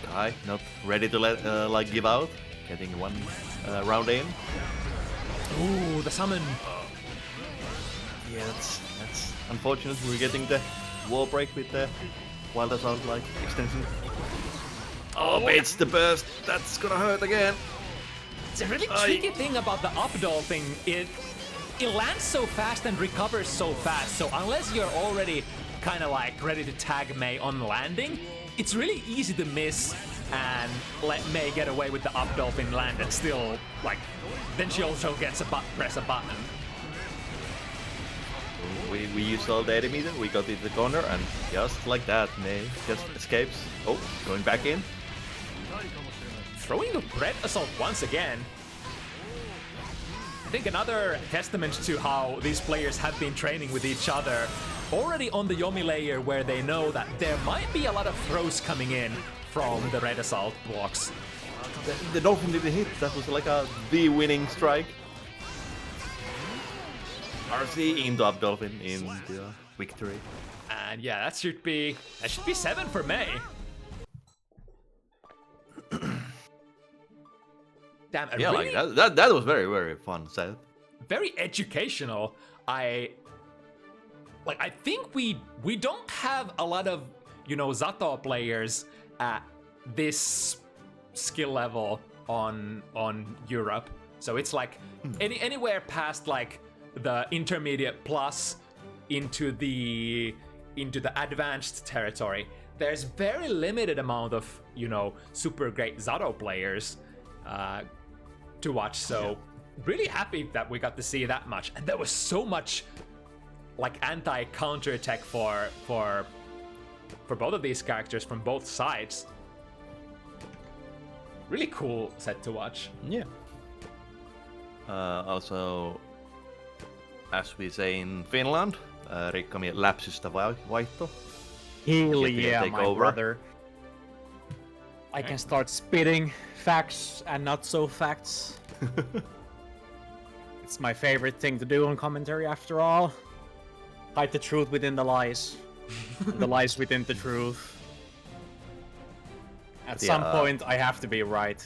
Guy not ready to let like give out. Getting one round in. Ooh, the summon. Yeah, that's unfortunate. We're getting the wall break with the Wild Assault like extension. Oh, it's the burst. That's gonna hurt again. It's a really tricky thing about the up-doll thing. It lands so fast and recovers so fast. So unless you're already kind of like ready to tag Mei on landing, it's really easy to miss and let Mei get away with the up dolphin land and still, like, then she also gets a press a button. We used all the enemy, we got into the corner, and just like that, Mei just escapes. Oh, going back in. Throwing the red assault once again. I think another testament to how these players have been training with each other already on the Yomi layer, where they know that there might be a lot of throws coming in from the red assault blocks. The Dolphin didn't hit, that was like the winning strike. RC into up Dolphin in the victory. And yeah, that should be 7 for Mei. Damn, yeah, really, like that was very, very fun set. Very educational. I think we don't have a lot of, you know, Zato players at this skill level on Europe. So it's like anywhere past like the intermediate plus into the advanced territory. There's very limited amount of, you know, super great Zato players to watch. So really happy that we got to see that much. And there was so much like anti-counter attack for both of these characters from both sides. Really cool set to watch. Yeah. Also, as we say in Finland, Rikkami läpsystä vaihto. Hell yeah, my brother. I can start spitting facts and not so facts. It's my favorite thing to do on commentary, after all. Hide the truth within the lies. The lies within the truth. At some point, I have to be right.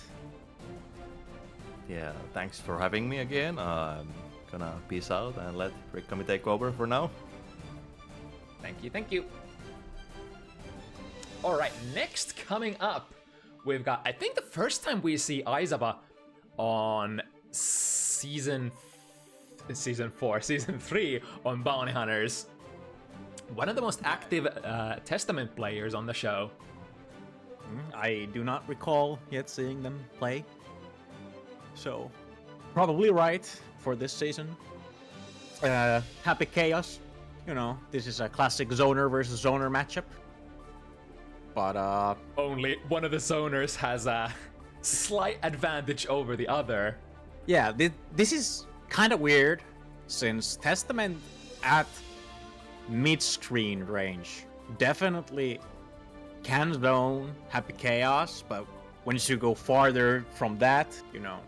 Yeah, thanks for having me again. I'm gonna peace out and let Rikkami take over for now. Thank you. All right, next coming up, we've got, I think the first time we see Aizawa on season 3 on Bounty Hunters. One of the most active Testament players on the show. I do not recall yet seeing them play. So, probably right for this season. Happy Chaos. You know, this is a classic zoner versus zoner matchup. But, only one of the zoners has a slight advantage over the other. Yeah, this is kind of weird, since Testament at mid-screen range definitely can zone Happy Chaos, but once you go farther from that, you know,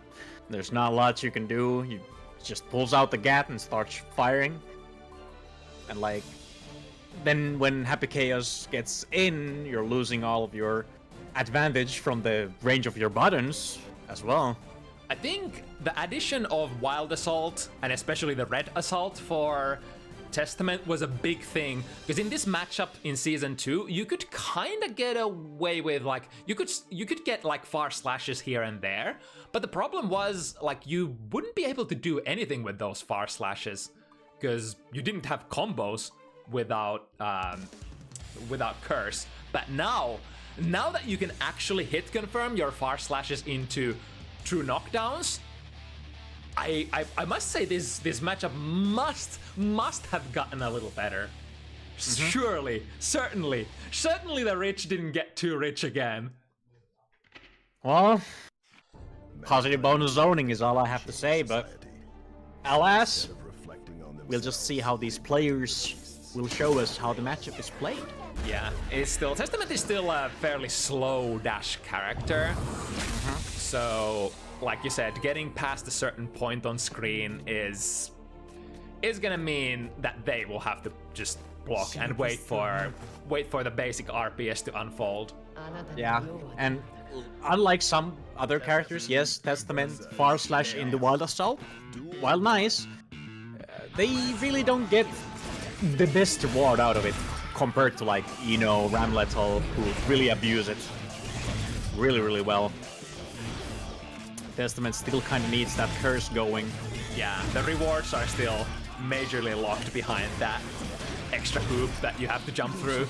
there's not a lot you can do. He just pulls out the gat and starts firing. And like, then when Happy Chaos gets in, you're losing all of your advantage from the range of your buttons as well. I think the addition of Wild Assault, and especially the Red Assault for Testament, was a big thing, because in this matchup in Season 2, you could kind of get away with, like, you could get, like, far slashes here and there, but the problem was, like, you wouldn't be able to do anything with those far slashes, because you didn't have combos without Curse. But now that you can actually hit confirm your far slashes into true knockdowns, I must say this matchup must have gotten a little better. Surely, certainly the rich didn't get too rich again. Well, positive bonus zoning is all I have to say, but alas, we'll just see how these players will show us how the matchup is played. Yeah, it's still Testament is still a fairly slow dash character. So, like you said, getting past a certain point on screen is gonna mean that they will have to just block and wait for the basic RPS to unfold. Yeah, and unlike some other characters, yes, Testament, / in the Wild Assault, while nice, they really don't get the best reward out of it compared to like Ramletal, who really abuse it really well. Testament still kind of needs that curse going. Yeah, the rewards are still majorly locked behind that extra hoop that you have to jump through.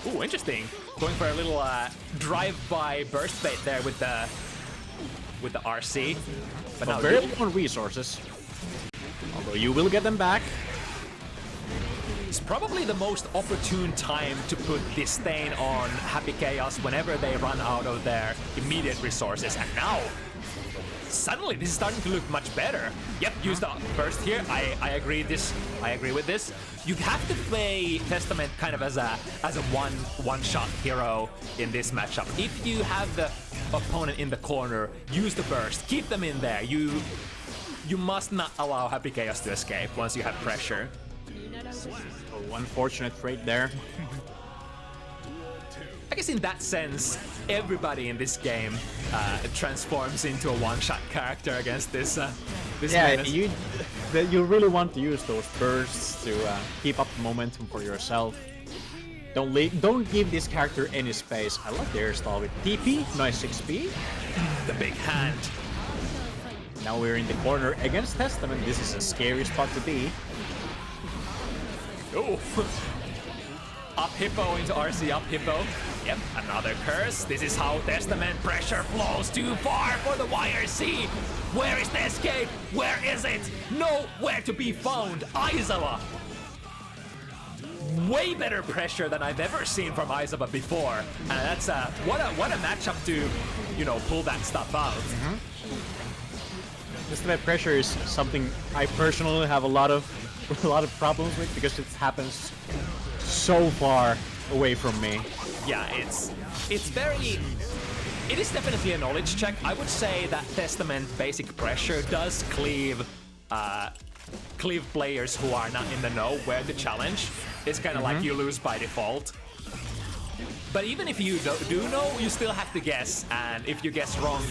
Ooh, interesting. Going for a little drive-by burst bait there with the RC. But now very low on resources. Although you will get them back. It's probably the most opportune time to put disdain on Happy Chaos whenever they run out of their immediate resources. And now, suddenly this is starting to look much better. Yep, use the burst here. I agree with this. You have to play Testament kind of as a one-shot hero in this matchup. If you have the opponent in the corner, use the burst. Keep them in there. You must not allow Happy Chaos to escape once you have pressure. Oh, unfortunate trait there. I guess in that sense, everybody in this game transforms into a one-shot character against this Yeah, menace. you really want to use those bursts to keep up the momentum for yourself. Don't give this character any space. I like the airstyle with TP, nice XP. The big hand. Now we're in the corner against Testament. This is a scary spot to be. Oh. Up hippo into RC, up hippo. Yep, another curse. This is how Testament pressure flows too far for the YRC. Where is the escape? Where is it? Nowhere to be found. Aizawa. Way better pressure than I've ever seen from Aizawa before. And that's what a matchup to, pull that stuff out. Testament pressure is something I personally have a lot of problems with because it happens so far away from me. Yeah, it is definitely a knowledge check. I would say that Testament basic pressure does cleave players who are not in the know where to challenge. It's kind of like you lose by default. But even if you do know, you still have to guess, and if you guess wrong,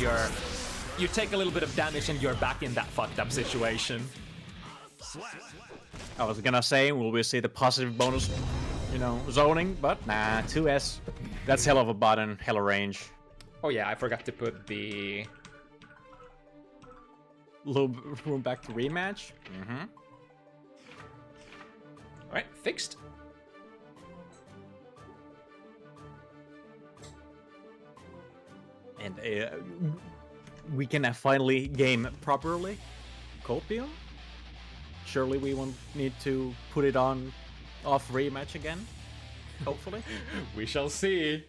you take a little bit of damage and you're back in that fucked up situation. I was gonna say, will we see the positive bonus, zoning, but nah, 2S. That's hell of a button, hell of range. Oh yeah, I forgot to put the... Little room back to rematch. Alright, fixed. And we can finally game properly. Copium? Surely we won't need to put it on off rematch again. Hopefully. We shall see.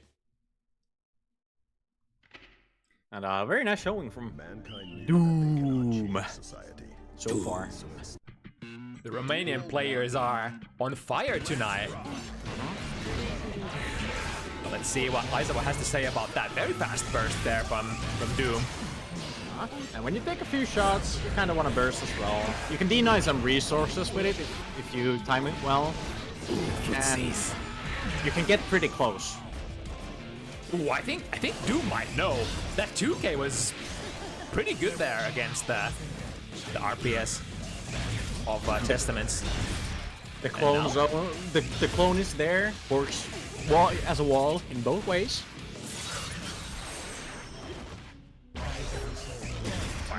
And a very nice showing from Mankind Doom society. so far. The Romanian players are on fire tonight. Let's see what Aizawa has to say about that very fast burst there from Doom. And when you take a few shots, you kind of want to burst as well. You can deny some resources with it if you time it well. And you can get pretty close. Ooh, I think Doom might know. That 2K was pretty good there against the RPS of Testaments. The clone zone, the clone is there, works as a wall in both ways.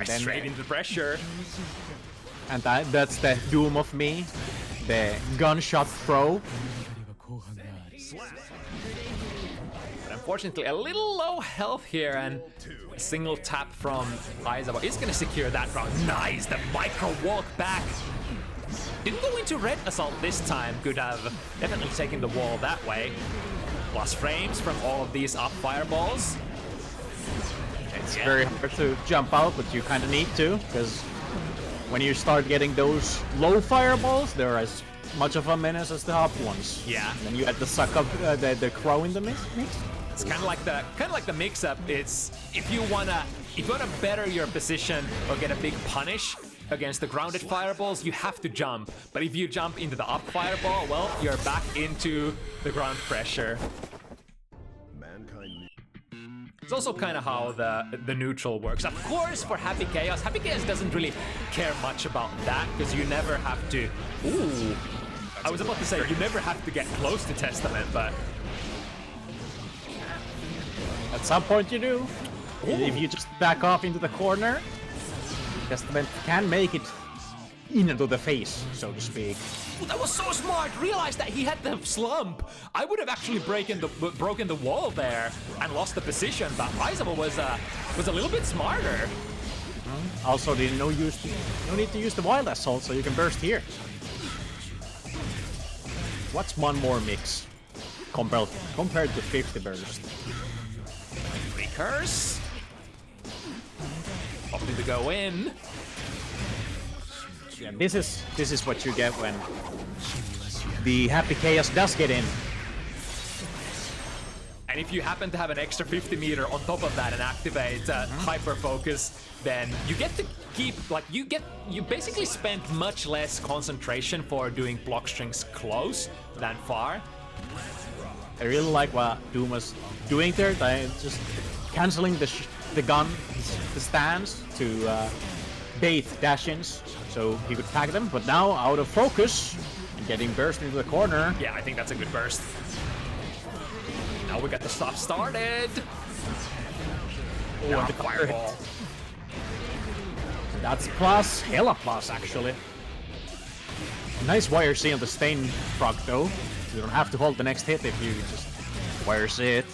Straight into pressure. And that's the Doom of me, the gunshot throw. But unfortunately, a little low health here, and a single tap from Aizawa is going to secure that round. Nice, the micro walk back. Didn't go into red assault this time. Could have definitely taken the wall that way. Plus frames from all of these up fireballs. It's very hard to jump out, but you kind of need to, because when you start getting those low fireballs, they're as much of a menace as the hop ones. Yeah. And then you had to suck up the crow in the mix. It's kind of like the mix-up. It's if you wanna better your position or get a big punish against the grounded fireballs, you have to jump. But if you jump into the up fireball, well, you're back into the ground pressure. Mankind. It's also kind of how the neutral works. Of course, for Happy Chaos doesn't really care much about that because you never have to. Ooh, I was about to say you never have to get close to Testament, but At some point you do. If you just back off into the corner, Testament can make it into the face, so to speak. Ooh, that was so smart. Realized that he had the slump. I would have actually broken the wall there and lost the position, but Aizawa was a little bit smarter. Also, there's no need to use the wild assault, so you can burst here. What's one more mix compared to 50 burst? Recurse. Opting to go in. Yeah, this is what you get when the Happy Chaos does get in. And if you happen to have an extra 50 meter on top of that and activate hyper focus, then you get to keep you basically spend much less concentration for doing block strings close than far. I really like what Doom was doing there. Just canceling the gun, the stance to bait dash-ins, so he could tag them. But now out of focus and getting burst into the corner. Yeah, I think that's a good burst. Now we got the stuff started. Oh, and the fireball. That's plus, hella plus actually. Nice YRC on the Stain proc though. You don't have to hold the next hit if you just YRC it.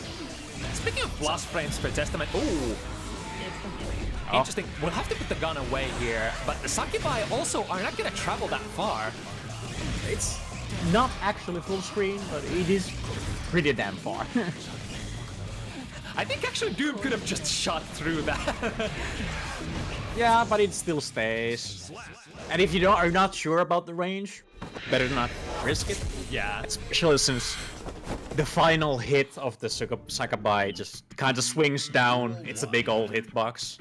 Speaking of plus frames for Testament, ooh. Interesting. We'll have to put the gun away here, but the Sakubai also are not gonna travel that far. It's not actually full screen, but it is pretty damn far. I think actually Doom could have just shot through that. Yeah, but it still stays. And if you are not sure about the range, better not risk it. Yeah. Especially since the final hit of the Sakubai just kind of swings down. It's a big old hitbox.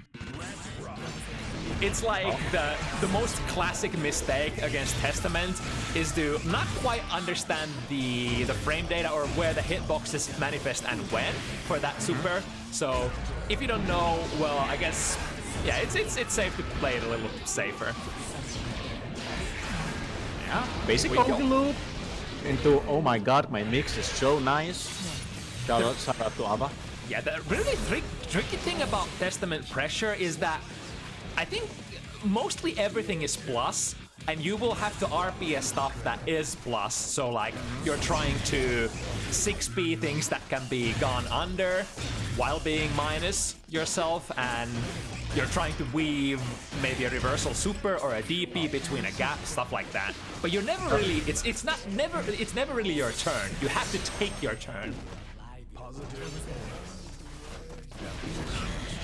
It's like the most classic mistake against Testament is to not quite understand the frame data or where the hitboxes manifest and when for that super. So if you don't know, well, I guess yeah, it's safe to play it a little safer. Yeah, basic OG loop into oh my god, my mix is so nice. Shout out to Ava. Yeah, the really tricky thing about Testament pressure is that I think mostly everything is plus, and you will have to RP stuff that is plus. So like you're trying to 6p things that can be gone under while being minus yourself, and you're trying to weave maybe a reversal super or a DP between a gap, stuff like that. But you're never really it's never really your turn. You have to take your turn.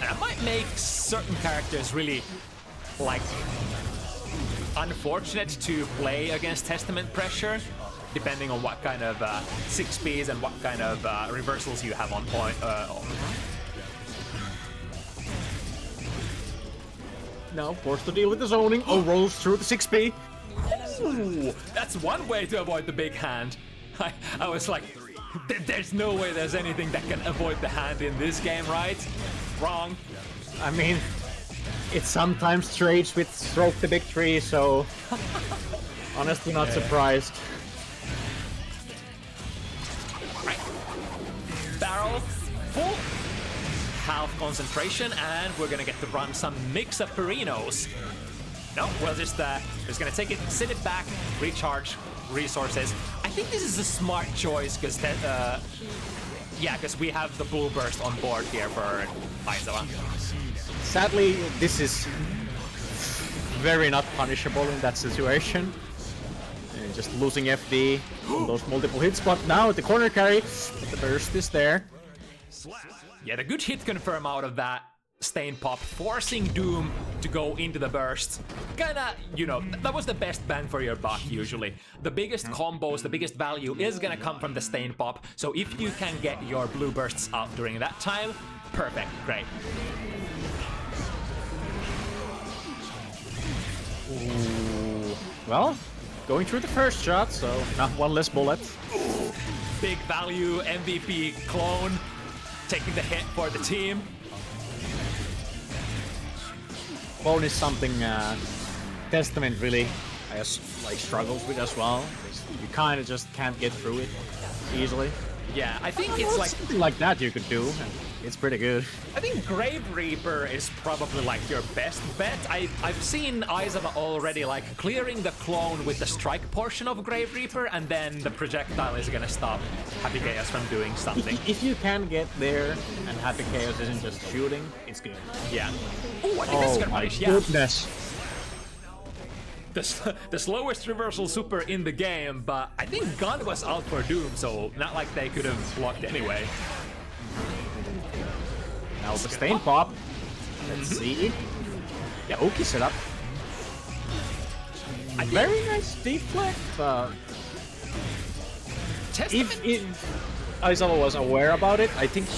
And it might make certain characters really, like, unfortunate to play against Testament pressure, depending on what kind of 6Ps and what kind of reversals you have on point. Now forced to deal with the zoning. Oh, rolls through the 6P. Ooh, that's one way to avoid the big hand. I was like, there's no way there's anything that can avoid the hand in this game, right? Wrong. I mean, it sometimes trades with stroke the big tree, so honestly not surprised. Right. Barrel full. Half concentration, and we're gonna get to run some mix-up Perinos. No, we'll just gonna take it, sit it back, recharge resources. I think this is a smart choice because yeah, because we have the Bull Burst on board here for Aizawa. Sadly, this is very not punishable in that situation. And just losing FD on those multiple hits, but now the corner carry, the burst is there. Yeah, the good hit confirm out of that Stain Pop, forcing Doom to go into the burst. Kinda, you know, that was the best bang for your buck usually. The biggest combos, the biggest value is gonna come from the Stain Pop, so if you can get your blue bursts out during that time, perfect, great. Ooh. Well, going through the first shot, so not one less bullet. Ooh. Big value, MVP clone, taking the hit for the team. Clone is something Testament really, I guess, like struggles with as well. You kind of just can't get through it easily. Yeah, I think it's like something like that you could do. And it's pretty good. I think Grave Reaper is probably like your best bet. I've seen Aizawa already like clearing the clone with the strike portion of Grave Reaper, and then the projectile is gonna stop Happy Chaos from doing something. If you can get there and Happy Chaos isn't just shooting, it's good. Yeah. Ooh, I think that's gonna punish. Yeah. Goodness. The slowest reversal super in the game, but I think Gun was out for Doom, so not like they could have blocked anyway. Now the Stain Pop. Let's see. Yeah, Oki set up. Very nice deflect, but if Aizawa was aware about it, I think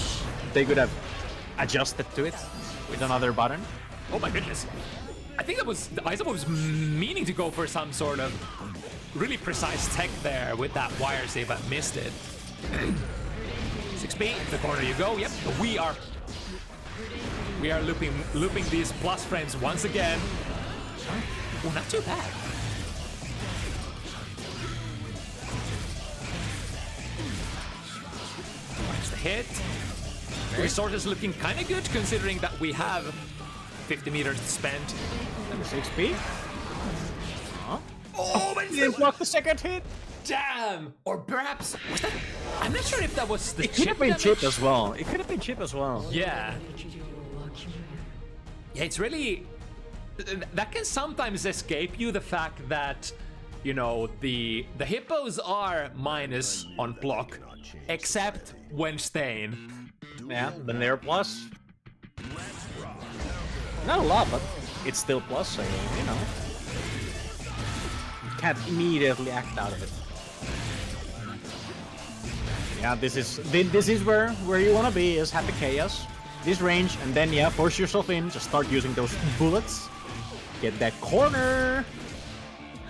they could have adjusted to it with another button. Oh my goodness. I think that was Aizawa was meaning to go for some sort of really precise tech there with that wire save, but missed it. 6B, the corner you go. Yep, we are looping these plus frames once again. Oh, not too bad. Watch the hit. Resources looking kind of good considering that we have 50 meters to spend. And the 6B. Huh? Oh, but he didn't block the second hit. Damn! Or perhaps was that? I'm not sure if that was the. It could have been chip as well. It could have been chip as well. Yeah. Yeah, it's really that can sometimes escape you, the fact that, you know, the hippos are minus on block, except when Stain. Yeah, then they're plus. Not a lot, but it's still plus, so you know. You can't immediately act out of it. Yeah, this is where you wanna be, is Happy Chaos. This range, and then yeah, force yourself in, just start using those bullets. Get that corner.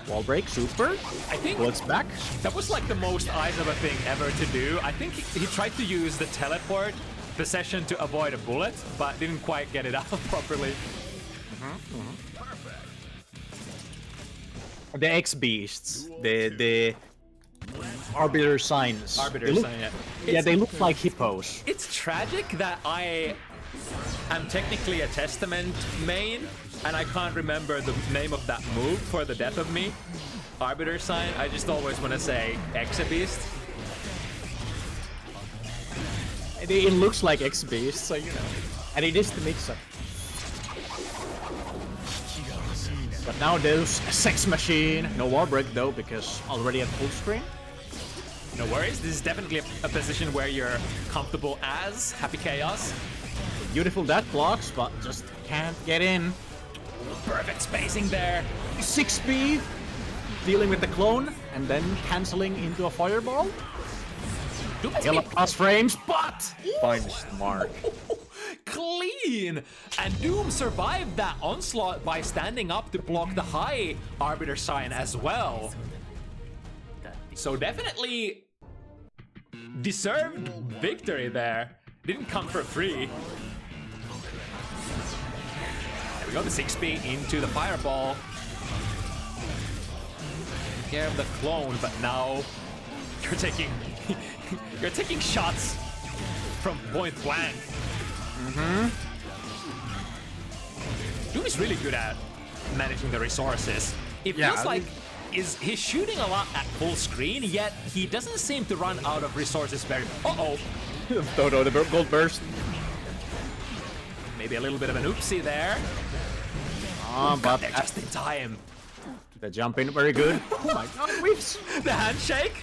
Wall break, super. I think bullets back. That was like the most Aizawa thing ever to do. I think he tried to use the teleport possession to avoid a bullet, but didn't quite get it out properly. The X-Beasts, the Arbiter Signs. Arbiter Sign, yeah. Yeah, they look like hippos. It's tragic that I am technically a Testament main, and I can't remember the name of that move for the death of me. Arbiter Sign, I just always want to say X-Beast. It looks like X-Beast, so you know. And it is the mix-up. But now there's a Sex Machine. No wall break though, because already at full screen. No worries, this is definitely a position where you're comfortable as Happy Chaos. Beautiful that blocks, but just can't get in. Perfect spacing there. 6B, dealing with the clone, and then canceling into a fireball. Yellow plus frames, but finds the mark. Clean! And Doom survived that onslaught by standing up to block the high Arbiter Sign as well. So definitely deserved victory there. Didn't come for free. There we go, the 6B into the fireball. Take care of the clone, but now you're taking you're taking shots from point blank. Doom is really good at managing the resources. It feels like he's shooting a lot at full screen, yet he doesn't seem to run out of resources very... Uh-oh! Dodo, the gold burst. Maybe a little bit of an oopsie there. But they're just in time. The jump in, very good. Oh my god, whiffs! The handshake!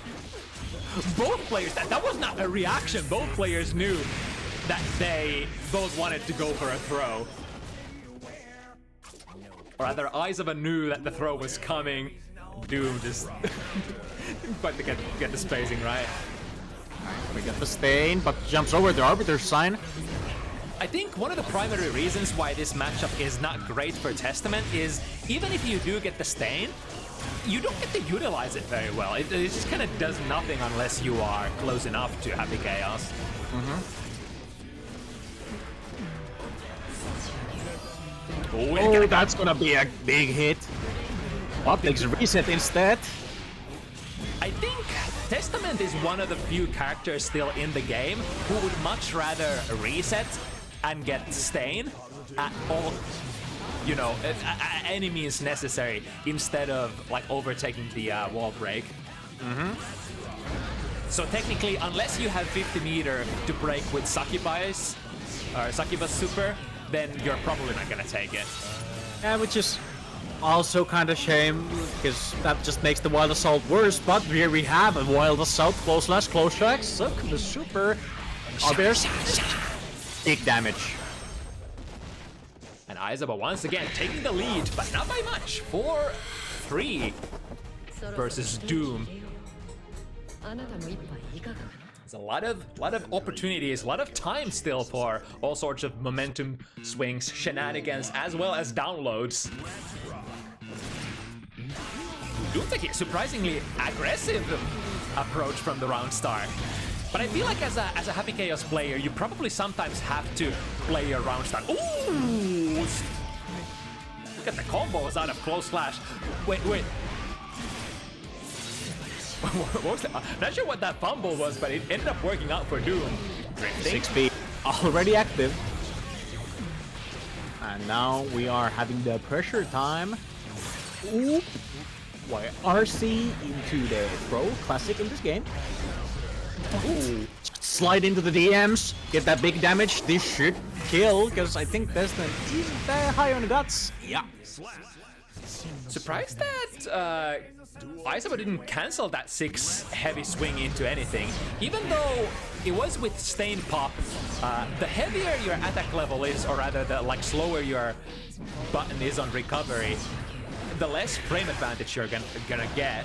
Both players, that was not a reaction. Both players knew that they both wanted to go for a throw. Or rather, Aizawa knew that the throw was coming. Doom just didn't quite get the spacing right. We get the stain, but jumps over the Arbiter's sign. I think one of the primary reasons why this matchup is not great for Testament is even if you do get the stain, you don't get to utilize it very well. It just kind of does nothing unless you are close enough to Happy Chaos. Oh, that's gonna be a big hit. Optics reset instead. I think Testament is one of the few characters still in the game who would much rather reset and get stain at all, you know, at any means necessary instead of like overtaking the wall break. So technically, unless you have 50 meter to break with Sakuba's super, then you're probably not gonna take it. Yeah, which is also kind of shame, because that just makes the Wild Assault worse, but here we have a Wild Assault close track, so the super Arbiter's big damage. And Aizawa once again taking the lead, but not by much. 4-3 versus Doom. There's a lot of opportunities, a lot of time still for all sorts of momentum swings, shenanigans, as well as downloads. Doom taking a surprisingly aggressive approach from the round start. But I feel like as a Happy Chaos player, you probably sometimes have to play your round start. Ooh! Look at the combos out of close slash. Wait. What was that? Not sure what that fumble was, but it ended up working out for Doom. Drifting. 6B already active. And now we are having the pressure time. Ooh. Why RC into the Pro Classic in this game. Ooh. Slide into the DMs, get that big damage. This should kill, because I think Destin isn't that high on the guts. Yeah. Surprised that Aizawa didn't cancel that 6 heavy swing into anything. Even though it was with Stain Pop, the heavier your attack level is, or rather the slower your button is on recovery, the less frame advantage you're gonna get.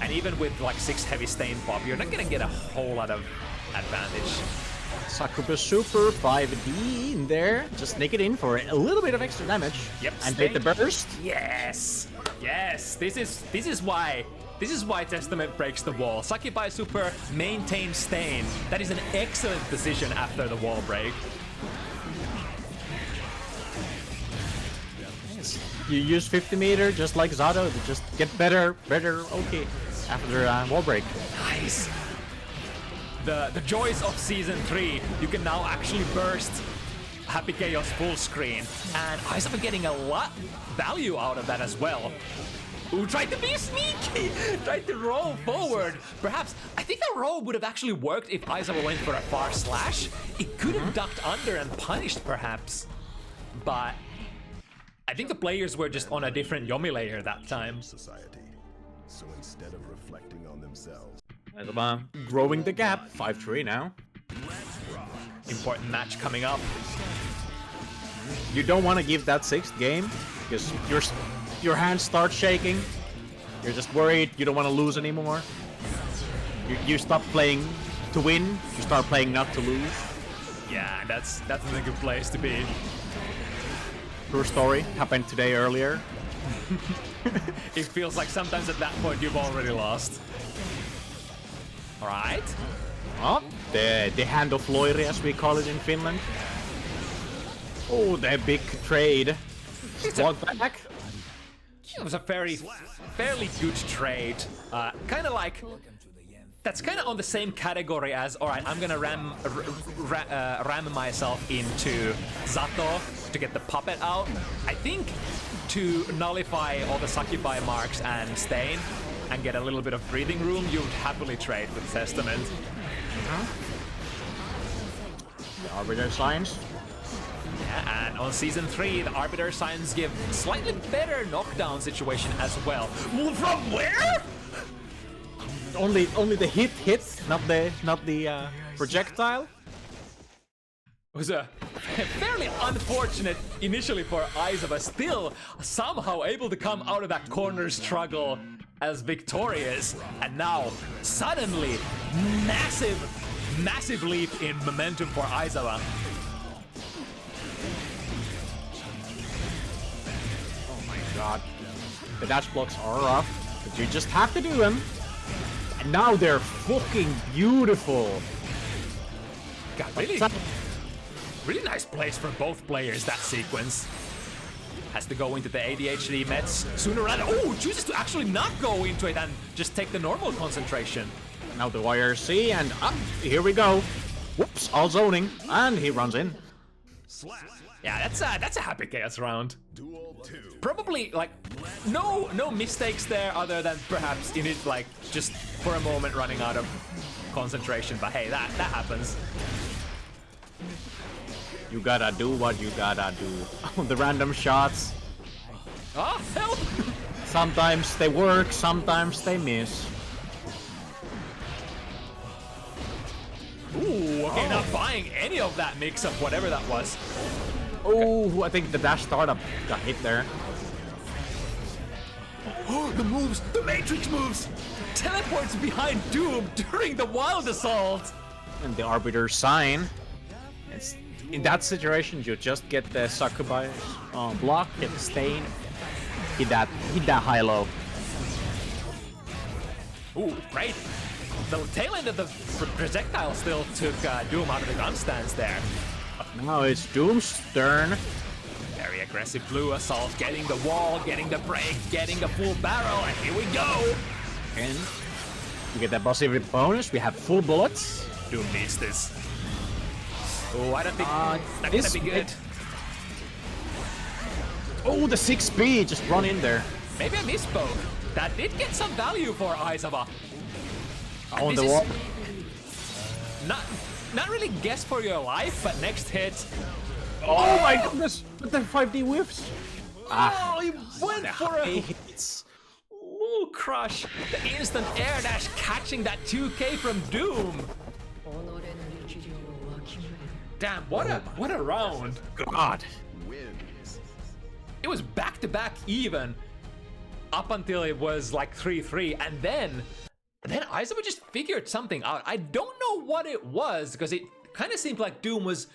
And even with 6 heavy Stain Pop, you're not gonna get a whole lot of advantage. Sakuba Super 5D in there, just sneak it in for a little bit of extra damage. Yep, and take the burst. Yes, this is why Testament breaks the wall. Sakubai Super maintains Stain. That is an excellent decision after the wall break. You use 50 meter just like Zato to just get better, okay, after wall break. Nice. The joys of Season 3, you can now actually burst Happy Chaos full screen, and Aizawa getting a lot value out of that as well. Who tried to be sneaky, tried to roll forward. Perhaps, I think the roll would have actually worked if Aizawa went for a far slash. It could have ducked under and punished perhaps, but I think the players were just on a different Yomi layer that time. Society. So instead of reflecting on themselves, Aizawa growing the gap, 5-3 now. Important match coming up. You don't want to give that 6th game, because your hands start shaking. You're just worried, you don't want to lose anymore. You stop playing to win, you start playing not to lose. Yeah, that's a good place to be. True story, happened today earlier. It feels like sometimes at that point you've already lost. Alright. Oh, the hand of Loiri, as we call it in Finland. Oh, the big trade. Walk back. It was a fairly good trade. Kind of like, that's kind of on the same category as, all right, I'm gonna ram myself into Zato to get the puppet out. I think to nullify all the Sakubai marks and Stain and get a little bit of breathing room, you'd happily trade with Testament. The Arbiter Signs. Yeah, and on Season 3, the Arbiter Signs give slightly better knockdown situation as well. From where? Only the hit, not the projectile. was a fairly unfortunate initially for Aizawa, still somehow able to come out of that corner struggle as victorious, and now suddenly massive leap in momentum for Aizawa. Oh my god. The dash blocks are rough, but you just have to do them. And now they're fucking beautiful. God, really nice place for both players, that sequence. Has to go into the ADHD meds sooner rather. Oh, chooses to actually not go into it and just take the normal concentration. Now the YRC, and here we go. Whoops, all zoning, and he runs in. Yeah, that's a happy chaos round. Probably like no mistakes there other than perhaps in it like just for a moment running out of concentration. But hey, that happens. You gotta do what you gotta do. The random shots. Ah, help! Sometimes they work, sometimes they miss. Ooh, okay, not buying any of that mix-up, whatever that was. Oh, I think the dash startup got hit there. Oh, the moves, the Matrix moves! Teleports behind Doom during the Wild Assault! And the Arbiter's sign. It's, in that situation, you just get the Sakubai block, get the stain, hit that high-low. Ooh, great. The tail end of the projectile still took Doom out of the gun stance there. Now it's Doom's turn. Very aggressive blue assault, getting the wall, getting the break, getting the full barrel, and here we go! And we get that bossy bonus, we have full bullets. Doom needs this. Oh, I don't think that's gonna be good. Oh, the 6B just run in there. Maybe I misspoke. That did get some value for Aizawa. On the wall. Not really guess for your life, but next hit. Oh my goodness! With the 5D whiffs. Oh, he went for a hits. Ooh, crush. The instant air dash catching that 2K from Doom. Damn, what a round. God. It was back-to-back even up until it was like 3-3, and then Aizawa just figured something out. I don't know what it was, because it kind of seemed like Doom was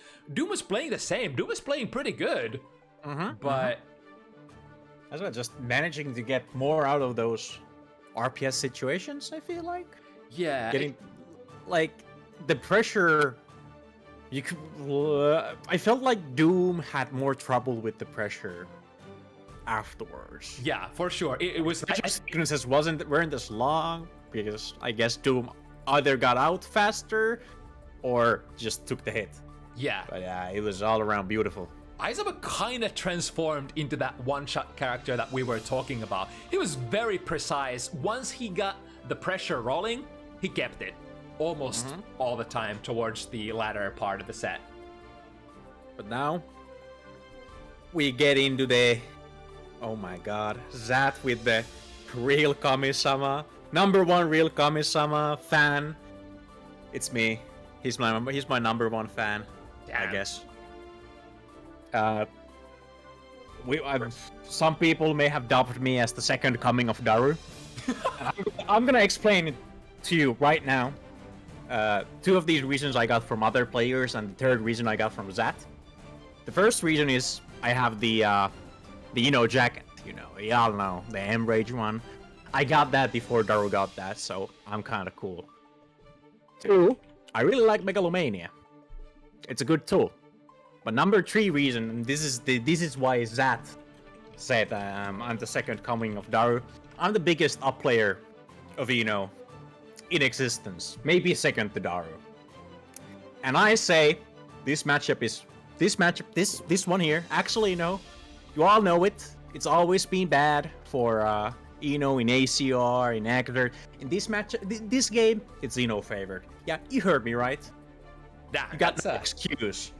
playing the same. Doom was playing pretty good, but as well, just managing to get more out of those RPS situations. I feel like getting like the pressure. You could. I felt like Doom had more trouble with the pressure afterwards. Yeah, for sure. It was. Sequences weren't as long because I guess Doom either got out faster or just took the hit. Yeah. But yeah, it was all around beautiful. Aizawa kind of transformed into that one-shot character that we were talking about. He was very precise. Once he got the pressure rolling, he kept it almost all the time towards the latter part of the set. But now we get into the, oh my god, Zat with the real Kami-sama, #1 real Kami-sama fan. It's me. He's my #1 fan. Damn. I guess. Some people may have dubbed me as the second coming of Daru. I'm gonna explain it to you right now. 2 of these reasons I got from other players, and the 3rd reason I got from Zat. The first reason is I have the jacket. Y'all know the Enrage one. I got that before Daru got that, so I'm kind of cool. 2, I really like Megalomania. It's a good tool. But #3 reason, and this is why Zat said I'm the second coming of Daru. I'm the biggest up player of in existence, maybe second to Daru. And I say this one here. Actually, you all know it. It's always been bad for in ACR, in Agler. In this this game, it's favored. Yeah, you heard me right. You got no excuse.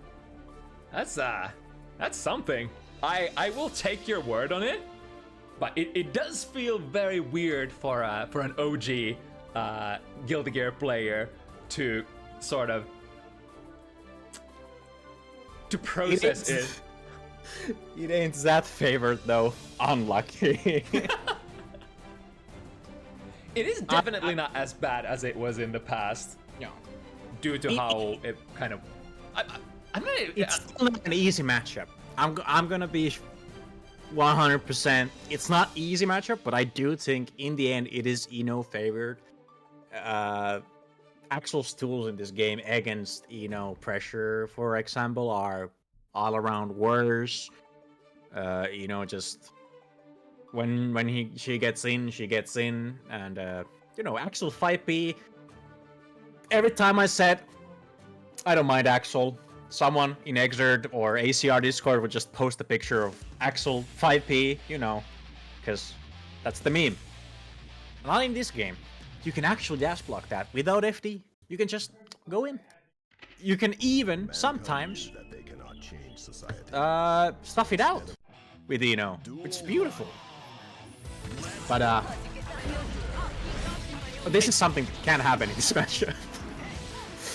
That's something. I will take your word on it, but it does feel very weird for an OG Guilty Gear player to sort of to process it. It ain't that favored though. Unlucky. It is definitely not as bad as it was in the past. Yeah. Due to how it kind of... I'm not... It's still not an easy matchup. I'm gonna be 100%. It's not easy matchup, but I do think in the end it is Eno favored. Axel's tools in this game against Eno pressure, for example, are all around worse. Just when she gets in, and Axel 5P. Every time I said I don't mind Axel, someone in Exert or ACR Discord would just post a picture of Axel 5P, because that's the meme. Not in this game. You can actually dash block that without FD. You can just go in. You can even sometimes that they cannot change society. stuff it out with Eno. It's beautiful. But this is something that can happen in this matchup.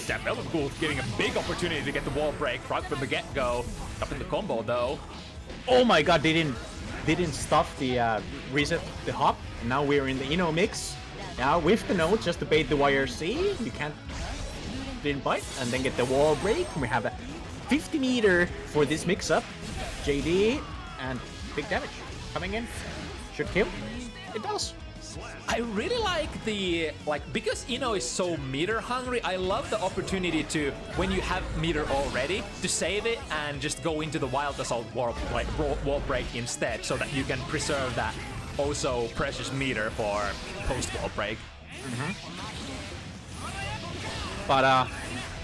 Yeah, Melvin Wulf getting a big opportunity to get the wall break right from the get-go. Up in the combo though. Oh my god, they didn't stuff the reset the hop. And now we're in the Eno mix. Now with the note, just to bait the YRC. You didn't bite and then get the wall break. We have a 50 meter for this mix-up. JD and big damage coming in. Should kill. It does. I really like because Eno is so meter hungry, I love the opportunity to, when you have meter already, to save it and just go into the wild assault wall break instead, so that you can preserve that also precious meter for post wall break. But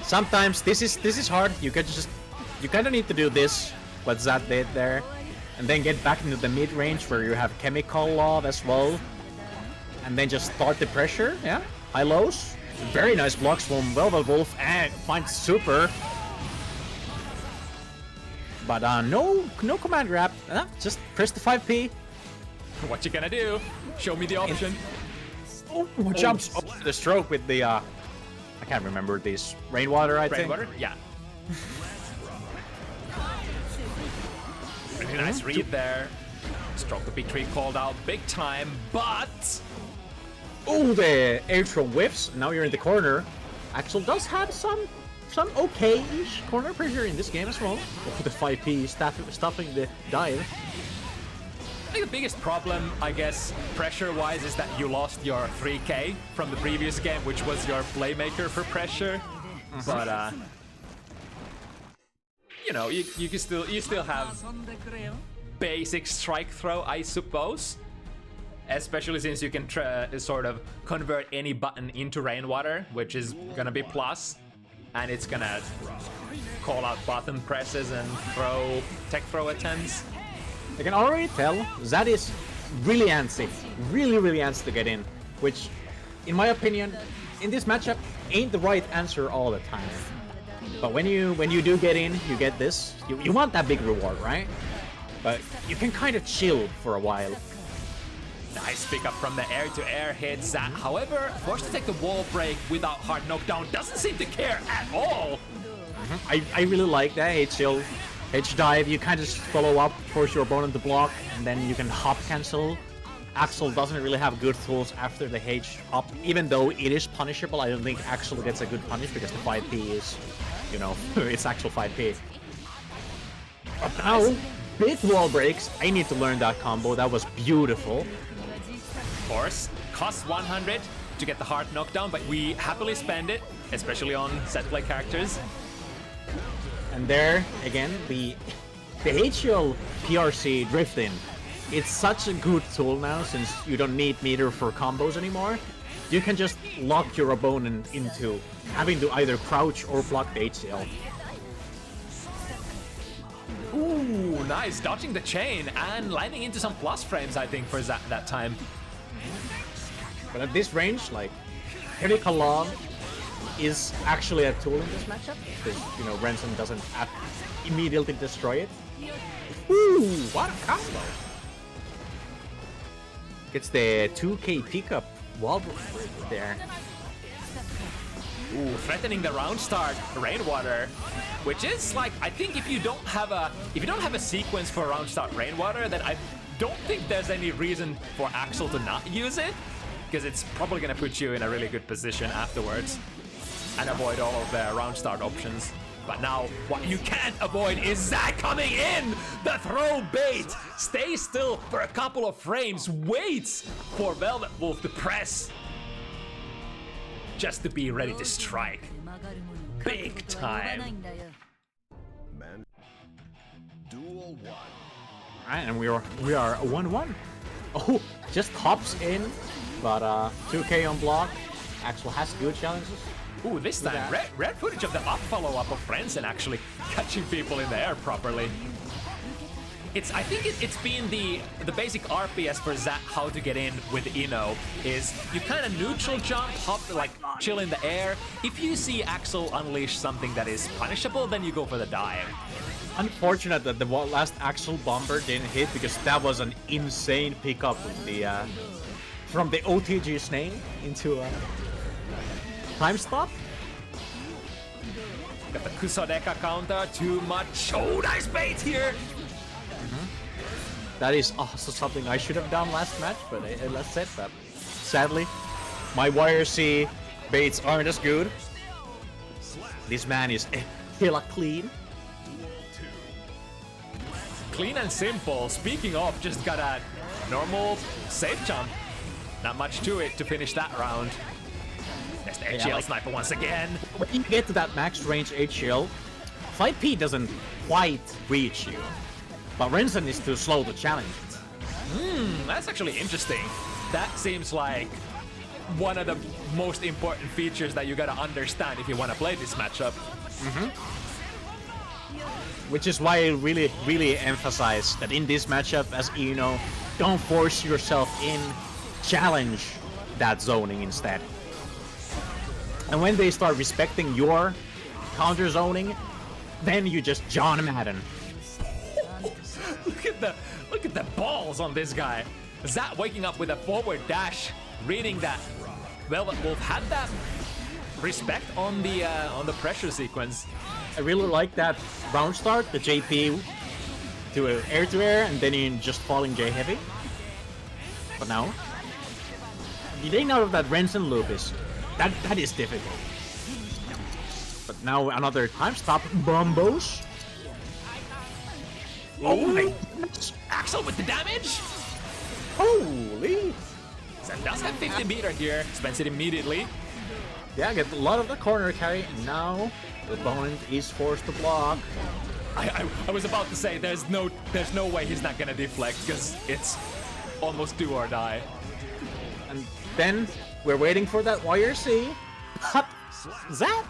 sometimes this is hard. You kind of need to do this, what Zad did there, and then get back into the mid range where you have chemical love as well. And then just start the pressure, yeah? High lows. Very nice blocks from Velvet Wolf and finds super. But no command grab. Just press the 5P. What you gonna do? Show me the option. Jumps over the stroke with the I can't remember these rainwater, I think. Rainwater? Yeah. Really nice read there. Stroke the big tree called out big time, but... Oh, the aerial whiffs. Now you're in the corner. Axel does have some okay-ish corner pressure in this game as well. Oh, the 5P stuffing the dive. I think the biggest problem, I guess, pressure-wise, is that you lost your 3K from the previous game, which was your playmaker for pressure. But you still have basic strike throw, I suppose. Especially since you can sort of convert any button into rainwater, which is gonna be plus, and it's gonna call out button presses and tech throw attempts. I can already tell that is really antsy, really antsy to get in, which, in my opinion, in this matchup, ain't the right answer all the time. But when you do get in, you get this. You want that big reward, right? But you can kind of chill for a while. Nice pickup from the air-to-air hit. Zat, however, forced to take the wall break without hard knockdown. Doesn't seem to care at all. I really like that H-chill. H-dive, you kind of just follow up, force your opponent to block, and then you can hop cancel. Axel doesn't really have good tools after the H-hop, even though it is punishable. I don't think Axel gets a good punish because the 5P is, it's actual 5P. But now, big wall breaks. I need to learn that combo. That was beautiful. Of course, costs 100 to get the hard knockdown, but we happily spend it, especially on set play characters. And there, again, the HL PRC drifting. It's such a good tool now, since you don't need meter for combos anymore. You can just lock your opponent into having to either crouch or block the HL. Ooh, nice, dodging the chain and landing into some plus frames, I think, for that time. But at this range, critical log is actually a tool in this matchup, because, Ransom doesn't immediately destroy it. Ooh, what a combo! Gets the 2K pickup wall there. Ooh, threatening the round start Rainwater, which is like, I think if you don't have a sequence for round start Rainwater, then I don't think there's any reason for Axel to not use it, because it's probably gonna put you in a really good position afterwards and avoid all of the round start options. But now, what you can't avoid is that coming in! The throw bait! Stays still for a couple of frames, waits for Velvet Wolf to press. Just to be ready to strike. Big time. Man. Duel 1. Alright, and we are 1-1. Oh, just hops in, but 2k on block. Axel has good challenges. Ooh, this time, rare footage of the up follow-up of Frenzen actually catching people in the air properly. I think it's been the basic RPS for Zat how to get in with Ino is you kind of neutral jump, hop, like chill in the air. If you see Axel unleash something that is punishable, then you go for the dive. Unfortunate that the last Axel bomber didn't hit because that was an insane pickup with the from the OTG snake into a time stop. Got the Kusodeka counter, too much. Oh, nice bait here! That is also something I should have done last match, but let's set that. Sadly, my YRC baits aren't as good. This man is hella clean. Clean and simple. Speaking of, just got a normal safe jump. Not much to it to finish that round. There's the HL sniper once again. When you get to that max range HL, 5P doesn't quite reach you. But Renzen is too slow to challenge it. That's actually interesting. That seems like one of the most important features that you gotta understand if you want to play this matchup. Which is why I really emphasize that in this matchup, as you know, don't force yourself in, challenge that zoning instead. And when they start respecting your counter zoning, then you just John Madden. Look at the balls on this guy. Zat waking up with a forward dash, reading that Velvet Wolf had that respect on the pressure sequence. I really like that round start, the JP to air, and then in just falling J heavy. But now, getting out of that Renzen loop that is difficult. But now another time stop, Bombos. Oh my goodness. Axel with the damage. Holy! Zat does have 50 meter here. Spends it immediately. Yeah, get a lot of the corner carry, and now the opponent is forced to block. I was about to say there's no way he's not gonna deflect because it's almost do or die. And then we're waiting for that YRC. But Zat,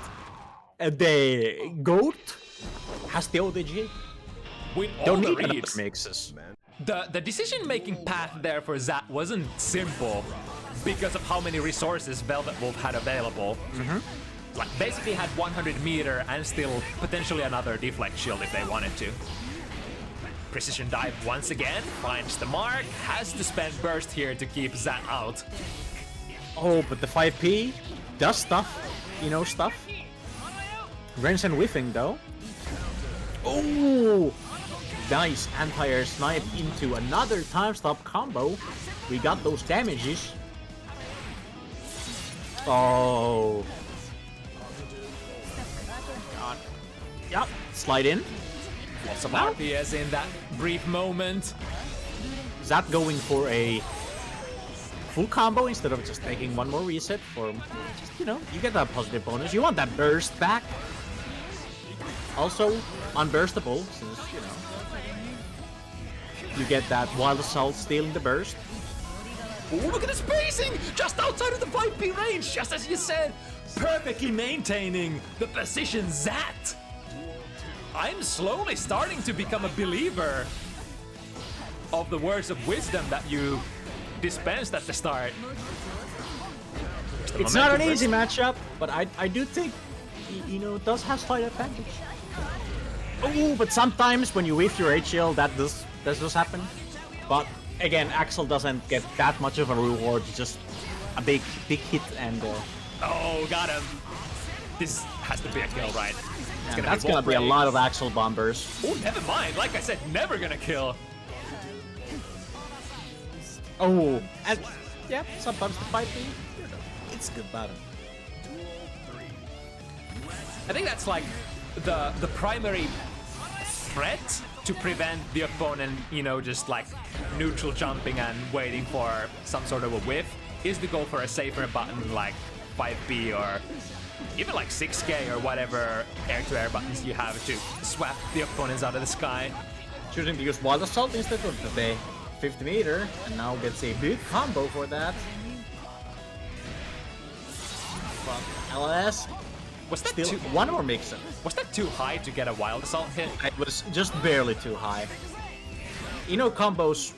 the GOAT, has the OTG. With all Don't the need another reads, mixes. the decision-making path there for Zat wasn't simple because of how many resources Velvet Wolf had available. Like basically had 100 meter and still potentially another deflect shield if they wanted to. Precision dive once again, finds the mark, has to spend burst here to keep Zat out. Oh, but the 5P does stuff, stuff. Renzen whiffing though. Oh, nice anti-air snipe into another time stop combo. We got those damages. Oh. God. Yep, slide in. Lots of RPS in that brief moment. Zat going for a full combo instead of just taking one more reset for, just, you get that positive bonus. You want that burst back. Also, unburstable, since, you get that Wild Assault stealing the burst. Ooh, look at the spacing! Just outside of the 5P range, just as you said! Perfectly maintaining the position Zat! I'm slowly starting to become a believer of the words of wisdom that you dispensed at the start. It's not an easy matchup, but I do think, it does have slight advantage. Oh, but sometimes when you whiff your HL, that does happen. But again, Axel doesn't get that much of a reward, just a big hit and... Oh, got him. This has to be a kill, right? And that's gonna be a lot of Axel bombers. Oh, never mind. Like I said, never gonna kill. Oh, and yeah, sometimes the fight it's a good battle. I think that's like the primary threat to prevent the opponent, you know, just like neutral jumping and waiting for some sort of a whiff, is to go for a safer button like 5B or even like 6K or whatever air-to-air buttons you have to swap the opponents out of the sky. Choosing to use Wild Assault instead of the 50 meter, and now gets a big combo for that. But LS, Was that still too, one more mix-up. was that too high to get a wild assault hit? It was just barely too high. You know, combos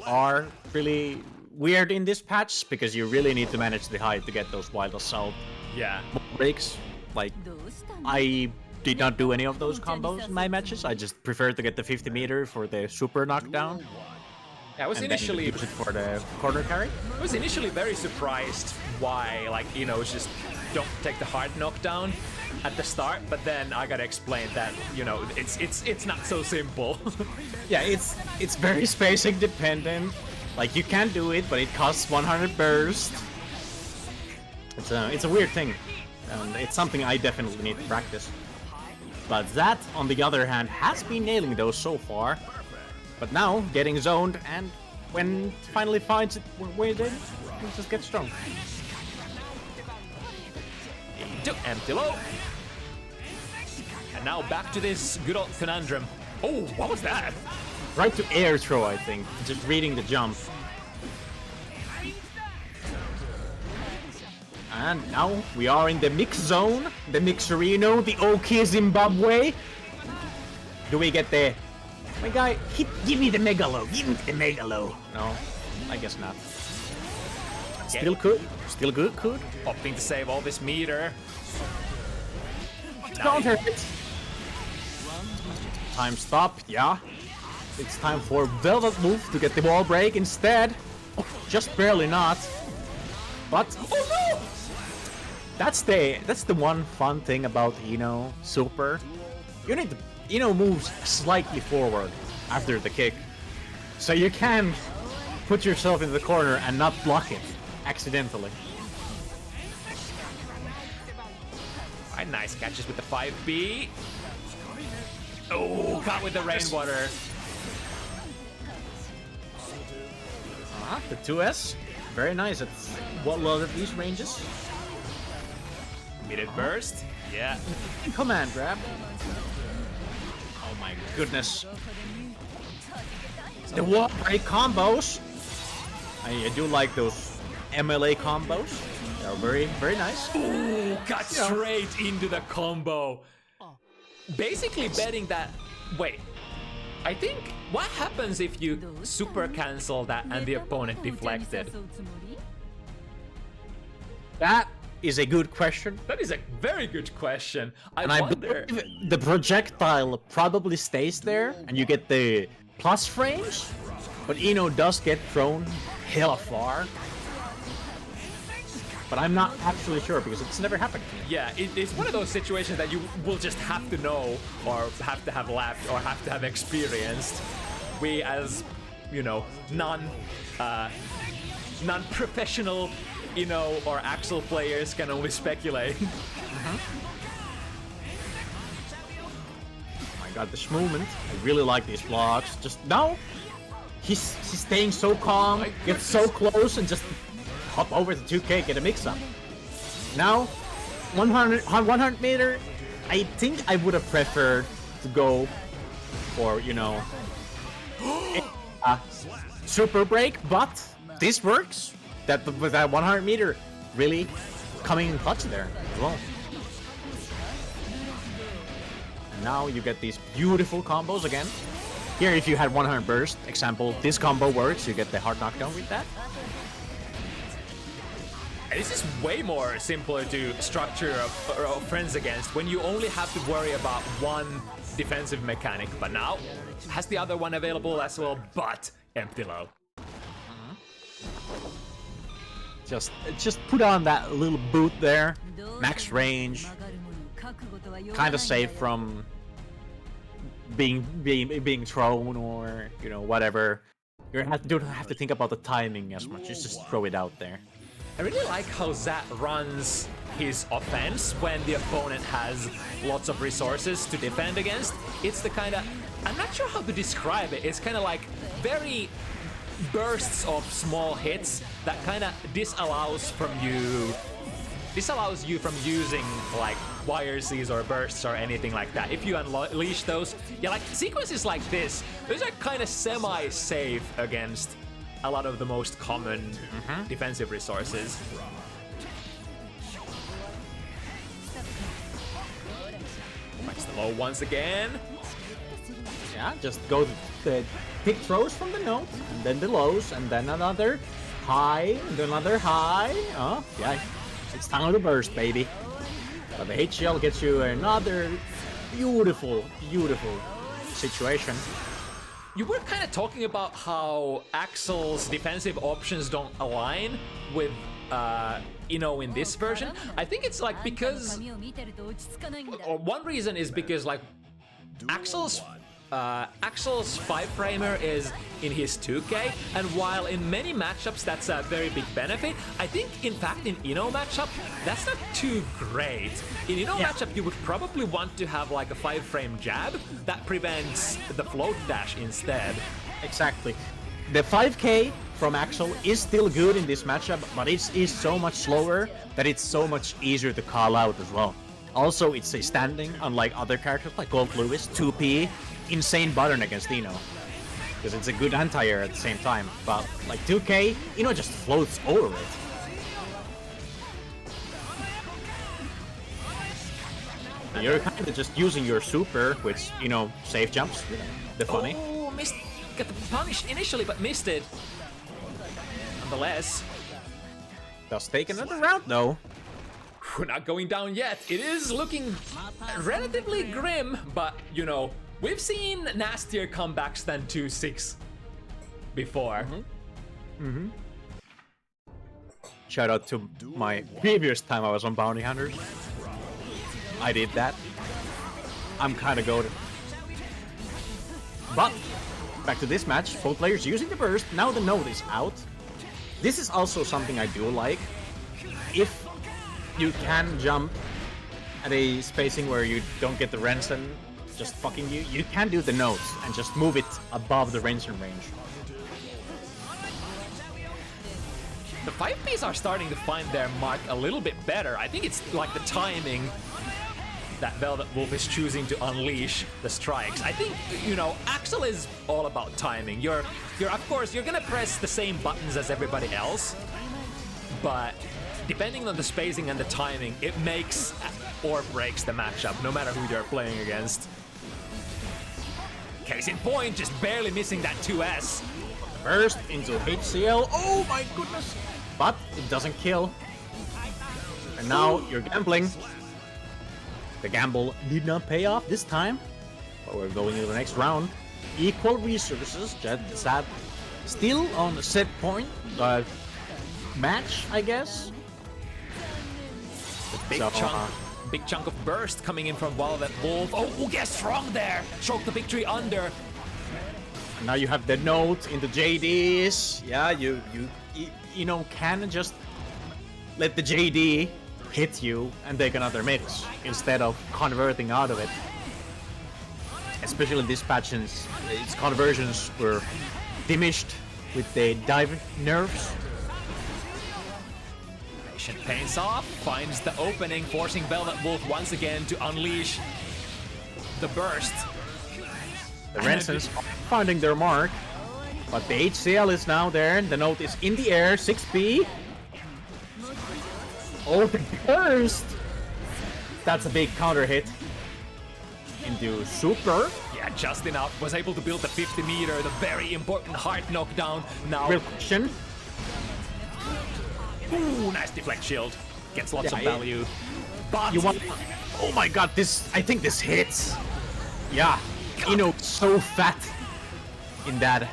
are really weird in this patch because you really need to manage the height to get those Wild Assault Yeah. breaks. Like, I did not do any of those combos in my matches. I just preferred to get the 50 meter for the super knockdown. I was And initially then use it for the corner carry. I was initially very surprised why, like, you know, just don't take the hard knockdown at the start, but then I gotta explain that, you know, it's not so simple. Yeah, it's very spacing dependent. Like, you can do it, but it costs 100 burst. It's a weird thing, and it's something I definitely need to practice. But that, on the other hand, has been nailing those so far. But now, getting zoned, and when finally finds it where it is, it just gets strong. To empty low. And now back to this good old conundrum. Oh, what was that? Right to air throw, I think. Just reading the jump. And now we are in the mix zone, the Mixerino, the OK Zimbabwe. Do we get the... My guy, give me the Megalo, give me the Megalo. No, I guess not. Still could, still good, could. Opting to save all this meter. Counter hit. Time stop, yeah. It's time for Velvet Move to get the wall break instead. Oh, just barely not. But oh no! That's the one fun thing about Super. You need to moves slightly forward after the kick, so you can put yourself in the corner and not block it accidentally. Alright, nice catches with the 5B. Oh, caught with the rainwater. The 2S, very nice at what lot of these ranges. Mid burst. Yeah. Command grab. Oh my goodness. The wall break combos. I do like those MLA combos. They're very, very nice. Ooh, got straight into the combo. Basically betting that... Wait. I think... What happens if you super cancel that and the opponent deflected? That is a good question. That is a very good question. I wonder... believe the projectile probably stays there and you get the plus frames, but does get thrown hella far. But I'm not actually sure because it's never happened to me. Yeah, it's one of those situations that you will just have to know, or have to have laughed, or have to have experienced. We, as non-professional, or Axel players, can only speculate. Oh my god, this movement! I really like these blocks. Just now, he's staying so calm, gets so close, and just hop over the 2K, get a mix-up. Now, 100 meter, I think I would have preferred to go for, a super break, but this works. With that 100 meter really coming in clutch there as well. And now you get these beautiful combos again. Here, if you had 100 burst, example, this combo works, you get the hard knockdown with that. This is way more simpler to structure a friends against when you only have to worry about one defensive mechanic, but now has the other one available as well, but empty low. Just put on that little boot there, max range, kind of safe from being thrown or whatever. You don't have to think about the timing as much. You just throw it out there. I really like how Zat runs his offense when the opponent has lots of resources to defend against. It's the kind of... I'm not sure how to describe it. It's kind of like very bursts of small hits that kind of disallows you from using like YRCs or bursts or anything like that. If you unleash those, yeah, like sequences like this, those are kind of semi-safe against a lot of the most common defensive resources. Finds the low once again. Yeah, just go the pick throws from the note, and then the lows, and then another high, and then another high. Oh, yeah, it's time to burst, baby. But the HCL gets you another beautiful, beautiful situation. You were kind of talking about how Axel's defensive options don't align with in this version. I think it's like because... Or one reason is because like Axel's 5-framer is in his 2K, and while in many matchups that's a very big benefit, I think in fact in matchup that's not too great. In matchup you would probably want to have like a 5-frame jab that prevents the float dash instead. Exactly. The 5K from Axel is still good in this matchup, but it is so much slower that it's so much easier to call out as well. Also, it's a standing, unlike other characters like Gold Lewis, 2P, insane button against because it's a good anti-air at the same time. But like 2K, just floats over it. And you're kind of just using your super, which, safe jumps, the funny. Oh, got the punish initially, but missed it. Nonetheless. Does take another round, though. We're not going down yet. It is looking relatively grim, but, we've seen nastier comebacks than 2-6 before. Shout out to my previous time I was on Bounty Hunters. I did that. I'm kind of goated. But, back to this match, both players using the burst. Now the node is out. This is also something I do like. If you can jump at a spacing where you don't get the Rensen just fucking you can do the nodes and just move it above the Rensen range. The 5Ps are starting to find their mark a little bit better. I think it's like the timing that Velvet Wolf is choosing to unleash the strikes. I think, Axel is all about timing. You're of course, you're gonna press the same buttons as everybody else, but depending on the spacing and the timing, it makes or breaks the matchup, no matter who you're playing against. Case in point, just barely missing that 2S. Burst into HCL. Oh my goodness! But it doesn't kill. And now you're gambling. The gamble did not pay off this time. But we're going into the next round. Equal resources. Sad. Still on a set point. Match, I guess. Big chunk of burst coming in from Velvet Wolf. Oh, get strong there! Choke the victory under. Now you have the note in the JDs. Yeah, you can just let the JD hit you and take another mix instead of converting out of it. Especially in this patch, its conversions were diminished with the dive nerfs. Pays off, finds the opening, forcing Velvet Wolf once again to unleash the burst. The Rensens are finding their mark, but the HCL is now there, the note is in the air, 6B. Oh, the burst! That's a big counter hit into super. Yeah, just enough. Was able to build the 50 meter, the very important heart knockdown. Now, real question. Ooh, nice deflect shield. Gets lots of value. But you want... Oh my god, I think this hits. Yeah, so fat in that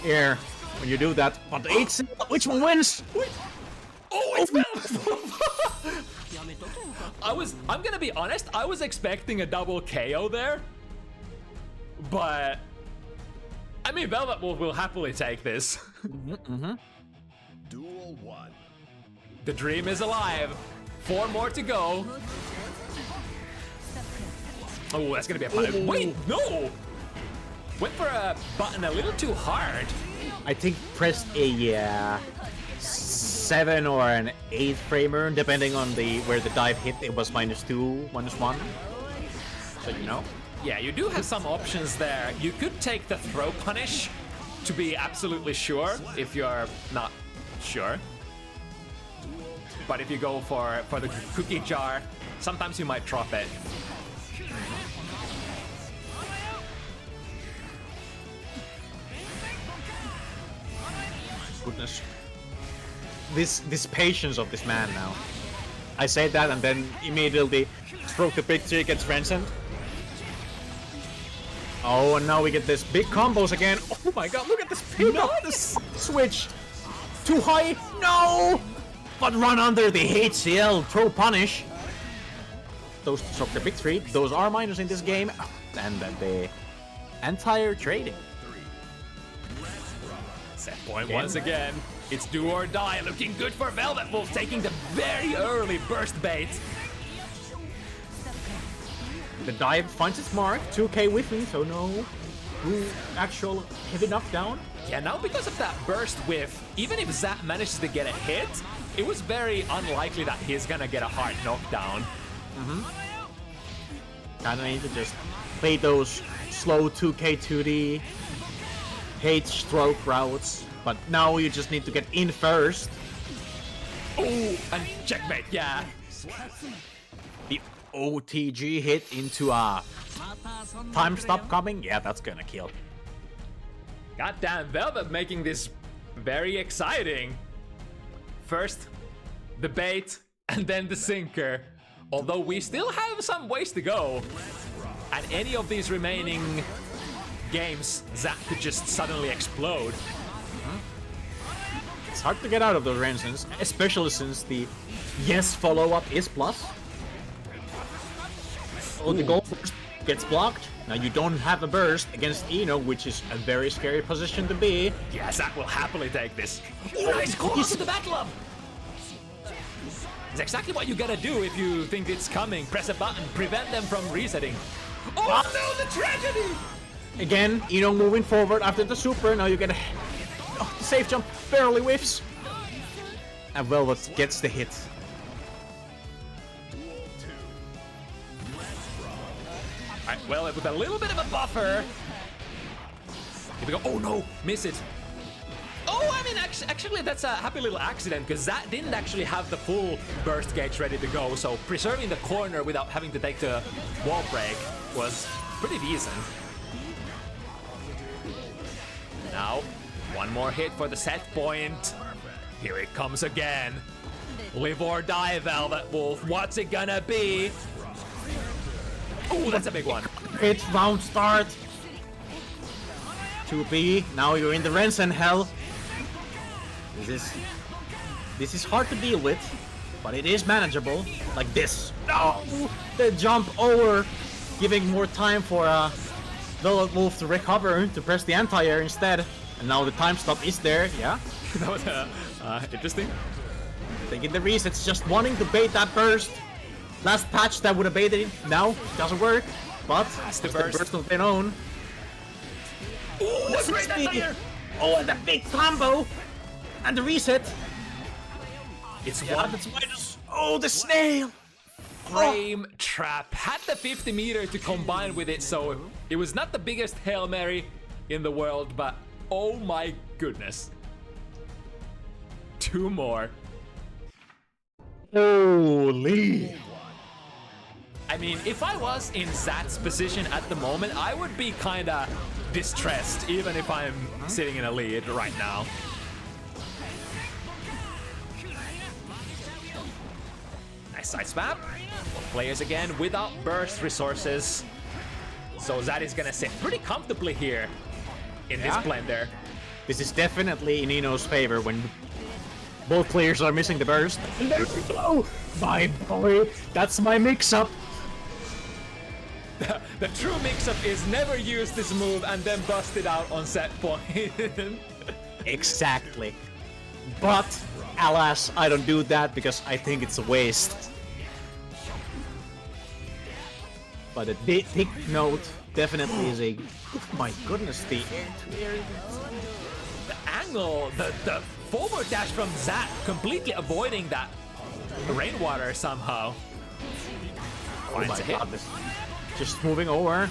air when you do that. But the 8, which one wins? Oh, it's Velvet Wolf! I'm gonna be honest, I was expecting a double KO there. But I mean, Velvet Wolf will happily take this. Duel 1. The dream is alive. 4 more to go. Oh, that's gonna be a punish. Wait, no! Went for a button a little too hard. I think pressed a 7 or an 8 framer, depending on where the dive hit. It was -2, -1. So you know. Yeah, you do have some options there. You could take the throw punish to be absolutely sure if you're not sure. But if you go for the cookie jar, sometimes you might drop it. Goodness. This patience of this man now. I say that and then immediately stroke the big 3 against Vincent. Oh, and now we get this big combos again. Oh my god, look at this pick up, this switch. Too high, no! But run under the HCL, throw punish. Those stroke the big 3, those are minors in this game. And the entire trading. Set point once again. It's do or die, looking good for Velvet Wolf, taking the very early burst bait. The dive finds its mark, 2k whiffing, so no actual heavy knockdown. Yeah, now because of that burst whiff, even if Zap managed to get a hit, it was very unlikely that he's gonna get a hard knockdown. Kinda need to just play those slow 2k 2D H-stroke routes, but now you just need to get in first. Oh, and checkmate, yeah. The OTG hit into a time stop coming, yeah, that's gonna kill. Goddamn, Velvet making this very exciting. First, the bait, and then the sinker. Although we still have some ways to go. And any of these remaining games, Zap could just suddenly explode. It's hard to get out of those ranges, especially since the yes follow-up is plus. Oh, the goal first gets blocked. Now you don't have a burst against Eno, which is a very scary position to be. Yeah, Zap will happily take this. Oh, nice call to the back love! It's exactly what you gotta do if you think it's coming. Press a button, prevent them from resetting. Oh no, the tragedy! Again, Eno moving forward after the super. Now you get a the safe jump barely whiffs. And Velvet gets the hit. Alright, well, with a little bit of a buffer. Here we go. Oh no, miss it. Oh, I mean, actually, that's a happy little accident, because that didn't actually have the full burst gauge ready to go, so preserving the corner without having to take the wall break was pretty decent. Now, one more hit for the set point. Here it comes again. Live or die, Velvet Wolf. What's it gonna be? Oh, that's a big one. Hit round start. 2B. Now you're in the Rensen hell. This is hard to deal with, but it is manageable. Like this. No! The jump over, giving more time for Velvet Wolf to recover, to press the anti-air instead. And now the time stop is there, yeah? That was interesting. Taking the resets, just wanting to bait that burst. Last patch that would have baited it. Now, doesn't work. But that's the burst of their own. Oh, that's great anti-air! Oh, and the big combo! And the reset! It's yeah, one. That's minus. Oh, the snail! Frame trap. Had the 50 meter to combine with it, so it was not the biggest Hail Mary in the world, but oh my goodness. 2 more. Holy! I mean, if I was in Zat's position at the moment, I would be kinda distressed, even if I'm sitting in a lead right now. Nice side swap. Players again without burst resources. So Zat is gonna sit pretty comfortably here in this blender. This is definitely in Eno's favor when both players are missing the burst. And there we go! My boy, that's my mix-up. The true mix-up is never use this move and then bust it out on set point. Exactly. But, alas, I don't do that because I think it's a waste. But a big note definitely is a... Oh my goodness, the air-to-air... The angle, the forward dash from Zat, completely avoiding that rainwater somehow. Oh my god, this... Just moving over.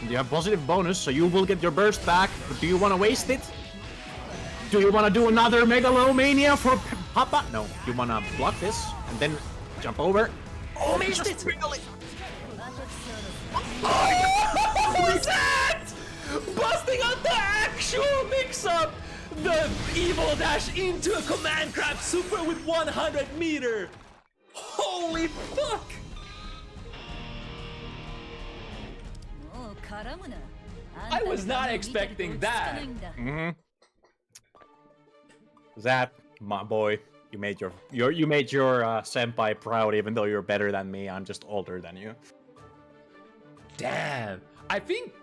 You have positive bonus, so you will get your burst back. But do you want to waste it? Do you want to do another Megalomania for Papa? No, you want to block this and then jump over. Oh, missed it! Oh, what's that? Busting out the actual mix-up! The evil dash into a command crab super with 100 meter! Holy fuck! I was not expecting that. That, my boy, you made your senpai proud, even though you're better than me. I'm just older than you. Damn, I think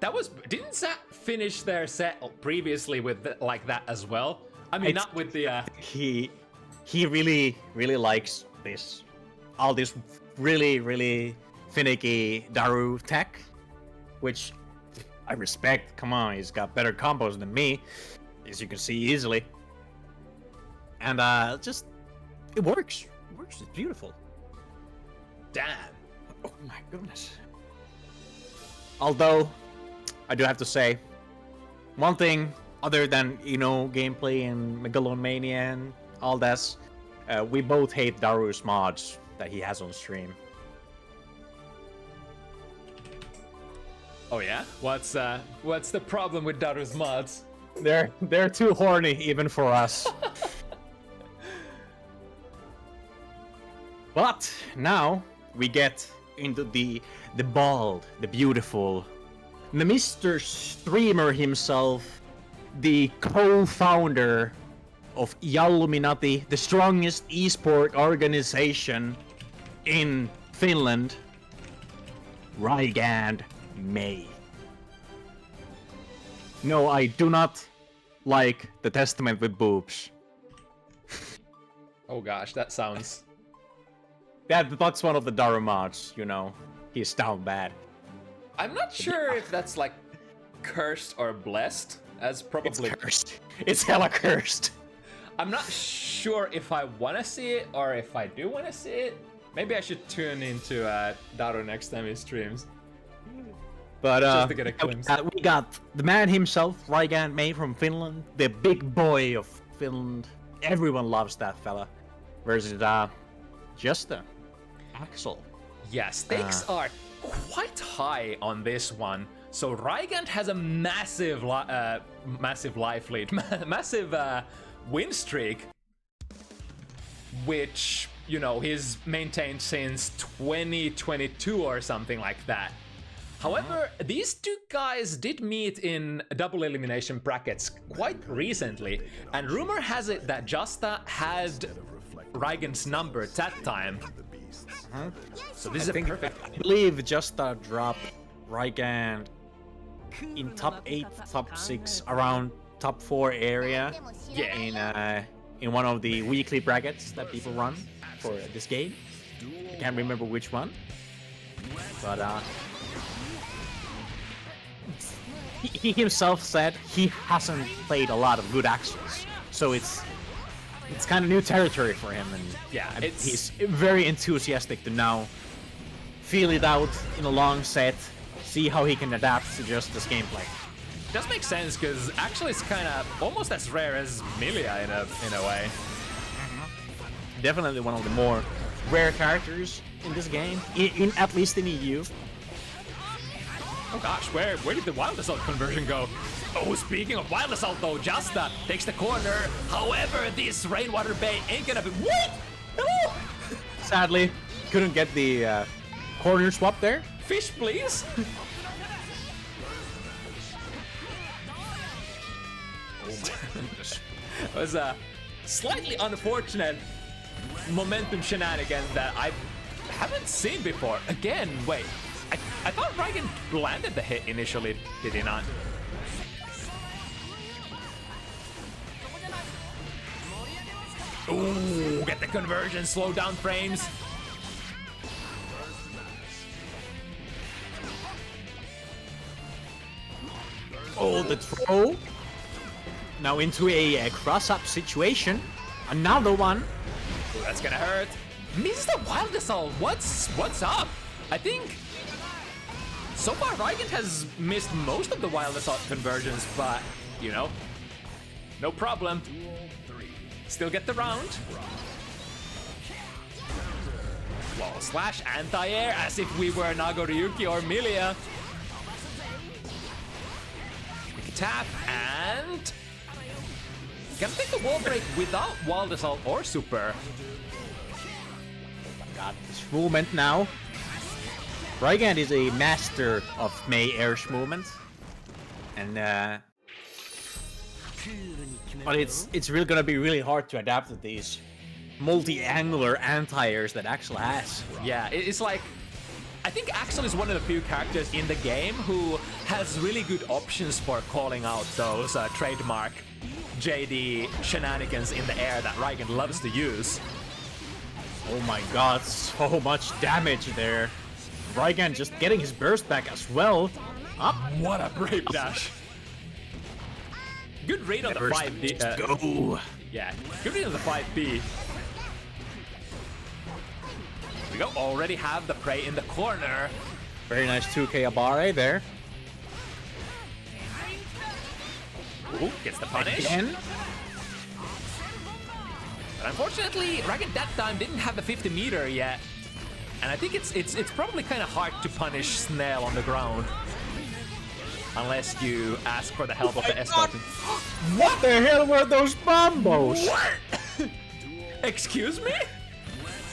that was... Didn't Zat finish their set previously with like that as well? I mean, not with the... He really likes this. All this really finicky Daru tech, which I respect. Come on, he's got better combos than me, as you can see easily. And just... It works. It works. It's beautiful. Damn. Oh my goodness. Although, I do have to say, one thing other than, you know, gameplay and Megalomania and all that, we both hate Daru's mods that he has on stream. Oh yeah? What's the problem with Daru's mods? They're too horny even for us. But now we get into the bald, the beautiful, the Mr. Streamer himself, the co-founder of JALLUMINATI, the strongest esport organization in Finland, Rygand May. No, I do not like the testament with boobs. Oh gosh, that sounds... That's one of the Daru mods, you know. He's down bad. I'm not sure if that's like cursed or blessed, as probably... It's cursed. It's hella cursed. I'm not sure if I want to see it or if I do want to see it. Maybe I should tune into Daru next time he streams. But just to get a glimpse. We got the man himself, Rygand May from Finland, the big boy of Finland. Everyone loves that fella. Versus Justa, Axel. Yeah, stakes are quite high on this one. So Rygand has a massive life lead, massive win streak, which, you know, he's maintained since 2022 or something like that. However, these two guys did meet in double elimination brackets quite recently, and rumor has it that Justa had Rygand's number at that time. So this is a perfect... I believe Justa dropped Rygand in top 8, top 6, around top 4 area. Yeah. In one of the weekly brackets that people run for this game. I can't remember which one. But he himself said he hasn't played a lot of good Axels. So it's kind of new territory for him, and yeah, he's very enthusiastic to now feel it out in a long set, see how he can adapt to just this gameplay. Does make sense, because actually it's kind of almost as rare as Milia in a way. Definitely one of the more rare characters in this game, in at least in EU. Oh gosh, where did the Wild Assault conversion go? Oh, speaking of Wild Assault though, Justa takes the corner. However, this Rainwater Bay ain't gonna be... What? Hello? Sadly, couldn't get the corner swap there. Fish, please. It was slightly unfortunate momentum shenanigans that I haven't seen before. Again, wait. I thought Rygand landed the hit initially, did he not? Ooh, get the conversion, slow down frames. Oh, the throw. Now into a cross-up situation. Another one. Ooh, that's gonna hurt. Misses the Wild Assault. What's up? I think so far Rygand has missed most of the Wild Assault conversions, but you know, no problem. Still get the round. Wall slash anti-air as if we were Nagoriyuki or Milia. Quick tap and can take the wall break without Wild Assault or Super. Got this movement now. Rygand is a master of May Air's movement. And but it's really gonna be really hard to adapt to these multi-angular anti-airs that Axel has. Yeah, it's like, I think Axel is one of the few characters in the game who has really good options for calling out those trademark JD shenanigans in the air that Rygand loves to use. Oh my god, so much damage there. Rygand just getting his burst back as well. Up. What a brave dash. Good read on the 5B. Let's go. Yeah, good read on the 5B. We go, already have the prey in the corner. Very nice 2K Abare there. Ooh, gets the punish. Again. But unfortunately, Rygand that time didn't have the 50 meter yet. And I think it's probably kind of hard to punish Snail on the ground. Unless you ask for the help of the escort. What the hell were those bombos? What? Excuse me?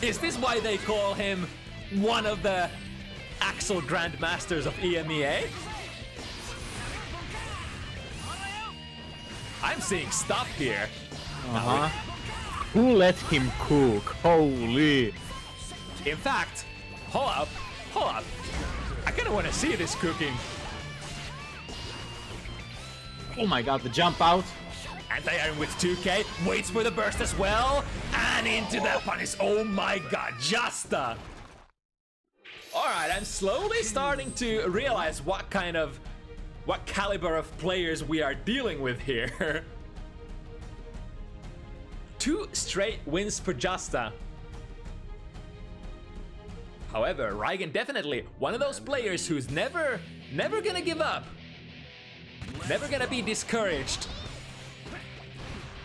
Is this why they call him one of the Axel Grandmasters of EMEA? I'm seeing stuff here. Uh-huh. Who let him cook? Holy. In fact, hold up. I kind of want to see this cooking. Oh my god, the jump out. Anti-Iron with 2K, waits for the burst as well, and into the punish. Oh my god, Justa! Alright, I'm slowly starting to realize what caliber of players we are dealing with here. 2 straight wins for Justa. However, Rygand definitely one of those players who's never gonna give up. Never gonna be discouraged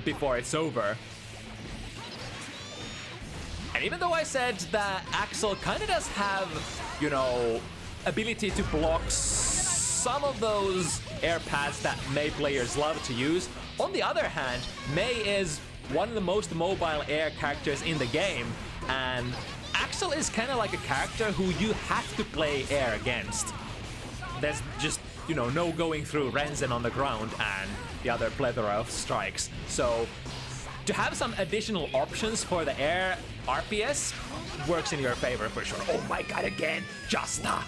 before it's over. And even though I said that Axel kind of does have, you know, ability to block some of those air paths that Mei players love to use, on the other hand, Mei is one of the most mobile air characters in the game, and Axel is kind of like a character who you have to play air against. There's just, you know, no going through Renzen on the ground and the other plethora of strikes. So to have some additional options for the air RPS works in your favor for sure. Oh my god, again, Justa.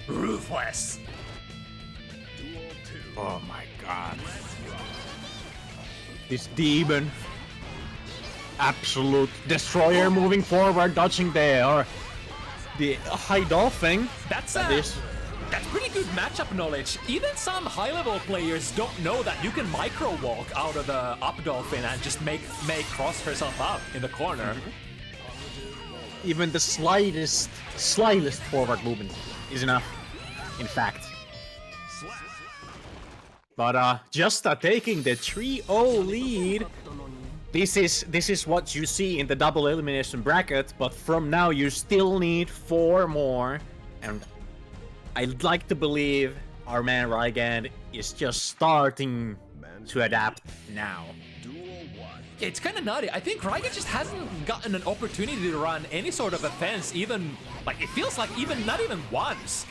Ruthless. Oh my god. This demon. Absolute destroyer moving forward, dodging the high dolphin. That's pretty good matchup knowledge. Even some high-level players don't know that you can micro-walk out of the up dolphin and just make cross herself up in the corner. Even the slightest forward movement is enough, in fact. But Justa taking the 3-0 lead. This is what you see in the double elimination bracket, but from now you still need 4 more, and I'd like to believe our man Rygand is just starting to adapt now. Yeah, it's kind of nutty. I think Rygand just hasn't gotten an opportunity to run any sort of offense, even, like, it feels like not even once.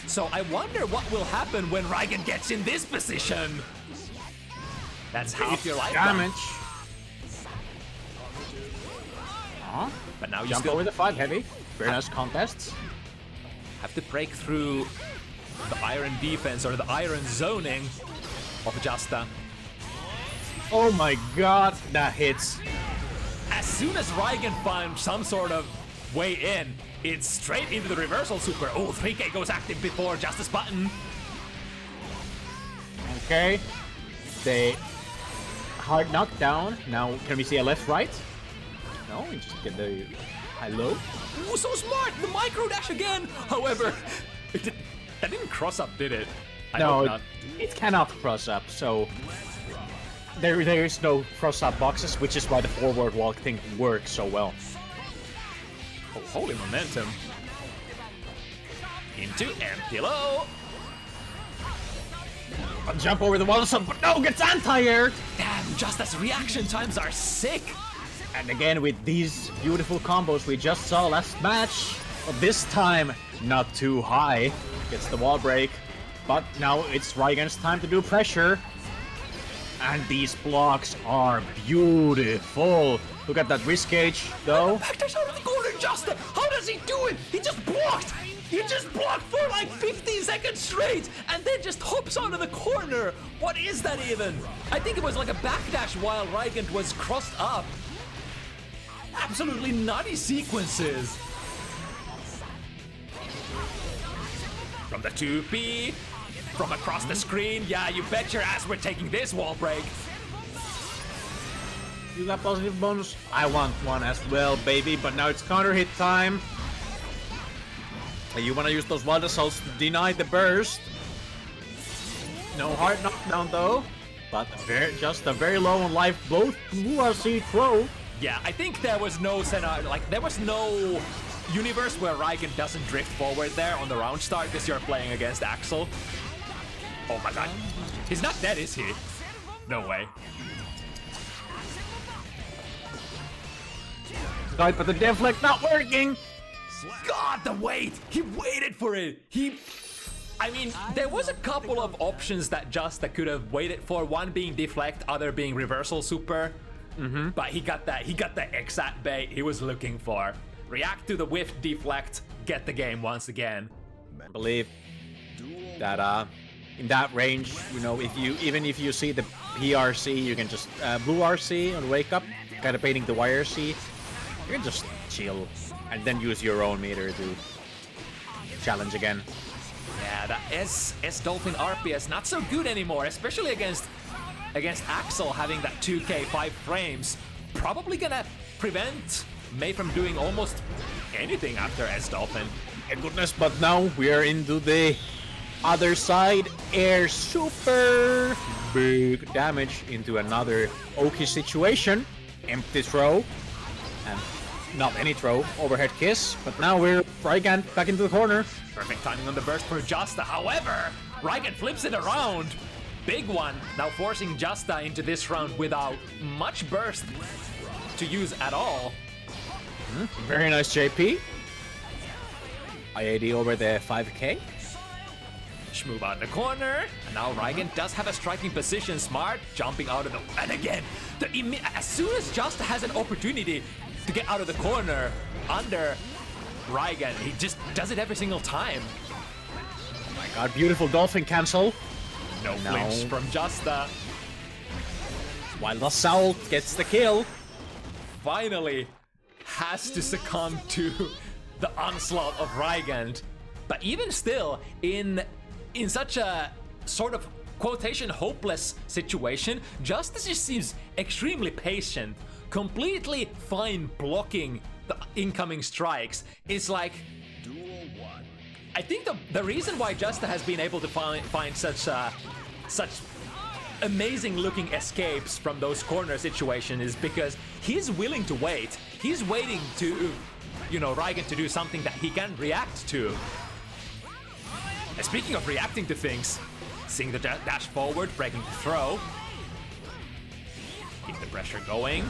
So I wonder what will happen when Rygand gets in this position. That's half your life damage. But now you Jump still over the 5 heavy. Very nice contests. have to break through the iron defense or the iron zoning of Justa. Oh my god, that hits. As soon as Rygand finds some sort of way in, it's straight into the reversal super. Oh, 3K goes active before Justice button. Okay. They hard knockdown. Now can we see a left right? No, we just get the high low. Ooh, so smart! The micro dash again! However, that didn't cross up, did it? I hope No, not. it cannot cross up, so there is no cross up boxes, which is why the forward walk thing works so well. Oh, holy momentum. Into empty low. I'll jump over the wall, but no, gets anti-aired! Damn, Justa's reaction times are sick. And again, with these beautiful combos we just saw last match, but this time, not too high. Gets the wall break, but now it's Rygand's time to do pressure. And these blocks are beautiful. Look at that wrist gauge, though. Backdash out of the corner, Justa! How does he do it? He just blocked! He just blocked for like 15 seconds straight and then just hops onto the corner! What is that even? I think it was like a backdash while Rygand was crossed up. Absolutely nutty sequences. From the 2P, from across the screen, yeah, you bet your ass we're taking this wall break. You got positive bonus? I want one as well, baby, but now it's counter hit time. You want to use those wild assaults to deny the burst. No hard knockdown though, but just a very low on life. Both Blue RC throw. Yeah, I think there was no scenario, like there was no universe where Rygand doesn't drift forward there on the round start because you're playing against Axel. Oh my god. He's not dead, is he? No way. Right, but the deflect not working. God, the wait! He waited for it! I mean, there was a couple of options that Justa could have waited for. One being deflect, other being reversal super. But he got the exact bait he was looking for. React to the whiff deflect, get the game once again. I believe that in that range, you know, even if you see the PRC, you can just blue RC on wake up, kind of baiting the YRC. You can just chill and then use your own meter to challenge again. Yeah, that S Dolphin RPS not so good anymore, especially against Axel having that 2K 5 frames. Probably gonna prevent May from doing almost anything after S Dolphin. Thank goodness, but now we are into the other side. Air super big damage into another Oki situation. Empty throw. And not any throw. Overhead kiss. But now we're Rygand back into the corner. Perfect timing on the burst for Justa. However, Rygand flips it around. Big one. Now forcing Justa into this round without much burst to use at all. Very nice JP. IAD over the 5K. Move out in the corner. And now Rygand does have a striking position. Smart. Jumping out of the... And again, as soon as Justa has an opportunity to get out of the corner under Rygand, he just does it every single time. Oh my god, beautiful dolphin cancel. No flinch from Justa. Wild Assault gets the kill. Finally has to succumb to the onslaught of Rygand. But even still, in such a sort of quotation hopeless situation, Justice just seems extremely patient, completely fine blocking the incoming strikes. It's like, I think the reason why Justa has been able to find such amazing looking escapes from those corner situations is because he's willing to wait. He's waiting to, you know, Rygand to do something that he can react to. And speaking of reacting to things, seeing the dash forward, breaking the throw. Keep the pressure going.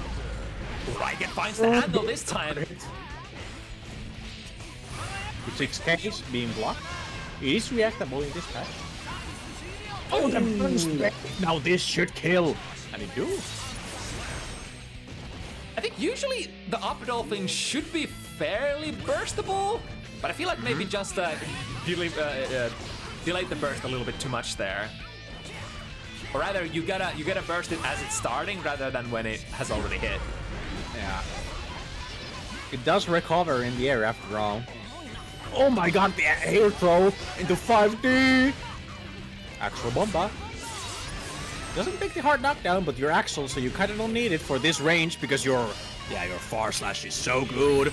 Rygand finds the handle this time. 6K is being blocked. It is reactable in this match. Oh, the burst! Now this should kill. And it do. I think usually the Upper Dolphin should be fairly burstable, but I feel like maybe just delayed the burst a little bit too much there. Or rather, you gotta burst it as it's starting rather than when it has already hit. Yeah. It does recover in the air after all. Oh my god, the air throw into 5D! Axel Bomba. Doesn't take the hard knockdown, but you're Axel, so you kinda don't need it for this range because your far slash is so good.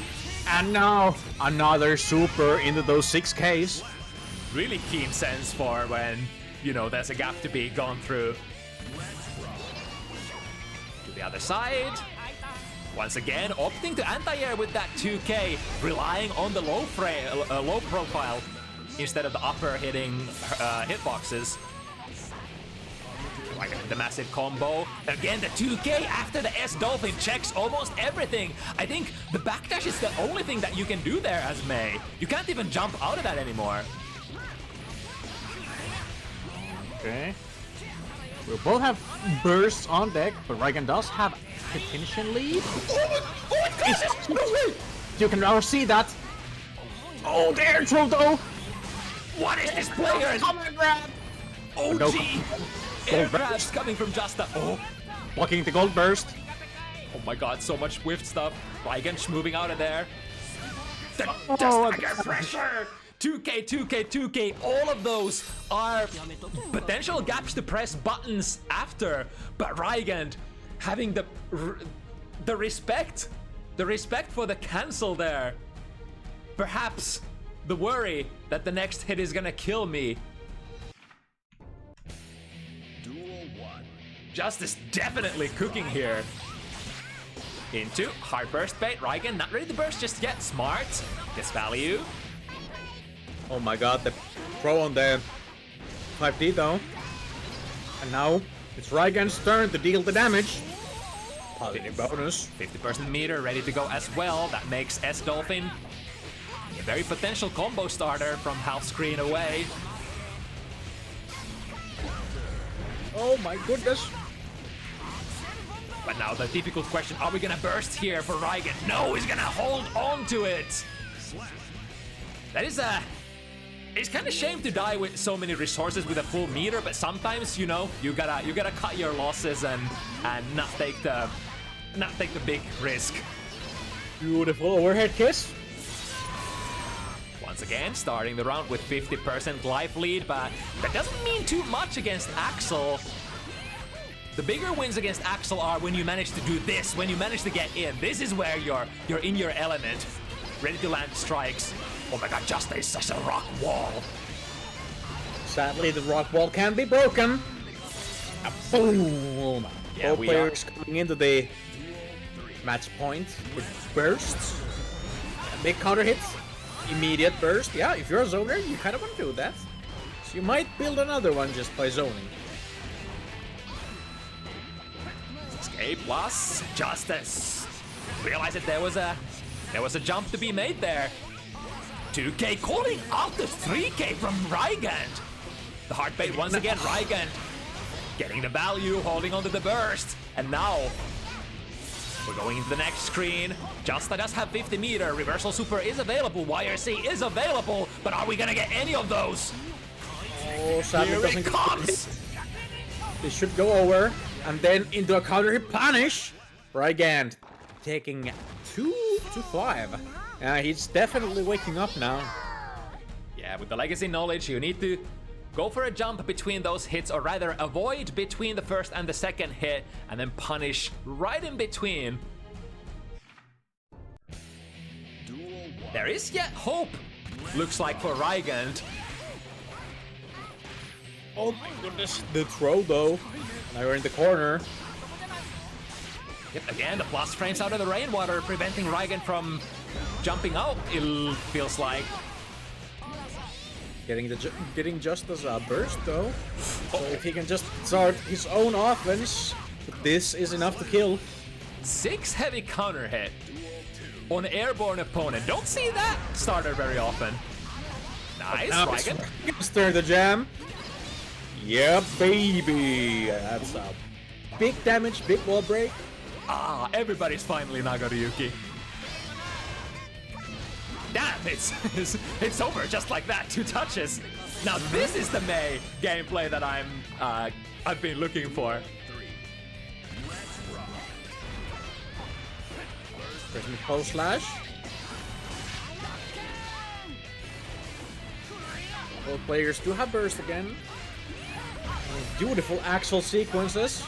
And now, another super into those 6Ks. Really keen sense for when, you know, there's a gap to be gone through. To the other side. Once again, opting to anti-air with that 2K, relying on the low profile instead of the upper hitting hitboxes. Like the massive combo. Again, the 2K after the S-Dolphin checks almost everything. I think the backdash is the only thing that you can do there as Mei. You can't even jump out of that anymore. Okay. We both have bursts on deck, but Rygand does have potential lead. You can now see that. Oh, the air throw though. What is this player? Come on, grab. OG! Air grabs coming from Justa. Oh, Blocking the gold burst. oh my god, so much whiffed stuff. Rygand moving out of there. The Oh, stagger pressure! 2K, 2K, 2K, all of those are potential gaps to press buttons after, but Rygand having the respect for the cancel there. Perhaps the worry that the next hit is gonna kill me. Justice definitely cooking here. Into hard burst bait. Rygand not ready to burst just yet. Smart. Gets value. Oh my god, the throw on the 5D though. And now it's Rygand's turn to deal the damage. Positive bonus. 50% meter ready to go as well. That makes S-Dolphin a very potential combo starter from half screen away. Oh my goodness. But now the difficult question, are we gonna burst here for Rygand? No, he's gonna hold on to it. That is it's kind of shame to die with so many resources with a full meter, but sometimes, you know, you gotta cut your losses and not take the big risk. Beautiful overhead kiss. Once again, starting the round with 50% life lead, but that doesn't mean too much against Axel. The bigger wins against Axel are when you manage to do this, when you manage to get in. This is where you're in your element, ready to land strikes. Oh my god, Justa is such a rock wall. Sadly, the rock wall can be broken. A boom! Yeah, Both we players coming into the match point with bursts. A big counter hit. Immediate burst. Yeah, if you're a zoner, you kind of want to do that. So you might build another one just by zoning. Escape plus Justice. Realize that there was a jump to be made there. 2K calling out the 3K from Rygand. The hard bait once again, Rygand getting the value, holding onto the burst. And now we're going into the next screen. Justa does have 50 meter. Reversal super is available. YRC is available. But are we gonna get any of those? Oh, sadly Here doesn't it get comes. This should go over. And then into a counter hit punish. Rygand taking 2-5. He's definitely waking up now. Yeah, with the legacy knowledge, you need to go for a jump between those hits, or rather avoid between the first and the second hit, and then punish right in between. There is yet hope, looks like, for Rygand. Oh my goodness. The throw though. Now we're in the corner. Yep, again, the plus frames out of the rainwater, preventing Rygand from jumping out, it feels like. Getting just as a burst though. So if he can just start his own offense, this is enough to kill. 6 heavy counter hit on an airborne opponent. Don't see that starter very often. Nice, Now Rygand. Stir the jam. Yeah, baby. That's a big damage, big wall break. Ah, everybody's finally Nagoriyuki. Damn, it's over just like that. 2 touches. Now this is the Mei gameplay that I've been looking for. Pressing post slash. Both players do have burst again. Beautiful Axel sequences.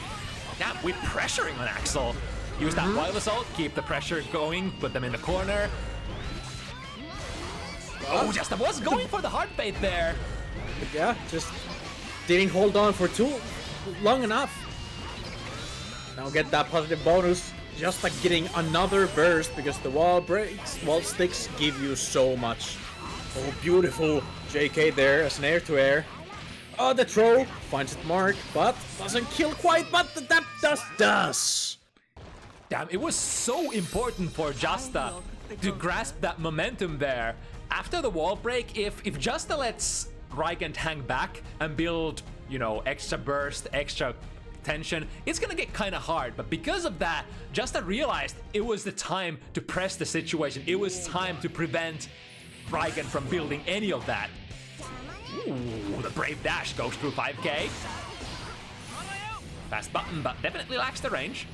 Damn, we're pressuring on Axel. Use that wild assault, keep the pressure going, put them in the corner. Oh, Justa was going for the hard bait there. But yeah, just didn't hold on for too long enough. Now get that positive bonus. Just like getting another burst because the wall sticks give you so much. Oh, beautiful JK there as an air-to-air. Oh, the throw finds its mark, but doesn't kill quite, but that does. Damn, it was so important for Justa to grasp that momentum there. After the wall break, if Justa lets Rygand hang back and build, you know, extra burst, extra tension, it's gonna get kind of hard. But because of that, Justa realized it was the time to press the situation. It was time to prevent Rygand from building any of that. Ooh, the brave dash goes through 5k. Fast button, but definitely lacks the range.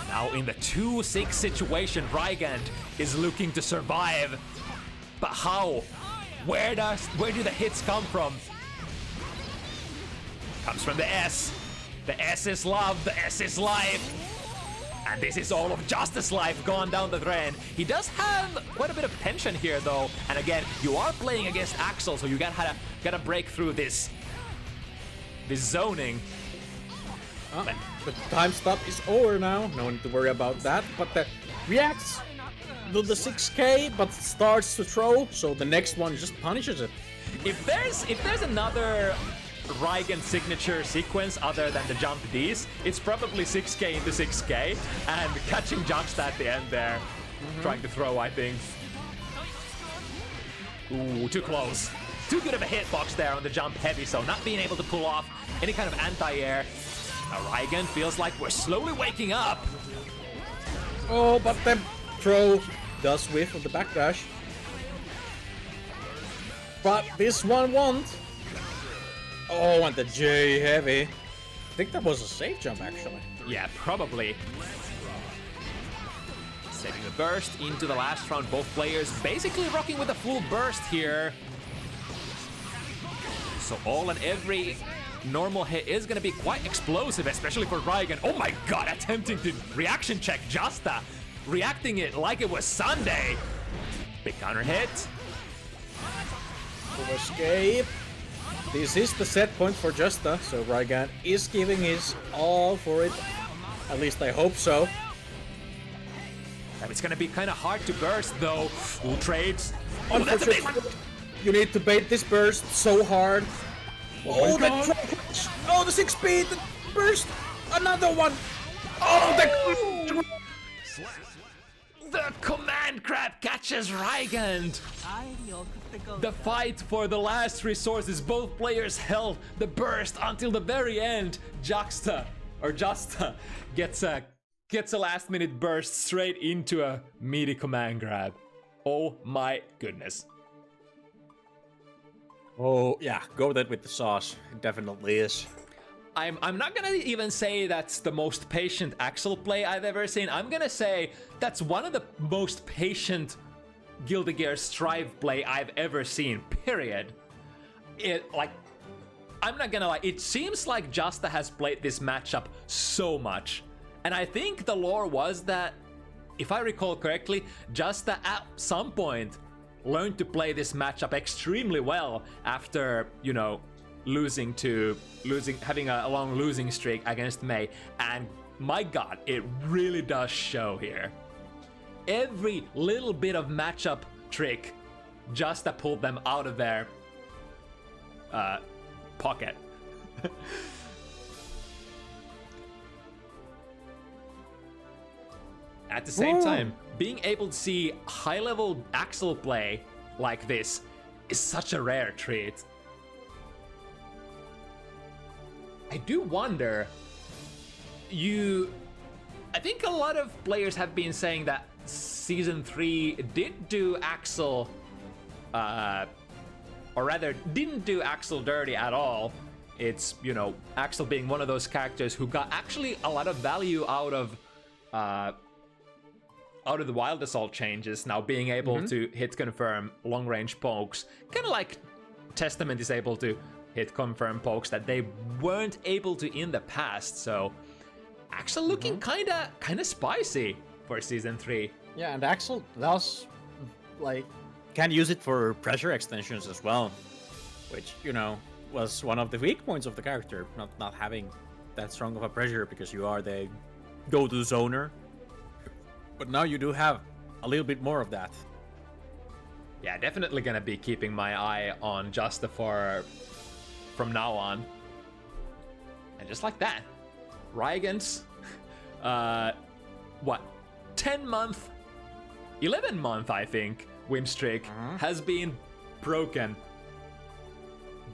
Now in the 2-6 situation, Rygand is looking to survive. But how? Where do the hits come from? Comes from the S. The S is love, the S is life. And this is all of Justa's life gone down the drain. He does have quite a bit of tension here though. And again, you are playing against Axel, so you gotta break through this zoning. The time stop is over now. No need to worry about that. But the reacts to the 6k, but starts to throw. So the next one just punishes it. If there's another Rygand signature sequence other than the jump Ds, it's probably 6k into 6k and catching Justa at the end there, trying to throw, I think. Ooh, too close. Too good of a hitbox there on the jump heavy, so not being able to pull off any kind of anti-air. Now Rygand feels like we're slowly waking up. Oh, but the throw does whiff of the backdash. But this one won't. Oh, and the J heavy. I think that was a safe jump actually. Yeah, probably. Saving the burst into the last round. Both players basically rocking with a full burst here. So all and every normal hit is going to be quite explosive, especially for Rygand. Oh my god, attempting to reaction check Justa. Reacting it like it was Sunday. Big counter hit. Full escape. This is the set point for Justa, so Rygand is giving his all for it. At least I hope so. And it's gonna be kind of hard to burst though. Ooh, trades. Oh, that's a big one! You need to bait this burst so hard. Oh, the God. oh, the 6-speed the burst. Another one. Oh, The command grab catches Rygand. The fight for the last resources. Both players held the burst until the very end. Justa gets a last minute burst straight into a meaty command grab. Oh my goodness. Oh yeah, go with it with the sauce. It definitely is. I'm not gonna even say that's the most patient Axel play I've ever seen. I'm gonna say that's one of the most patient Guilty Gear Strive play I've ever seen, period. I'm not gonna lie, it seems like Justa has played this matchup so much. And I think the lore was that, if I recall correctly, Justa at some point learned to play this matchup extremely well after, you know, having a long losing streak against Mei. And my god, it really does show here. Every little bit of matchup trick, Justa pulled them out of their pocket. At the same time, being able to see high-level Axel play like this is such a rare treat. I do wonder. I think a lot of players have been saying that Season 3 did do Axel, or rather, didn't do Axel dirty at all. It's, you know, Axel being one of those characters who got actually a lot of value out of the Wild Assault changes, now being able to hit confirm long range pokes, kind of like Testament is able to hit confirm pokes that they weren't able to in the past. So Axel looking kind of spicy for Season 3. Yeah, and Axel does, like, can use it for pressure extensions as well, which, you know, was one of the weak points of the character, not having that strong of a pressure because you are the go-to zoner. But now you do have a little bit more of that. Yeah, definitely gonna be keeping my eye on Justa from now on. And just like that, Rygand's 11 month, I think, win streak has been broken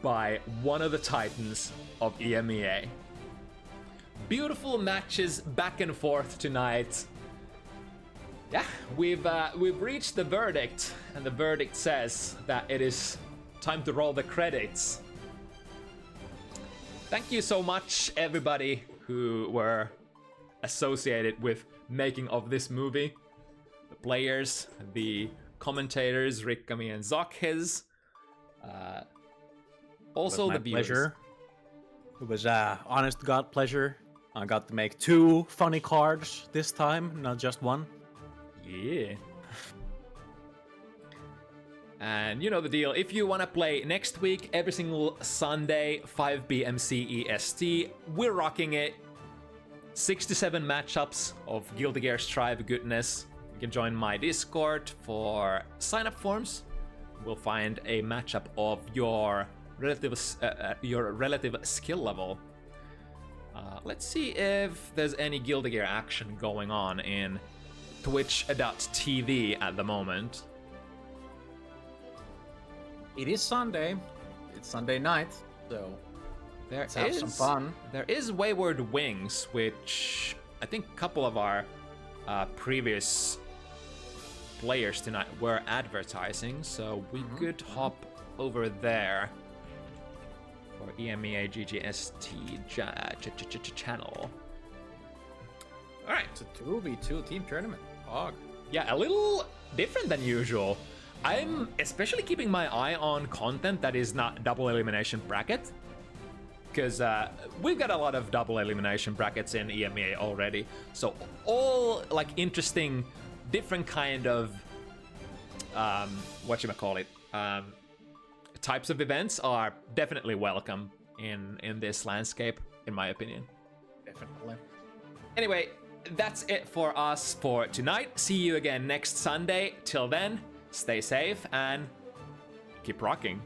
by one of the titans of EMEA. Beautiful matches back and forth tonight. Yeah, we've reached the verdict, and the verdict says that it is time to roll the credits. Thank you so much, everybody who were associated with making of this movie. The players, the commentators, Rikkami and Zokhiz. Also the viewers. Pleasure. It was honest to God pleasure. I got to make 2 funny cards this time, not just one. Yeah. And you know the deal. If you want to play next week, every single Sunday, 5 p.m. CEST, we're rocking it. 6 to 7 matchups of Guilty Gear Strive goodness. You can join my Discord for sign-up forms. We'll find a matchup of your relative skill level. Let's see if there's any Guilty Gear action going on in Twitch.tv at the moment. It is Sunday. It's Sunday night, so let's have some fun. There is Wayward Wings, which I think a couple of our previous players tonight were advertising, so we could hop over there for EMEA GGST channel. All right, It's a 2v2 team tournament. Hog. yeah, a little different than usual. I'm especially keeping my eye on content that is not double elimination bracket, because we've got a lot of double elimination brackets in EMEA already. So all like interesting, different kind of types of events are definitely welcome in this landscape, in my opinion. Definitely. Anyway, that's it for us for tonight. See you again next Sunday. Till then, stay safe and keep rocking.